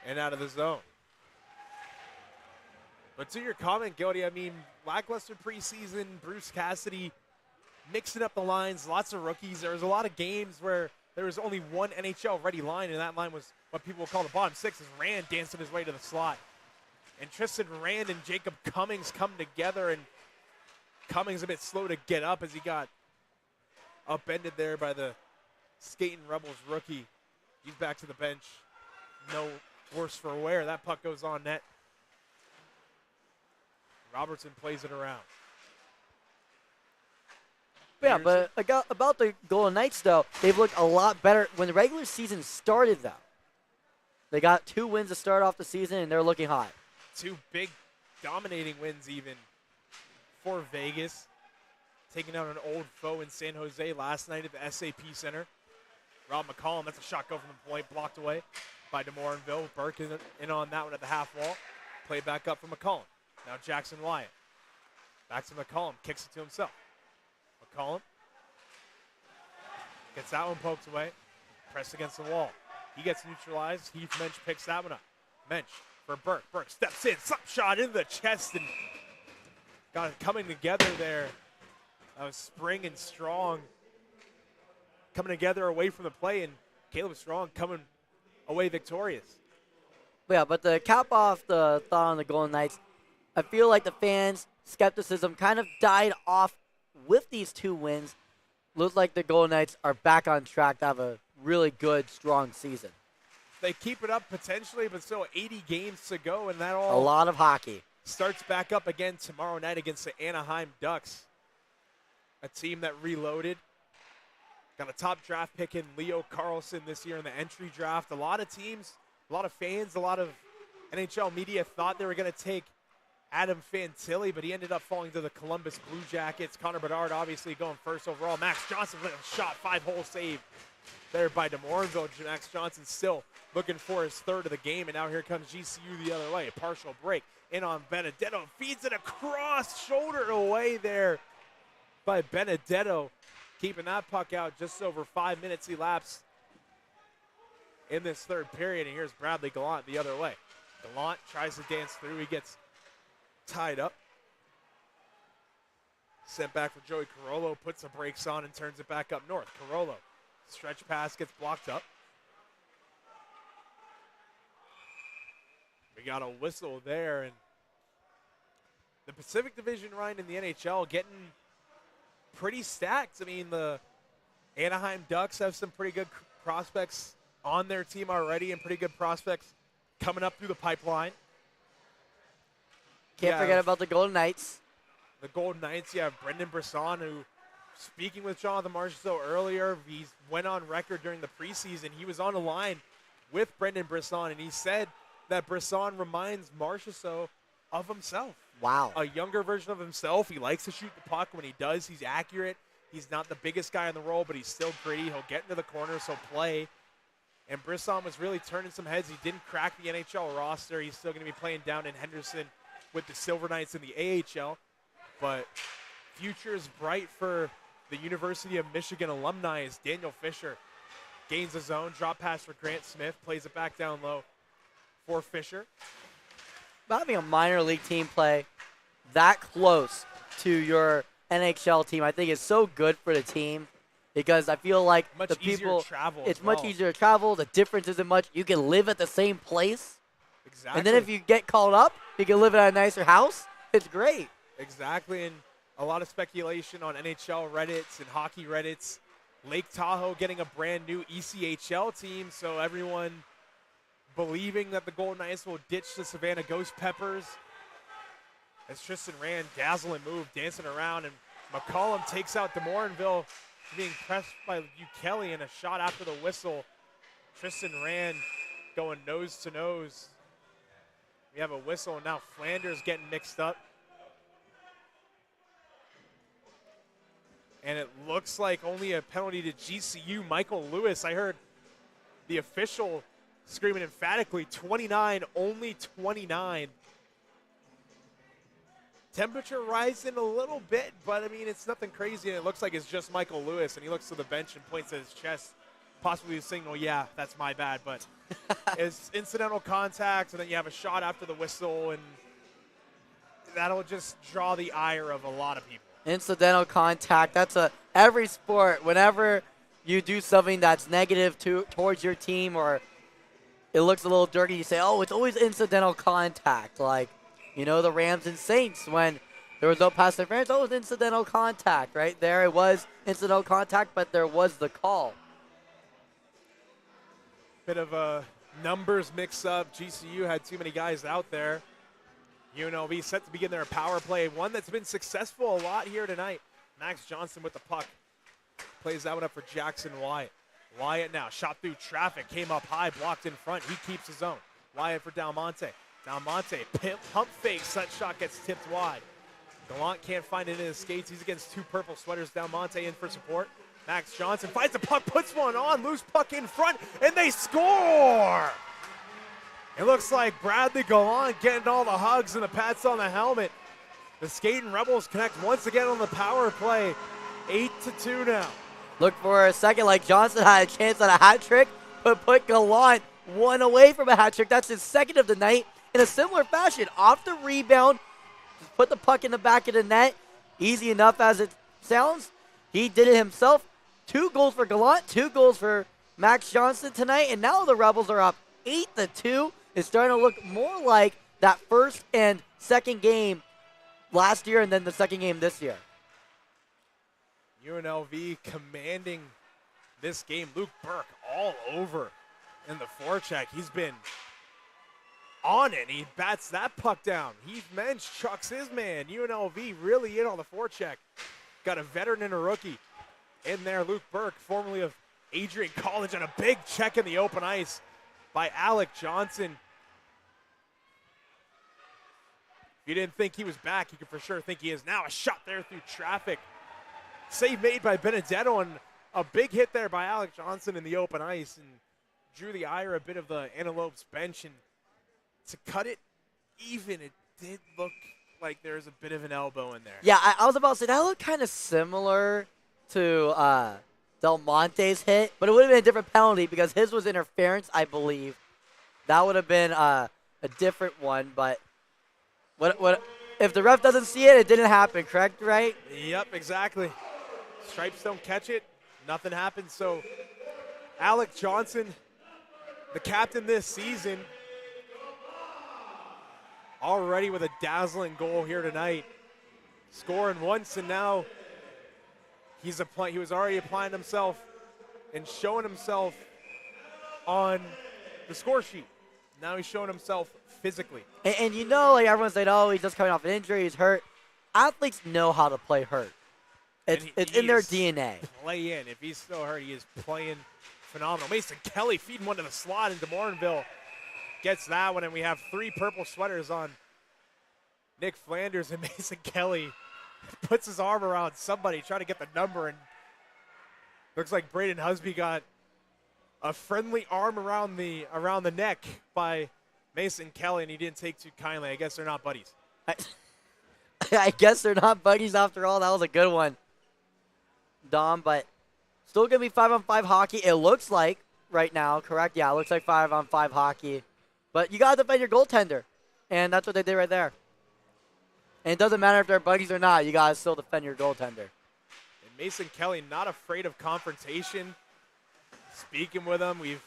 and out of the zone. But to your comment, Gildy, I mean, lackluster preseason, Bruce Cassidy mixing up the lines, lots of rookies. There was a lot of games where there was only one NHL-ready line, and that line was what people would call the bottom six, as Rand dancing his way to the slot. And Tristan Rand and Jacob Cummings come together, and Cummings a bit slow to get up as he got upended there by the Skating Rebels rookie. He's back to the bench. No worse for wear. That puck goes on net. Robertson plays it around. Yeah, but about the Golden Knights, though, they've looked a lot better. When the regular season started, though, they got 2 wins to start off the season, and they're looking hot. 2 big dominating wins even for Vegas. Taking out an old foe in San Jose last night at the SAP Center. Rob McCollum, that's a shot go from the point, blocked away by DeMorinville. Burke in on that one at the half wall. Play back up for McCollum. Now Jackson Wyatt. Back to McCollum, kicks it to himself. McCollum gets that one poked away. Pressed against the wall. He gets neutralized. Heath Mensch picks that one up. Mensch for Burke. Burke steps in, slap shot in the chest, and got it coming together there. That was Spring and Strong coming together away from the play, and Caleb Strong coming away victorious. Yeah, but to cap off the thought on the Golden Knights, I feel like the fans' skepticism kind of died off with these 2 wins. Looks like the Golden Knights are back on track to have a really good, strong season. They keep it up potentially, but still 80 games to go, and that all a lot of hockey starts back up again tomorrow night against the Anaheim Ducks, a team that reloaded. Got a top draft pick in Leo Carlson this year in the entry draft. A lot of teams, a lot of fans, a lot of NHL media thought they were going to take Adam Fantilli, but he ended up falling to the Columbus Blue Jackets. Connor Bedard obviously going first overall. Max Johnson with a shot, 5-hole save there by DeMorinville. Max Johnson still looking for his 3rd of the game, and now here comes GCU the other way. A partial break in on Benedetto. Feeds it across, shouldered away there by Benedetto. Keeping that puck out just over 5 minutes elapsed in this 3rd period. And here's Bradley Gallant the other way. Gallant tries to dance through. He gets tied up. Sent back for Joey Carollo. Puts the brakes on and turns it back up north. Carollo, stretch pass gets blocked up. We got a whistle there. And the Pacific Division, Ryan, in the NHL getting pretty stacked. I mean, the Anaheim Ducks have some pretty good prospects on their team already and pretty good prospects coming up through the pipeline. Can't forget about the Golden Knights. The Golden Knights, you have Brendan Brisson, who, speaking with Jonathan Marchessault earlier, he went on record during the preseason. He was on a line with Brendan Brisson, and he said that Brisson reminds Marchessault of himself. Wow. A younger version of himself. He likes to shoot the puck. When he does, he's accurate. He's not the biggest guy in the role, but he's still gritty. He'll get into the corners. He'll play. And Brisson was really turning some heads. He didn't crack the NHL roster. He's still going to be playing down in Henderson with the Silver Knights in the AHL. But future is bright for the University of Michigan alumni as Daniel Fisher gains his own. Drop pass for Grant Smith. Plays it back down low for Fisher. Having a minor league team play that close to your NHL team, I think is so good for the team because I feel like much the people, travel it's much easier to travel. The difference isn't much. You can live at the same place. Exactly. And then if you get called up, you can live in a nicer house. It's great. Exactly. And a lot of speculation on NHL Reddits and hockey Reddits. Lake Tahoe getting a brand new ECHL team, so everyone believing that the Golden Knights will ditch the Savannah Ghost Peppers. As Tristan Rand, dazzling move, dancing around, and McCollum takes out DeMorinville, being pressed by Kelly, and a shot after the whistle. Tristan Rand going nose to nose. We have a whistle, and now Flanders getting mixed up. And it looks like only a penalty to GCU. Michael Lewis, I heard the official screaming emphatically, 29, only 29. Temperature rising a little bit, but I mean, it's nothing crazy. And it looks like it's just Michael Lewis, and he looks to the bench and points at his chest, possibly a signal, yeah, that's my bad. But it's incidental contact, and then you have a shot after the whistle, and that'll just draw the ire of a lot of people. Incidental contact. That's every sport. Whenever you do something that's negative towards your team or it looks a little dirty, you say, oh, it's always incidental contact. Like, you know, the Rams and Saints, when there was no pass interference, oh, it was incidental contact. Right there, it was incidental contact, but there was the call. Bit of a numbers mix-up. GCU had too many guys out there. UNLV set to begin their power play, one that's been successful a lot here tonight. Max Johnson with the puck. Plays that one up for Jackson Wyatt. Wyatt now, shot through traffic, came up high, blocked in front. He keeps his own. Wyatt for Dalmonte. Dalmonte, pump fake, that shot gets tipped wide. Gallant can't find it in his skates. He's against two purple sweaters. Dalmonte in for support. Max Johnson finds the puck, puts one on, loose puck in front, and they score! It looks like Bradley Gallant getting all the hugs and the pats on the helmet. The Skating Rebels connect once again on the power play. 8-2 now. Look for a second like Johnson had a chance at a hat trick, but put Gallant one away from a hat trick. That's his second of the night in a similar fashion. Off the rebound, just put the puck in the back of the net. Easy enough as it sounds. He did it himself. 2 goals for Gallant, 2 goals for Max Johnson tonight, and now the Rebels are up 8-2. It's starting to look more like that first and second game last year and then the second game this year. UNLV commanding this game. Luke Burke all over in the forecheck. He's been on it. He bats that puck down. Heath Mensch chucks his man. UNLV really in on the forecheck. Got a veteran and a rookie in there. Luke Burke, formerly of Adrian College, and a big check in the open ice by Alec Johnson. If you didn't think he was back, you can for sure think he is now. A shot there through traffic. Save made by Benedetto, and a big hit there by Alec Johnson in the open ice, and drew the ire a bit of the Antelopes bench. And to cut it even, it did look like there's a bit of an elbow in there. Yeah, I was about to say, that looked kind of similar to Del Monte's hit, but it would have been a different penalty because his was interference, I believe. That would have been a different one, but what if the ref doesn't see it, it didn't happen, correct, right? Yep, exactly. Stripes don't catch it, nothing happens. So Alec Johnson, the captain this season, already with a dazzling goal here tonight. Scoring once, and now he was already applying himself and showing himself on the score sheet. Now he's showing himself physically. And you know, like everyone's saying, oh, he's just coming off an injury, he's hurt. Athletes know how to play hurt. It's in their DNA. Play in. If he's still hurt, he is playing phenomenal. Mason Kelly feeding one to the slot into Morinville. Gets that one, and we have 3 purple sweaters on Nick Flanders, and Mason Kelly puts his arm around somebody trying to get the number, and looks like Braden Husby got a friendly arm around the neck by Mason Kelly, and he didn't take too kindly. I guess they're not buddies. I guess they're not buddies after all. That was a good one, Dom, but still going to be 5-on-5 hockey. It looks like right now, correct? Yeah, it looks like 5-on-5 hockey. But you got to defend your goaltender, and that's what they did right there. And it doesn't matter if they're buddies or not. You got to still defend your goaltender. And Mason Kelly not afraid of confrontation. Speaking with him, we've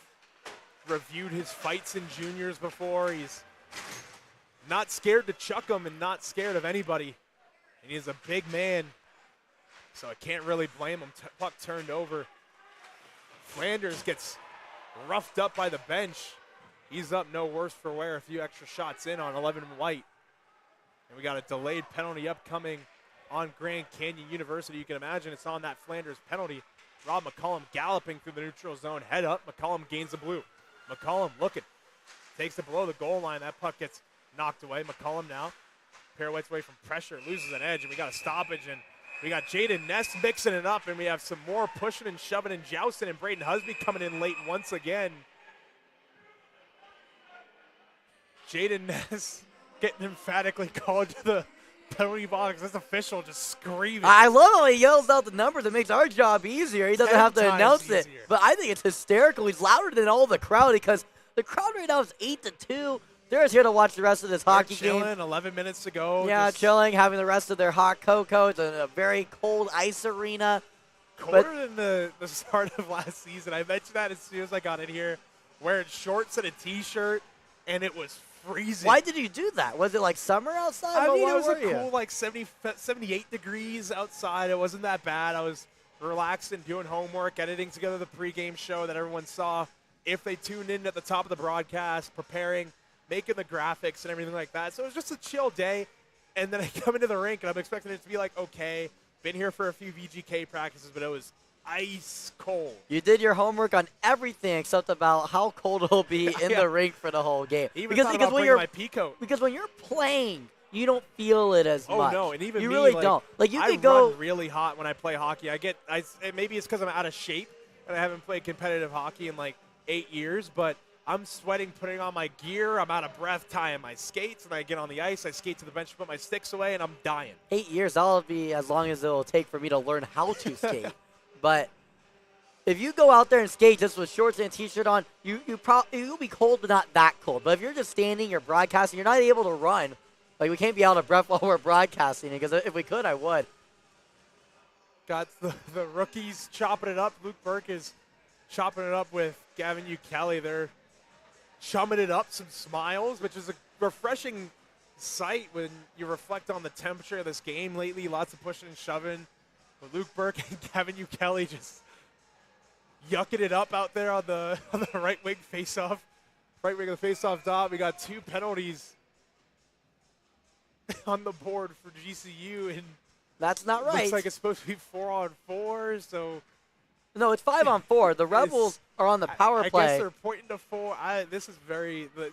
reviewed his fights in juniors before. He's not scared to chuck him and not scared of anybody. And he's a big man, so I can't really blame him. Puck turned over. Flanders gets roughed up by the bench. He's up no worse for wear. A few extra shots in on 11 White. And we got a delayed penalty upcoming on Grand Canyon University. You can imagine it's on that Flanders penalty. Rob McCollum galloping through the neutral zone. Head up. McCollum gains the blue. McCollum looking. Takes it below the goal line. That puck gets knocked away. McCollum now pirouettes away from pressure. Loses an edge. And we got a stoppage. And we got Jaden Ness mixing it up. And we have some more pushing and shoving and jousting. And Braden Husby coming in late once again. Jaden Ness getting emphatically called to the penalty box. This official just screaming. I love how he yells out the numbers. It makes our job easier. He doesn't have to announce it. But I think it's hysterical. He's louder than all the crowd because the crowd right now is 8-2. They're just here to watch the rest of this hockey game. 11 minutes to go. Yeah, chilling, having the rest of their hot cocoa. It's a very cold ice arena. Colder than the start of last season. I mentioned that as soon as I got in here. Wearing shorts and a T-shirt, and it was freezing. Why did you do that? Was it like summer outside? I mean, it was a cool like 78 degrees outside. It wasn't that bad. I was relaxing, doing homework, editing together the pregame show that everyone saw if they tuned in at the top of the broadcast, preparing, making the graphics and everything like that. So it was just a chill day. And then I come into the rink, and I'm expecting it to be like, okay, been here for a few VGK practices, but it was ice cold. You did your homework on everything except about how cold it'll be in the rink for the whole game. Even because when you're my peacoat. Because when you're playing, you don't feel it as much. Oh no, and even you me, really like, don't. Like you I could go run really hot when I play hockey. Maybe it's because I'm out of shape and I haven't played competitive hockey in like 8 years, but I'm sweating putting on my gear. I'm out of breath tying my skates, and I get on the ice. I skate to the bench, put my sticks away, and I'm dying. 8 years, that'll be as long as it'll take for me to learn how to skate. But if you go out there and skate just with shorts and a T-shirt on, you'll be cold, but not that cold. But if you're just standing, you're broadcasting, you're not able to run. Like, we can't be out of breath while we're broadcasting, because if we could, I would. Got the rookies chopping it up. Luke Burke is chopping it up with Gavin Kelly. They're chumming it up, some smiles, which is a refreshing sight when you reflect on the temperature of this game lately. Lots of pushing and shoving. But Luke Burke and Gavin Kelly just yucking it up out there on the right wing faceoff. Right wing of the faceoff dot. We got 2 penalties on the board for GCU, and that's not right. Looks like it's supposed to be 4-on-4, so no, it's 5-on-4. The Rebels are on the power play. I guess they're pointing to 4. This is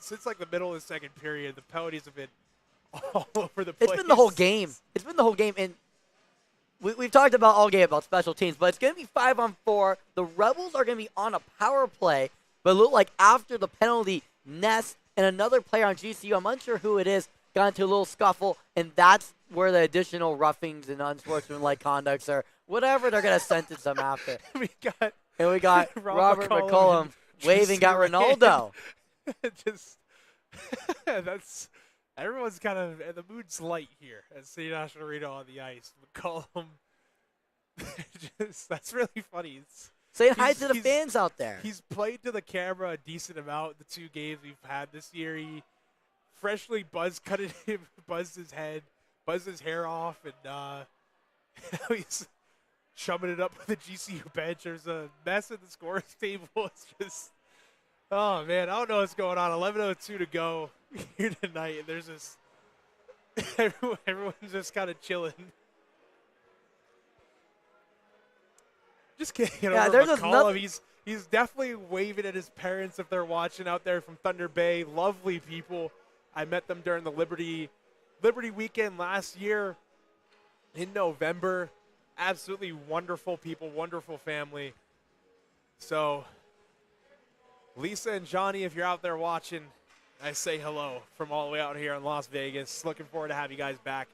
since like the middle of the second period, the penalties have been all over the place. It's been the whole game. It's been the whole game, and we've talked about all game about special teams, but it's going to be 5-on-4. The Rebels are going to be on a power play, but it looked like after the penalty, Ness and another player on GCU, I'm unsure who it is, got into a little scuffle, and that's where the additional roughings and unsportsmanlike conducts are. Whatever they're going to sentence them after. we got Robert McCollum waving at Ronaldo. That's everyone's kind of the mood's light here at City National Arena on the ice. McCollum, that's really funny. Saying hi to the fans out there. He's played to the camera a decent amount the 2 games we've had this year. He freshly buzzed his head, buzzed his hair off, and he's chumming it up with the GCU bench. There's a mess at the scores table. It's just, oh man, I don't know what's going on. 11:02 to go here tonight, and there's this everyone's just kind of chilling. Just kidding. Yeah, there's just McCollum, nothing. he's definitely waving at his parents if they're watching out there from Thunder Bay. Lovely people. I met them during the Liberty weekend last year in November. Absolutely wonderful people, wonderful family. So, Lisa and Johnny, if you're out there watching, I say hello from all the way out here in Las Vegas. Looking forward to have you guys back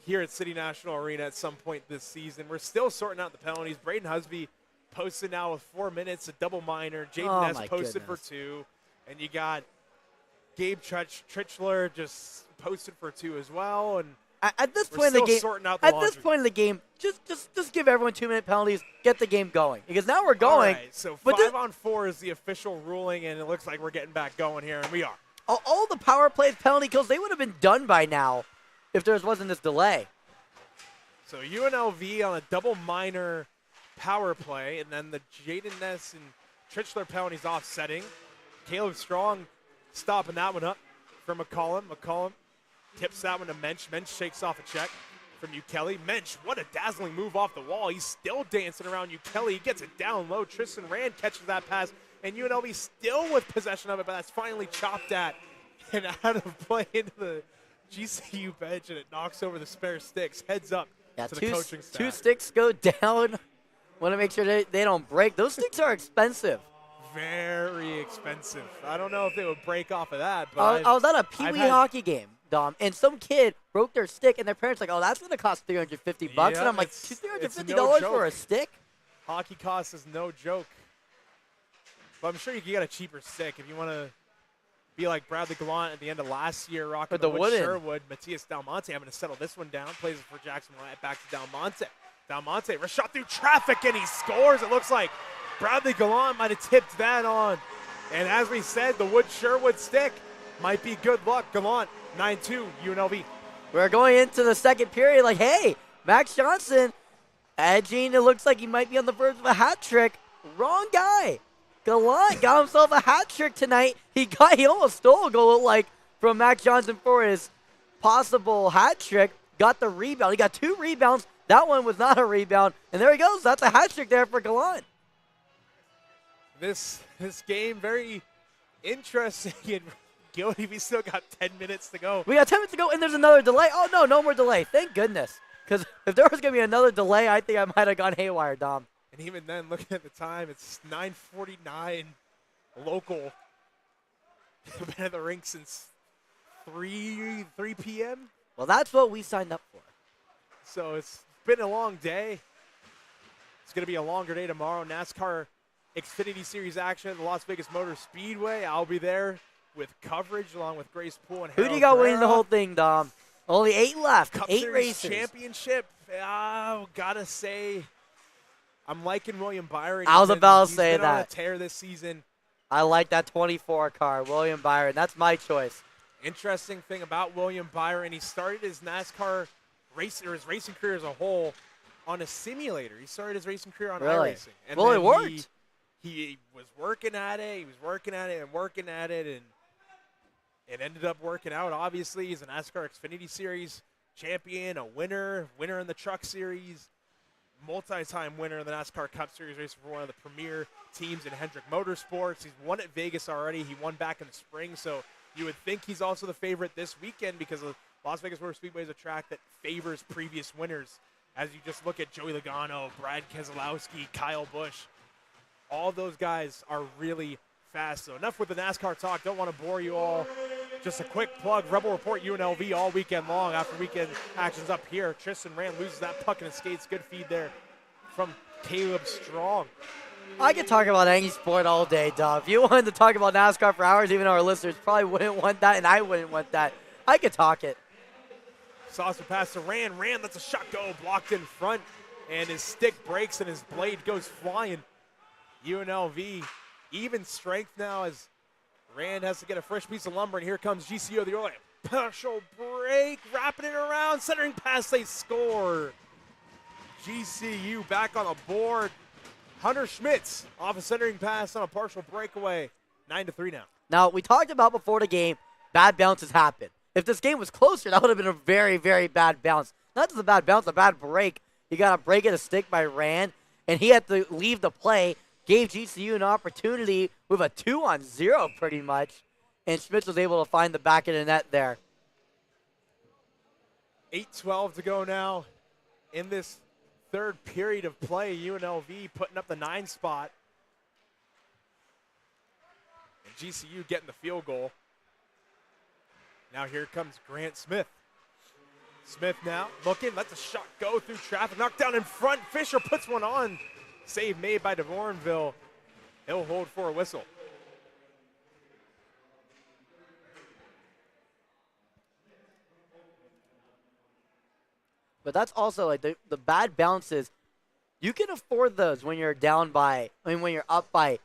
here at City National Arena at some point this season. We're still sorting out the penalties. Braden Husby posted now with 4 minutes, a double minor. Jaden Ness posted for 2. And you got Gabe Trichler just posted for 2 as well. And at this we're point in the still game, sorting out the at laundry. this point in the game, just give everyone 2-minute penalties, get the game going. Because now we're going. All right, so but 5-on-4 is the official ruling, and it looks like we're getting back going here, and we are. all the power plays, penalty kills, they would have been done by now if there wasn't this delay. So UNLV on a double minor power play, and then the Jaden Ness and Trichler penalties offsetting. Caleb Strong stopping that one up for McCollum. McCollum tips that one to Mensch. Mensch shakes off a check from Kelly. Mensch, what a dazzling move off the wall. He's still dancing around Kelly. He gets it down low. Tristan Rand catches that pass, and UNLV still with possession of it, but that's finally chopped at and out of play into the GCU bench, and it knocks over the spare sticks. Heads up to the coaching staff. 2 sticks go down. Want to make sure they don't break. Those sticks are expensive. Very expensive. I don't know if they would break off of that. But I was at a Pee Wee hockey game, Dom, and some kid broke their stick, and their parents like, "Oh, that's gonna cost $350." Yeah, and I'm like, it's $350 no for a joke. stick? Hockey cost is no joke. But I'm sure you can get a cheaper stick if you want to be like Bradley Gallant at the end of last year, rocking With the wood wooden. Sherwood. Matthias Dalmonte having to settle this one down. Plays it for Jackson Wyatt. Back to Dalmonte. Dalmonte, shot through traffic, and he scores. It looks like Bradley Gallant might have tipped that on. And as we said, the wood Sherwood stick might be good luck. Gallant, 9-2, UNLV. We're going into the second period like, hey, Max Johnson edging. It looks like he might be on the verge of a hat trick. Wrong guy. Gallant got himself a hat trick tonight. He almost stole a goal like from Max Johnson for his possible hat trick. Got the rebound. He got 2 rebounds. That one was not a rebound. And there he goes. That's a hat trick there for Gallant. This game very interesting. And Gildy, we still got 10 minutes to go. We got 10 minutes to go, and there's another delay. Oh, no, no more delay. Thank goodness. Because if there was going to be another delay, I think I might have gone haywire, Dom. And even then, looking at the time, it's 9:49 local. Been at the rink since 3 p.m. Well, that's what we signed up for. So it's been a long day. It's going to be a longer day tomorrow. NASCAR Xfinity Series action at the Las Vegas Motor Speedway. I'll be there with coverage along with Grace Poole and Who Harold do you got winning the Carrera. whole thing, Dom? Only 8 left. Cup 8 Series races. championship. Gotta say, I'm liking William Byron. I was about to say he's been on a that. tear this season. I like that 24 car, William Byron. That's my choice. Interesting thing about William Byron, he started his NASCAR race or his racing career as a whole on a simulator. He started his racing career on Really? iRacing. And Well, then it worked. He was working at it. He was working at it and working at it, and it ended up working out. Obviously, he's a NASCAR Xfinity Series champion, a winner in the Truck Series, multi-time winner in the NASCAR Cup Series race for one of the premier teams in Hendrick Motorsports. He's won at Vegas already. He won back in the spring, so you would think he's also the favorite this weekend because Las Vegas Motor Speedway is a track that favors previous winners. As you just look at Joey Logano, Brad Keselowski, Kyle Busch, all those guys are really fast. So enough with the NASCAR talk. Don't want to bore you all. Just a quick plug. Rebel Report UNLV all weekend long after weekend actions up here. Tristan Rand loses that puck in his skates. Good feed there from Caleb Strong. I could talk about any sport all day, Dom. If you wanted to talk about NASCAR for hours, even our listeners probably wouldn't want that, and I wouldn't want that. I could talk it. Saucer pass to Rand. Rand lets a shot go, blocked in front, and his stick breaks and his blade goes flying. UNLV even strength now as Rand has to get a fresh piece of lumber, and here comes GCU. The early partial break, wrapping it around, centering pass, they score. GCU back on the board. Hunter Schmitz off a centering pass on a partial breakaway. 9-3 now. Now, we talked about before the game, bad bounces happen. If this game was closer, that would have been a very, very bad bounce. Not just a bad bounce, a bad break. He got a break at a stick by Rand, and he had to leave the play. Gave GCU an opportunity with a 2-on-0 pretty much, and Schmitz was able to find the back of the net there. 8:12 to go now in this third period of play. UNLV putting up the 9 spot. And GCU getting the field goal. Now here comes Grant Smith. Smith now looking, lets a shot go through traffic. Knocked down in front. Fisher puts one on. Save made by DeVorenville. He'll hold for a whistle. But that's also like the bad bounces. You can afford those when you're down by, when you're up by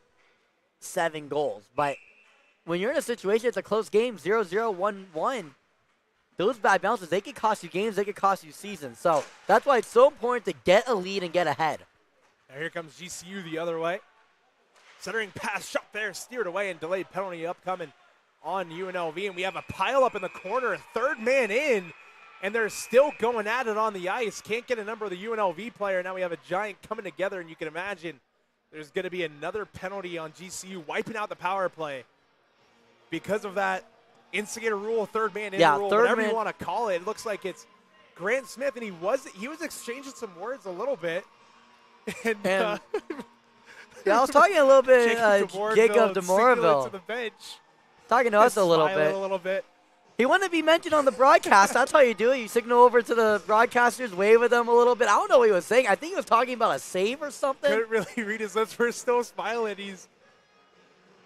7 goals. But when you're in a situation, it's a close game, 0-0, 1-1. Those bad bounces, they can cost you games, they can cost you seasons. So that's why it's so important to get a lead and get ahead. Now here comes GCU the other way. Centering pass shot there, steered away, and delayed penalty upcoming on UNLV. And we have a pile up in the corner, a third man in, and they're still going at it on the ice. Can't get a number of the UNLV player. Now we have a giant coming together, and you can imagine there's going to be another penalty on GCU, wiping out the power play. Because of that instigator rule, third man in rule, whatever you want to call it. It looks like it's Grant Smith, and he was exchanging some words a little bit. And yeah, I was talking a little bit, Jacob DeMoraville. To the bench. Talking to us a little bit. He wanted to be mentioned on the broadcast. That's how you do it. You signal over to the broadcasters, wave at them a little bit. I don't know what he was saying. I think he was talking about a save or something. Couldn't really read his lips. We're still smiling.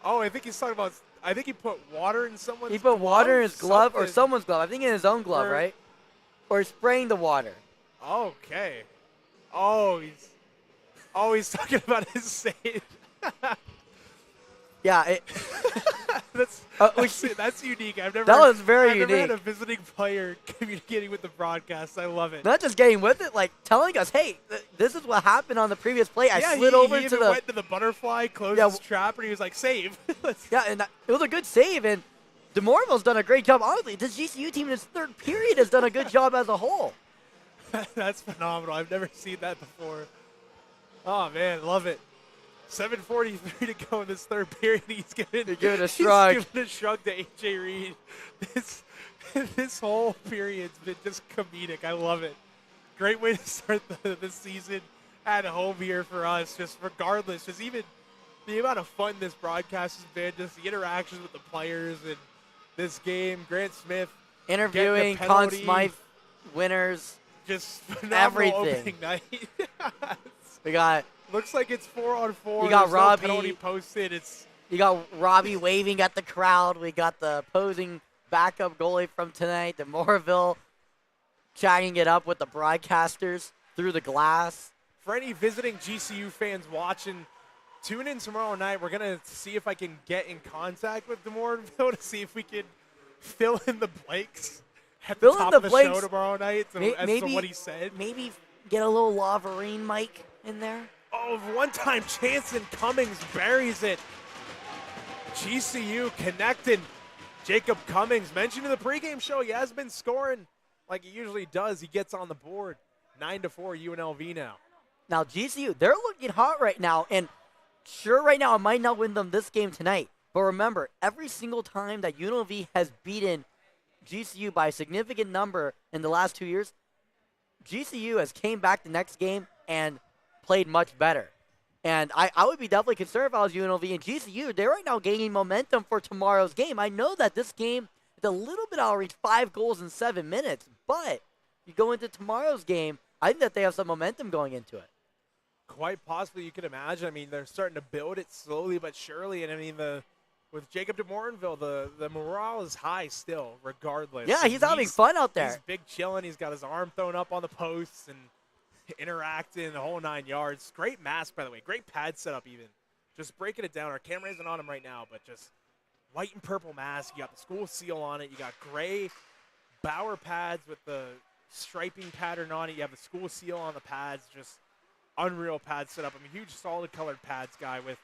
I think he's talking about, I think he put water in someone's glove. He put water in his glove or someone's glove. I think in his own glove, right? Or spraying the water. Okay. He's talking about his save. Yeah, that's unique. That was very unique. I've never had a visiting player communicating with the broadcast. I love it. Not just getting with it, like telling us, "Hey, this is what happened on the previous play." I slid over to the went to the butterfly, closed his trap, and he was like, "Save." Yeah, and it was a good save, and DeMoraville's done a great job. Honestly, this GCU team in its third period has done a good job as a whole. That's phenomenal. I've never seen that before. Oh man, love it. 7:43 to go in this third period. He's giving a shrug. He's giving a shrug to AJ Reed. This whole period's been just comedic. I love it. Great way to start the season at home here for us. Just regardless, just even the amount of fun this broadcast has been, just the interactions with the players and this game. Grant Smith interviewing Conn Smythe winners. Just phenomenal everything. Opening night. We got. Looks like it's 4-on-4. You got Robbie. No penalty posted. You got Robbie waving at the crowd. We got the opposing backup goalie from tonight, DeMoraville, chatting it up with the broadcasters through the glass. For any visiting GCU fans watching, tune in tomorrow night. We're going to see if I can get in contact with DeMoraville to see if we can fill in the blanks at the top of the show tomorrow night as to what he said. Maybe get a little Lavarine mic in there. Oh, one-time chance and Cummings buries it. GCU connecting. Jacob Cummings, mentioned in the pregame show, he has been scoring like he usually does. He gets on the board. 9-4 UNLV now. Now, GCU, they're looking hot right now. And sure, right now, I might not win them this game tonight. But remember, every single time that UNLV has beaten GCU by a significant number in the last 2 years, GCU has came back the next game and played much better. And I would be definitely concerned if I was UNLV and GCU. They're right now gaining momentum for tomorrow's game. I know that this game is a little bit out of reach, 5 goals in 7 minutes. But you go into tomorrow's game, I think that they have some momentum going into it. Quite possibly, you can imagine. I mean, they're starting to build it slowly but surely. And I mean, with Jacob DeMoraville, the morale is high still, regardless. Yeah, he's having fun out there. He's big chilling. He's got his arm thrown up on the posts and interacting the whole 9 yards. Great mask, by the way. Great pad setup even. Just breaking it down. Our camera isn't on him right now, but just white and purple mask. You got the school seal on it. You got gray Bauer pads with the striping pattern on it. You have the school seal on the pads, just unreal pad setup. I'm a huge solid colored pads guy with,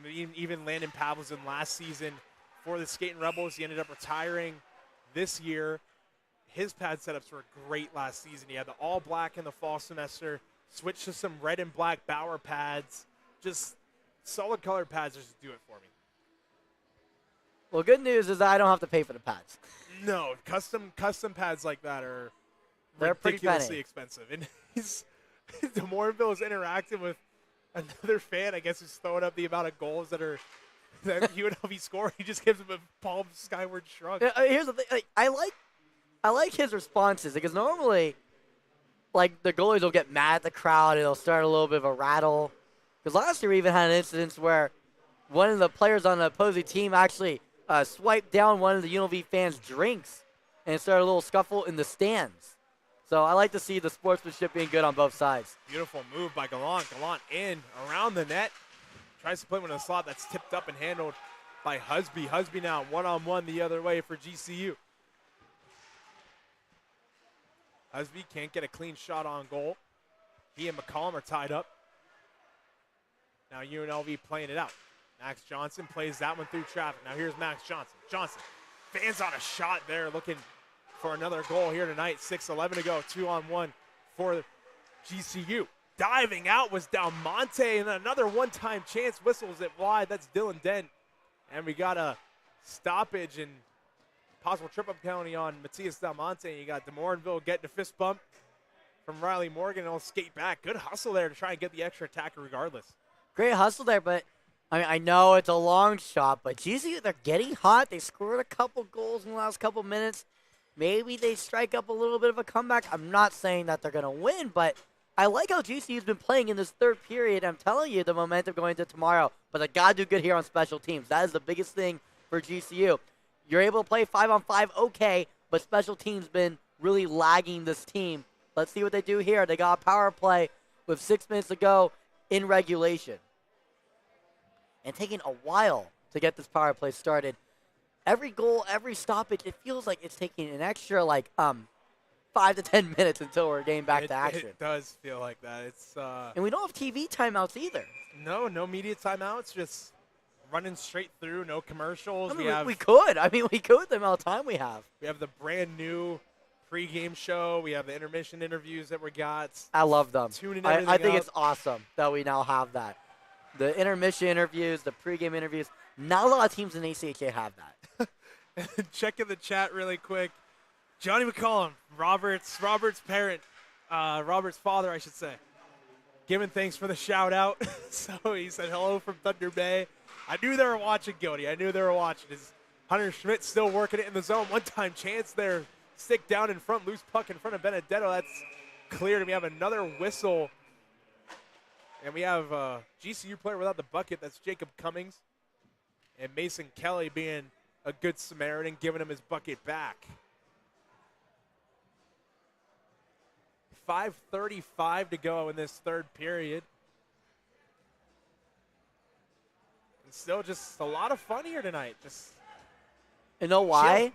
even Landon Pavlison last season for the Skating Rebels. He ended up retiring this year. His pad setups were great last season. He had the all black in the fall semester, switched to some red and black Bauer pads. Just solid colored pads just do it for me. Well, good news is I don't have to pay for the pads. No, custom pads like that are They're ridiculously expensive. And DeMorinville is interacting with another fan, I guess, who's throwing up the amount of goals that UNLV score. He just gives him a palm skyward shrug. Here's the thing. Like, I like his responses because normally, like, the goalies will get mad at the crowd and they'll start a little bit of a rattle. Because last year we even had an incident where one of the players on the opposing team actually swiped down one of the UNLV fans' drinks and started a little scuffle in the stands. So I like to see the sportsmanship being good on both sides. Beautiful move by Gallant. Gallant in, around the net. Tries to play one in a slot that's tipped up and handled by Husby. Husby now one-on-one the other way for GCU. Husby can't get a clean shot on goal. He and McCollum are tied up. Now UNLV playing it out. Max Johnson plays that one through traffic. Now here's Max Johnson. Johnson fans on a shot there, looking for another goal here tonight. 6:11 to go, 2-on-1 for GCU. Diving out was Dalmonte, and another one-time chance whistles it wide. That's Dylan Dent. And we got a stoppage and possible trip-up penalty on Matias Dalmonte. You got DeMorinville getting a fist bump from Riley Morgan, and he'll skate back. Good hustle there to try and get the extra attacker regardless. Great hustle there, but I mean, I know it's a long shot, but GCU, they're getting hot. They scored a couple goals in the last couple minutes. Maybe they strike up a little bit of a comeback. I'm not saying that they're going to win, but I like how GCU's been playing in this third period. I'm telling you, the momentum going into tomorrow. But they got to do good here on special teams. That is the biggest thing for GCU. You're able to play 5-on-5, okay, but special teams been really lagging this team. Let's see what they do here. They got a power play with 6 minutes to go in regulation. And taking a while to get this power play started. Every goal, every stoppage, it feels like it's taking an extra, 5 to 10 minutes until we're getting back to action. It does feel like that. It's and we don't have TV timeouts either. No media timeouts, just running straight through, no commercials. We could. We could with the amount of time we have. We have the brand new pregame show. We have the intermission interviews that we got. I love them. I think up. it's awesome that we now have that. The intermission interviews, the pregame interviews. Not a lot of teams in ACHA have that. Checking the chat really quick. Johnny McCollum, Robert's parent, Robert's father, I should say, giving thanks for the shout out. So he said hello from Thunder Bay. I knew they were watching, Gody. I knew they were watching. Is Hunter Schmidt still working it in the zone? One-time chance there. Stick down in front, loose puck in front of Benedetto. That's cleared. And we have another whistle. And we have a GCU player without the bucket. That's Jacob Cummings. And Mason Kelly being a good Samaritan, giving him his bucket back. 5:35 to go in this third period. And still just a lot of fun here tonight. Just you know why? Chill.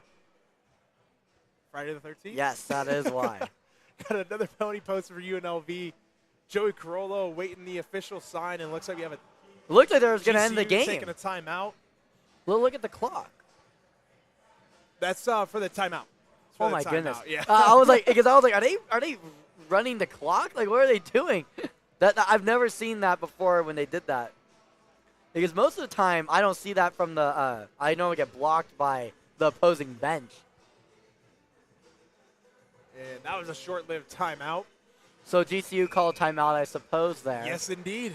Friday the 13th? Yes, that is why. Got another penalty posted for UNLV. Joey Carollo waiting the official sign, and it looks like we have a. It looked like they was going to end the game. Taking a timeout. Look at the clock. That's for the timeout. Oh my goodness! Yeah. I was like, are they running the clock? Like, what are they doing? That I've never seen that before when they did that. Because most of the time, I don't see that from the. I normally get blocked by the opposing bench. And that was a short-lived timeout. So GCU called timeout, I suppose, there. Yes, indeed.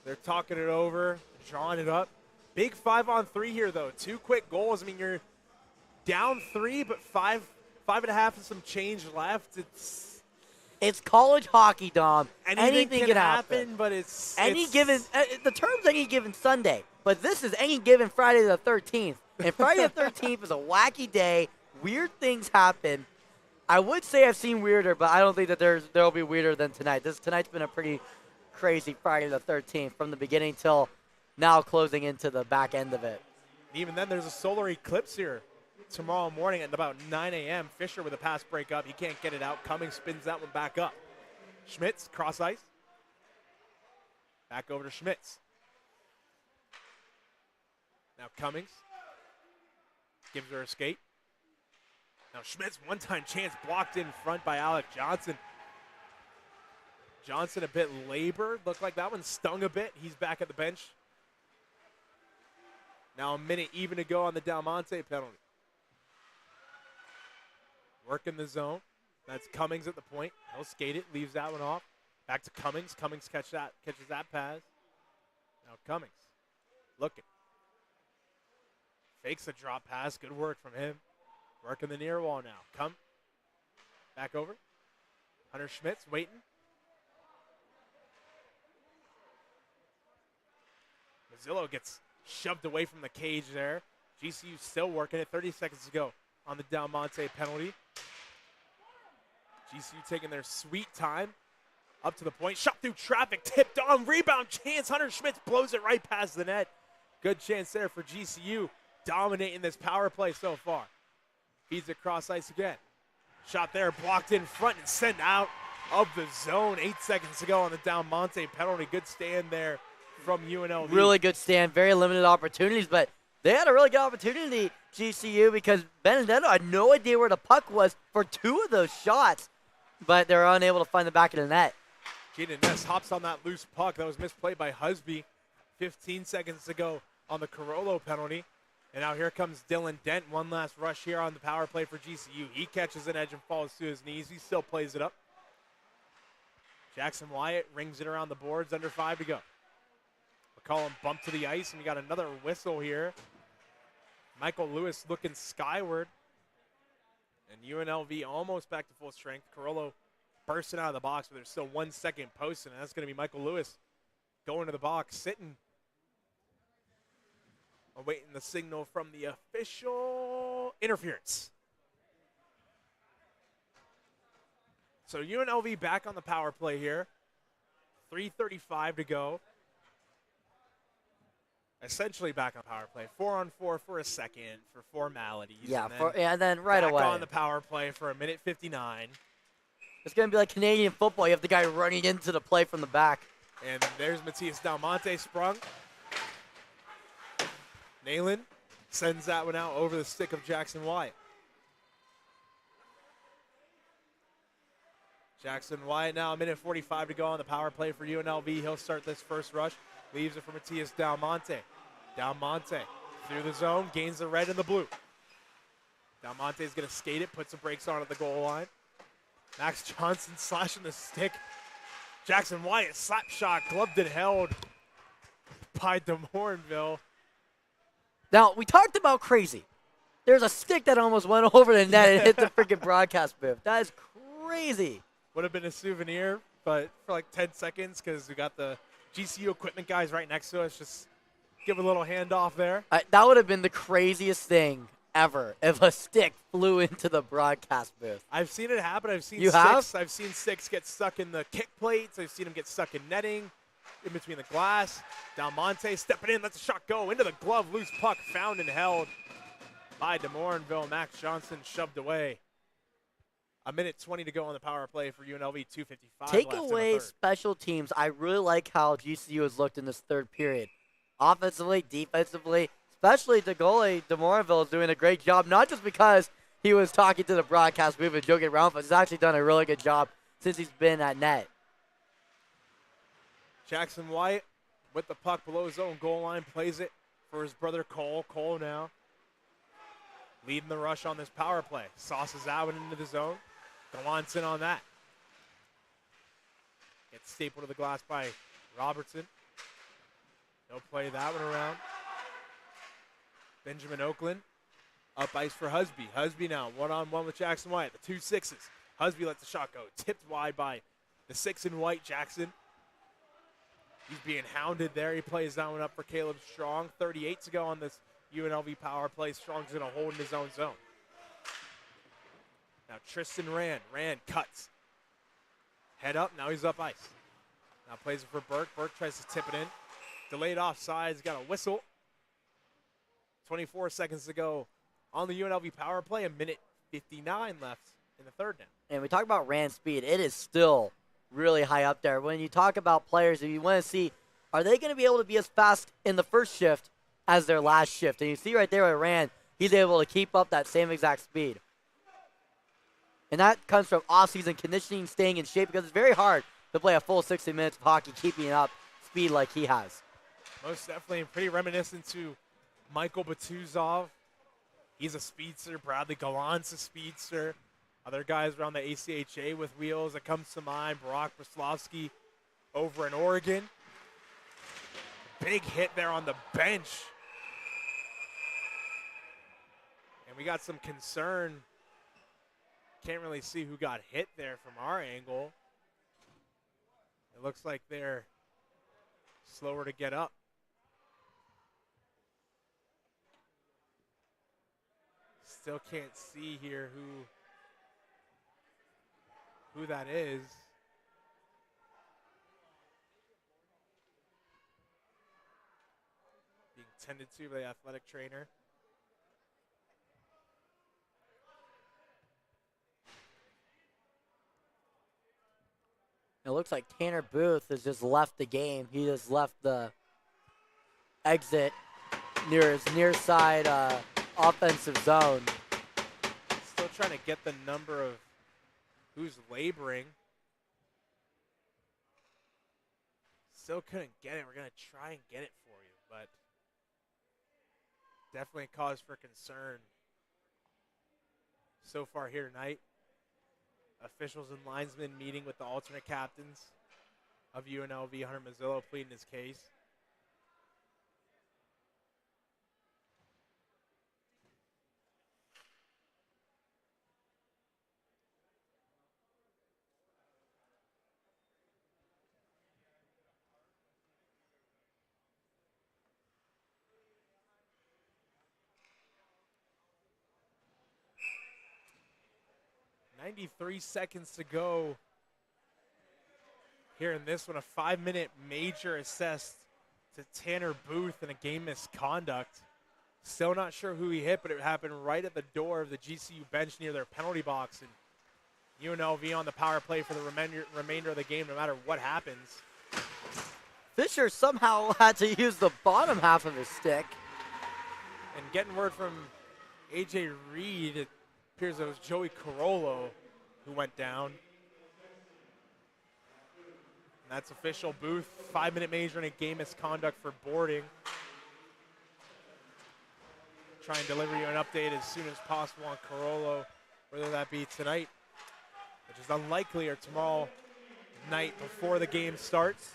They're talking it over, drawing it up. Big 5-on-3 here, though. 2 quick goals. I mean, you're down 3, but 5.5 and some change left. It's college hockey, Dom. Anything can happen, but it's given. The term's any given Sunday, but this is any given Friday the 13th. And Friday the 13th is a wacky day. Weird things happen. I would say I've seen weirder, but I don't think that there'll be weirder than tonight. Tonight's been a pretty crazy Friday the 13th from the beginning till now, closing into the back end of it. Even then, there's a solar eclipse here tomorrow morning at about 9 a.m. Fisher with a pass breakup. He can't get it out. Cummings spins that one back up. Schmitz, cross ice. Back over to Schmitz. Now Cummings gives her a skate. Now Schmitz, one-time chance blocked in front by Alec Johnson. Johnson a bit labored. Looked like that one stung a bit. He's back at the bench. Now a minute even to go on the Del Monte penalty. Working the zone. That's Cummings at the point. He'll skate it, leaves that one off. Back to Cummings. Cummings catches that pass. Now Cummings looking. Fakes a drop pass. Good work from him. Working the near wall now. Come. Back over. Hunter Schmitz waiting. Mazzillo gets shoved away from the cage there. GCU still working it. 30 seconds to go on the Del Monte penalty. GCU taking their sweet time. Up to the point. Shot through traffic. Tipped on. Rebound chance. Hunter Schmitz blows it right past the net. Good chance there for GCU. Dominating this power play so far. Feeds it cross ice again. Shot there. Blocked in front and sent out of the zone. 8 seconds to go on the Del Monte penalty. Good stand there from UNLV. Really good stand. Very limited opportunities, but they had a really good opportunity, GCU, because Benedetto had no idea where the puck was for 2 of those shots, but they're unable to find the back of the net. Jaden Ness hops on that loose puck. That was misplayed by Husby. 15 seconds to go on the Carollo penalty. And now here comes Dylan Dent. One last rush here on the power play for GCU. He catches an edge and falls to his knees. He still plays it up. Jackson Wyatt rings it around the boards. Under 5 to go. McCollum bumped to the ice, and we got another whistle here. Michael Lewis looking skyward. And UNLV almost back to full strength. Carollo bursting out of the box, but there's still 1 second posted, and that's going to be Michael Lewis going to the box, sitting, awaiting the signal from the official. Interference. So UNLV back on the power play here. 3:35 to go. Essentially back on power play. 4-on-4 for a second for formalities. Yeah, and and then right back away. on the power play for 1:59. It's going to be like Canadian football. You have the guy running into the play from the back. And there's Matias Del Monte sprung. Nayland sends that one out over the stick of Jackson Wyatt. Jackson Wyatt now 1:45 to go on the power play for UNLV. He'll start this first rush. Leaves it for Matias Del Monte. Del Monte through the zone, gains the red and the blue. Del Monte is going to skate it, puts the brakes on at the goal line. Max Johnson slashing the stick. Jackson Wyatt slap shot, gloved and held by DeMorinville. Now, we talked about crazy. There's a stick that almost went over the net and hit the freaking broadcast booth. That is crazy. Would have been a souvenir, but for like 10 seconds because we got the GCU equipment guys right next to us. Just give a little handoff there. That would have been the craziest thing ever if a stick flew into the broadcast booth. I've seen it happen. I've seen I've seen sticks get stuck in the kick plates. I've seen them get stuck in netting, in between the glass. Del Monte stepping in, lets the shot go into the glove. Loose puck found and held by DeMorinville. Max Johnson shoved away. 1:20 to go on the power play for UNLV. 2:55 Take left away in the third. special teams. I really like how GCU has looked in this third period. Offensively, defensively, especially the goalie, DeMorinville, is doing a great job, not just because he was talking to the broadcast booth and joking around, but he's actually done a really good job since he's been at net. Jackson Wyatt with the puck below his own goal line, plays it for his brother Cole. Cole now leading the rush on this power play. Sauces out into the zone. Galanson on that. Gets stapled to the glass by Robertson. He'll play that one around. Benjamin Oakland up ice for Husby. Husby now one-on-one with Jackson Wyatt. The 2 6s. Husby lets the shot go. Tipped wide by the 6 in white Jackson. He's being hounded there. He plays that one up for Caleb Strong. 38 to go on this UNLV power play. Strong's going to hold in his own zone. Now Tristan Rand. Rand cuts. Head up. Now he's up ice. Now plays it for Burke. Burke tries to tip it in. Delayed offside. He's got a whistle. 24 seconds to go on the UNLV power play. 1:59 left in the third now. And we talk about Rand speed. It is still really high up there. When you talk about players, if you want to see, are they going to be able to be as fast in the first shift as their last shift? And you see right there with Rand, he's able to keep up that same exact speed. And that comes from off-season conditioning, staying in shape, because it's very hard to play a full 60 minutes of hockey, keeping up speed like he has. Most definitely pretty reminiscent to Michael Batuzov. He's a speedster. Bradley Gallant's a speedster. Other guys around the ACHA with wheels that comes to mind. Brock Braslovsky over in Oregon. Big hit there on the bench. And we got some concern. Can't really see who got hit there from our angle. It looks like they're slower to get up. Still can't see here who that is. Being tended to by the athletic trainer. It looks like Tanner Booth has just left the game. He just left the exit near his near side offensive zone. Still trying to get the number of who's laboring. Still couldn't get it. We're going to try and get it for you, but definitely cause for concern so far here tonight. Officials and linesmen meeting with the alternate captains of UNLV. Hunter Mazzillo pleading his case. .93 seconds to go here in this one. A 5-minute major assessed to Tanner Booth in a game misconduct. Still not sure who he hit, but it happened right at the door of the GCU bench near their penalty box. And UNLV on the power play for the remainder of the game, no matter what happens. Fisher somehow had to use the bottom half of his stick. And getting word from AJ Reed, it appears it was Joey Carollo who went down. And that's official. Booth, 5-minute major in a game misconduct for boarding. Try and deliver you an update as soon as possible on Carollo, whether that be tonight, which is unlikely, or tomorrow night before the game starts.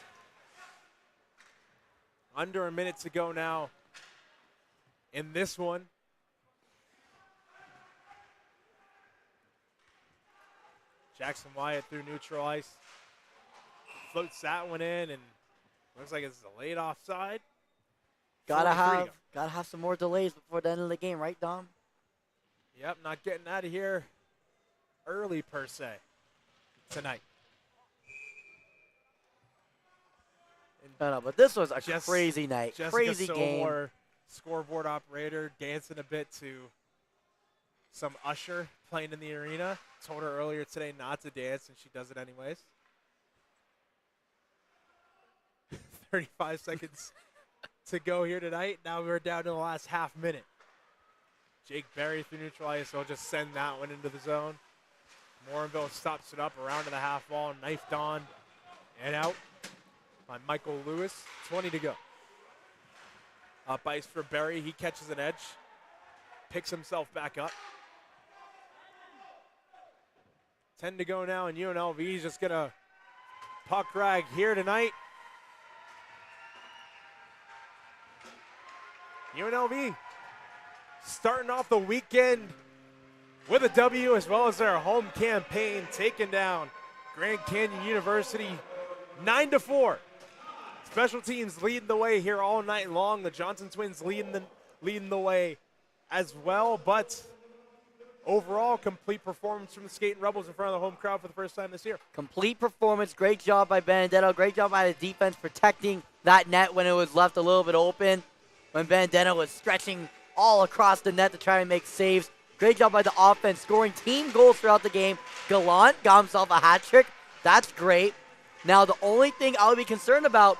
Under a minute to go now in this one. Jackson Wyatt through neutral ice. Floats that one in, and looks like it's a late offside. Gotta have some more delays before the end of the game, right, Dom? Yep, not getting out of here early per se tonight. No, but this was a Jess, crazy night, Jessica crazy Sowmore, game. Scoreboard operator, dancing a bit to some usher playing in the arena. Told her earlier today not to dance, and she does it anyways. 35 seconds to go here tonight. Now we're down to the last half minute. Jake Berry through neutral ice, so I'll just send that one into the zone. Morinville stops it up around to the half wall, knifed on and out by Michael Lewis. 20 to go. Up ice for Berry. He catches an edge, picks himself back up. 10 to go now, and UNLV is just going to puck rag here tonight. UNLV starting off the weekend with a W, as well as their home campaign, taking down Grand Canyon University 9-4. Special teams leading the way here all night long. The Johnson twins leading the way as well, but overall, complete performance from the Skating Rebels in front of the home crowd for the first time this year. Complete performance. Great job by Benedetto. Great job by the defense protecting that net when it was left a little bit open. When Benedetto was stretching all across the net to try and make saves. Great job by the offense, scoring team goals throughout the game. Gallant got himself a hat trick. That's great. Now, the only thing I would be concerned about,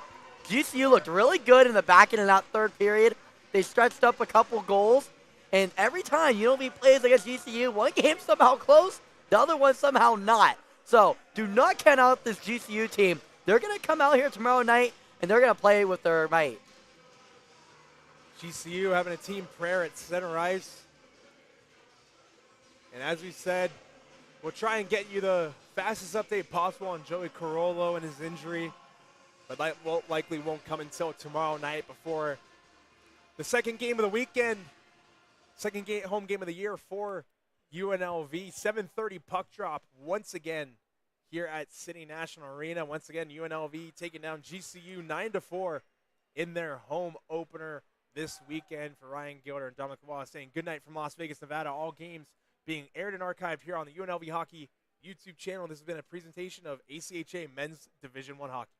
GCU looked really good in the back end of that third period. They stretched up a couple goals, and every time UNLV plays against GCU, one game somehow close, the other one somehow not. So, do not count out this GCU team. They're going to come out here tomorrow night, and they're going to play with their might. GCU having a team prayer at center ice. And as we said, we'll try and get you the fastest update possible on Joey Carollo and his injury. But that likely won't come until tomorrow night before the second game of the weekend. Second home game of the year for UNLV. 7:30 puck drop once again here at City National Arena. Once again, UNLV taking down GCU 9-4 in their home opener this weekend. For Ryan Gilder and Dominic Wallace saying good night from Las Vegas, Nevada. All games being aired and archived here on the UNLV Hockey YouTube channel. This has been a presentation of ACHA Men's Division I Hockey.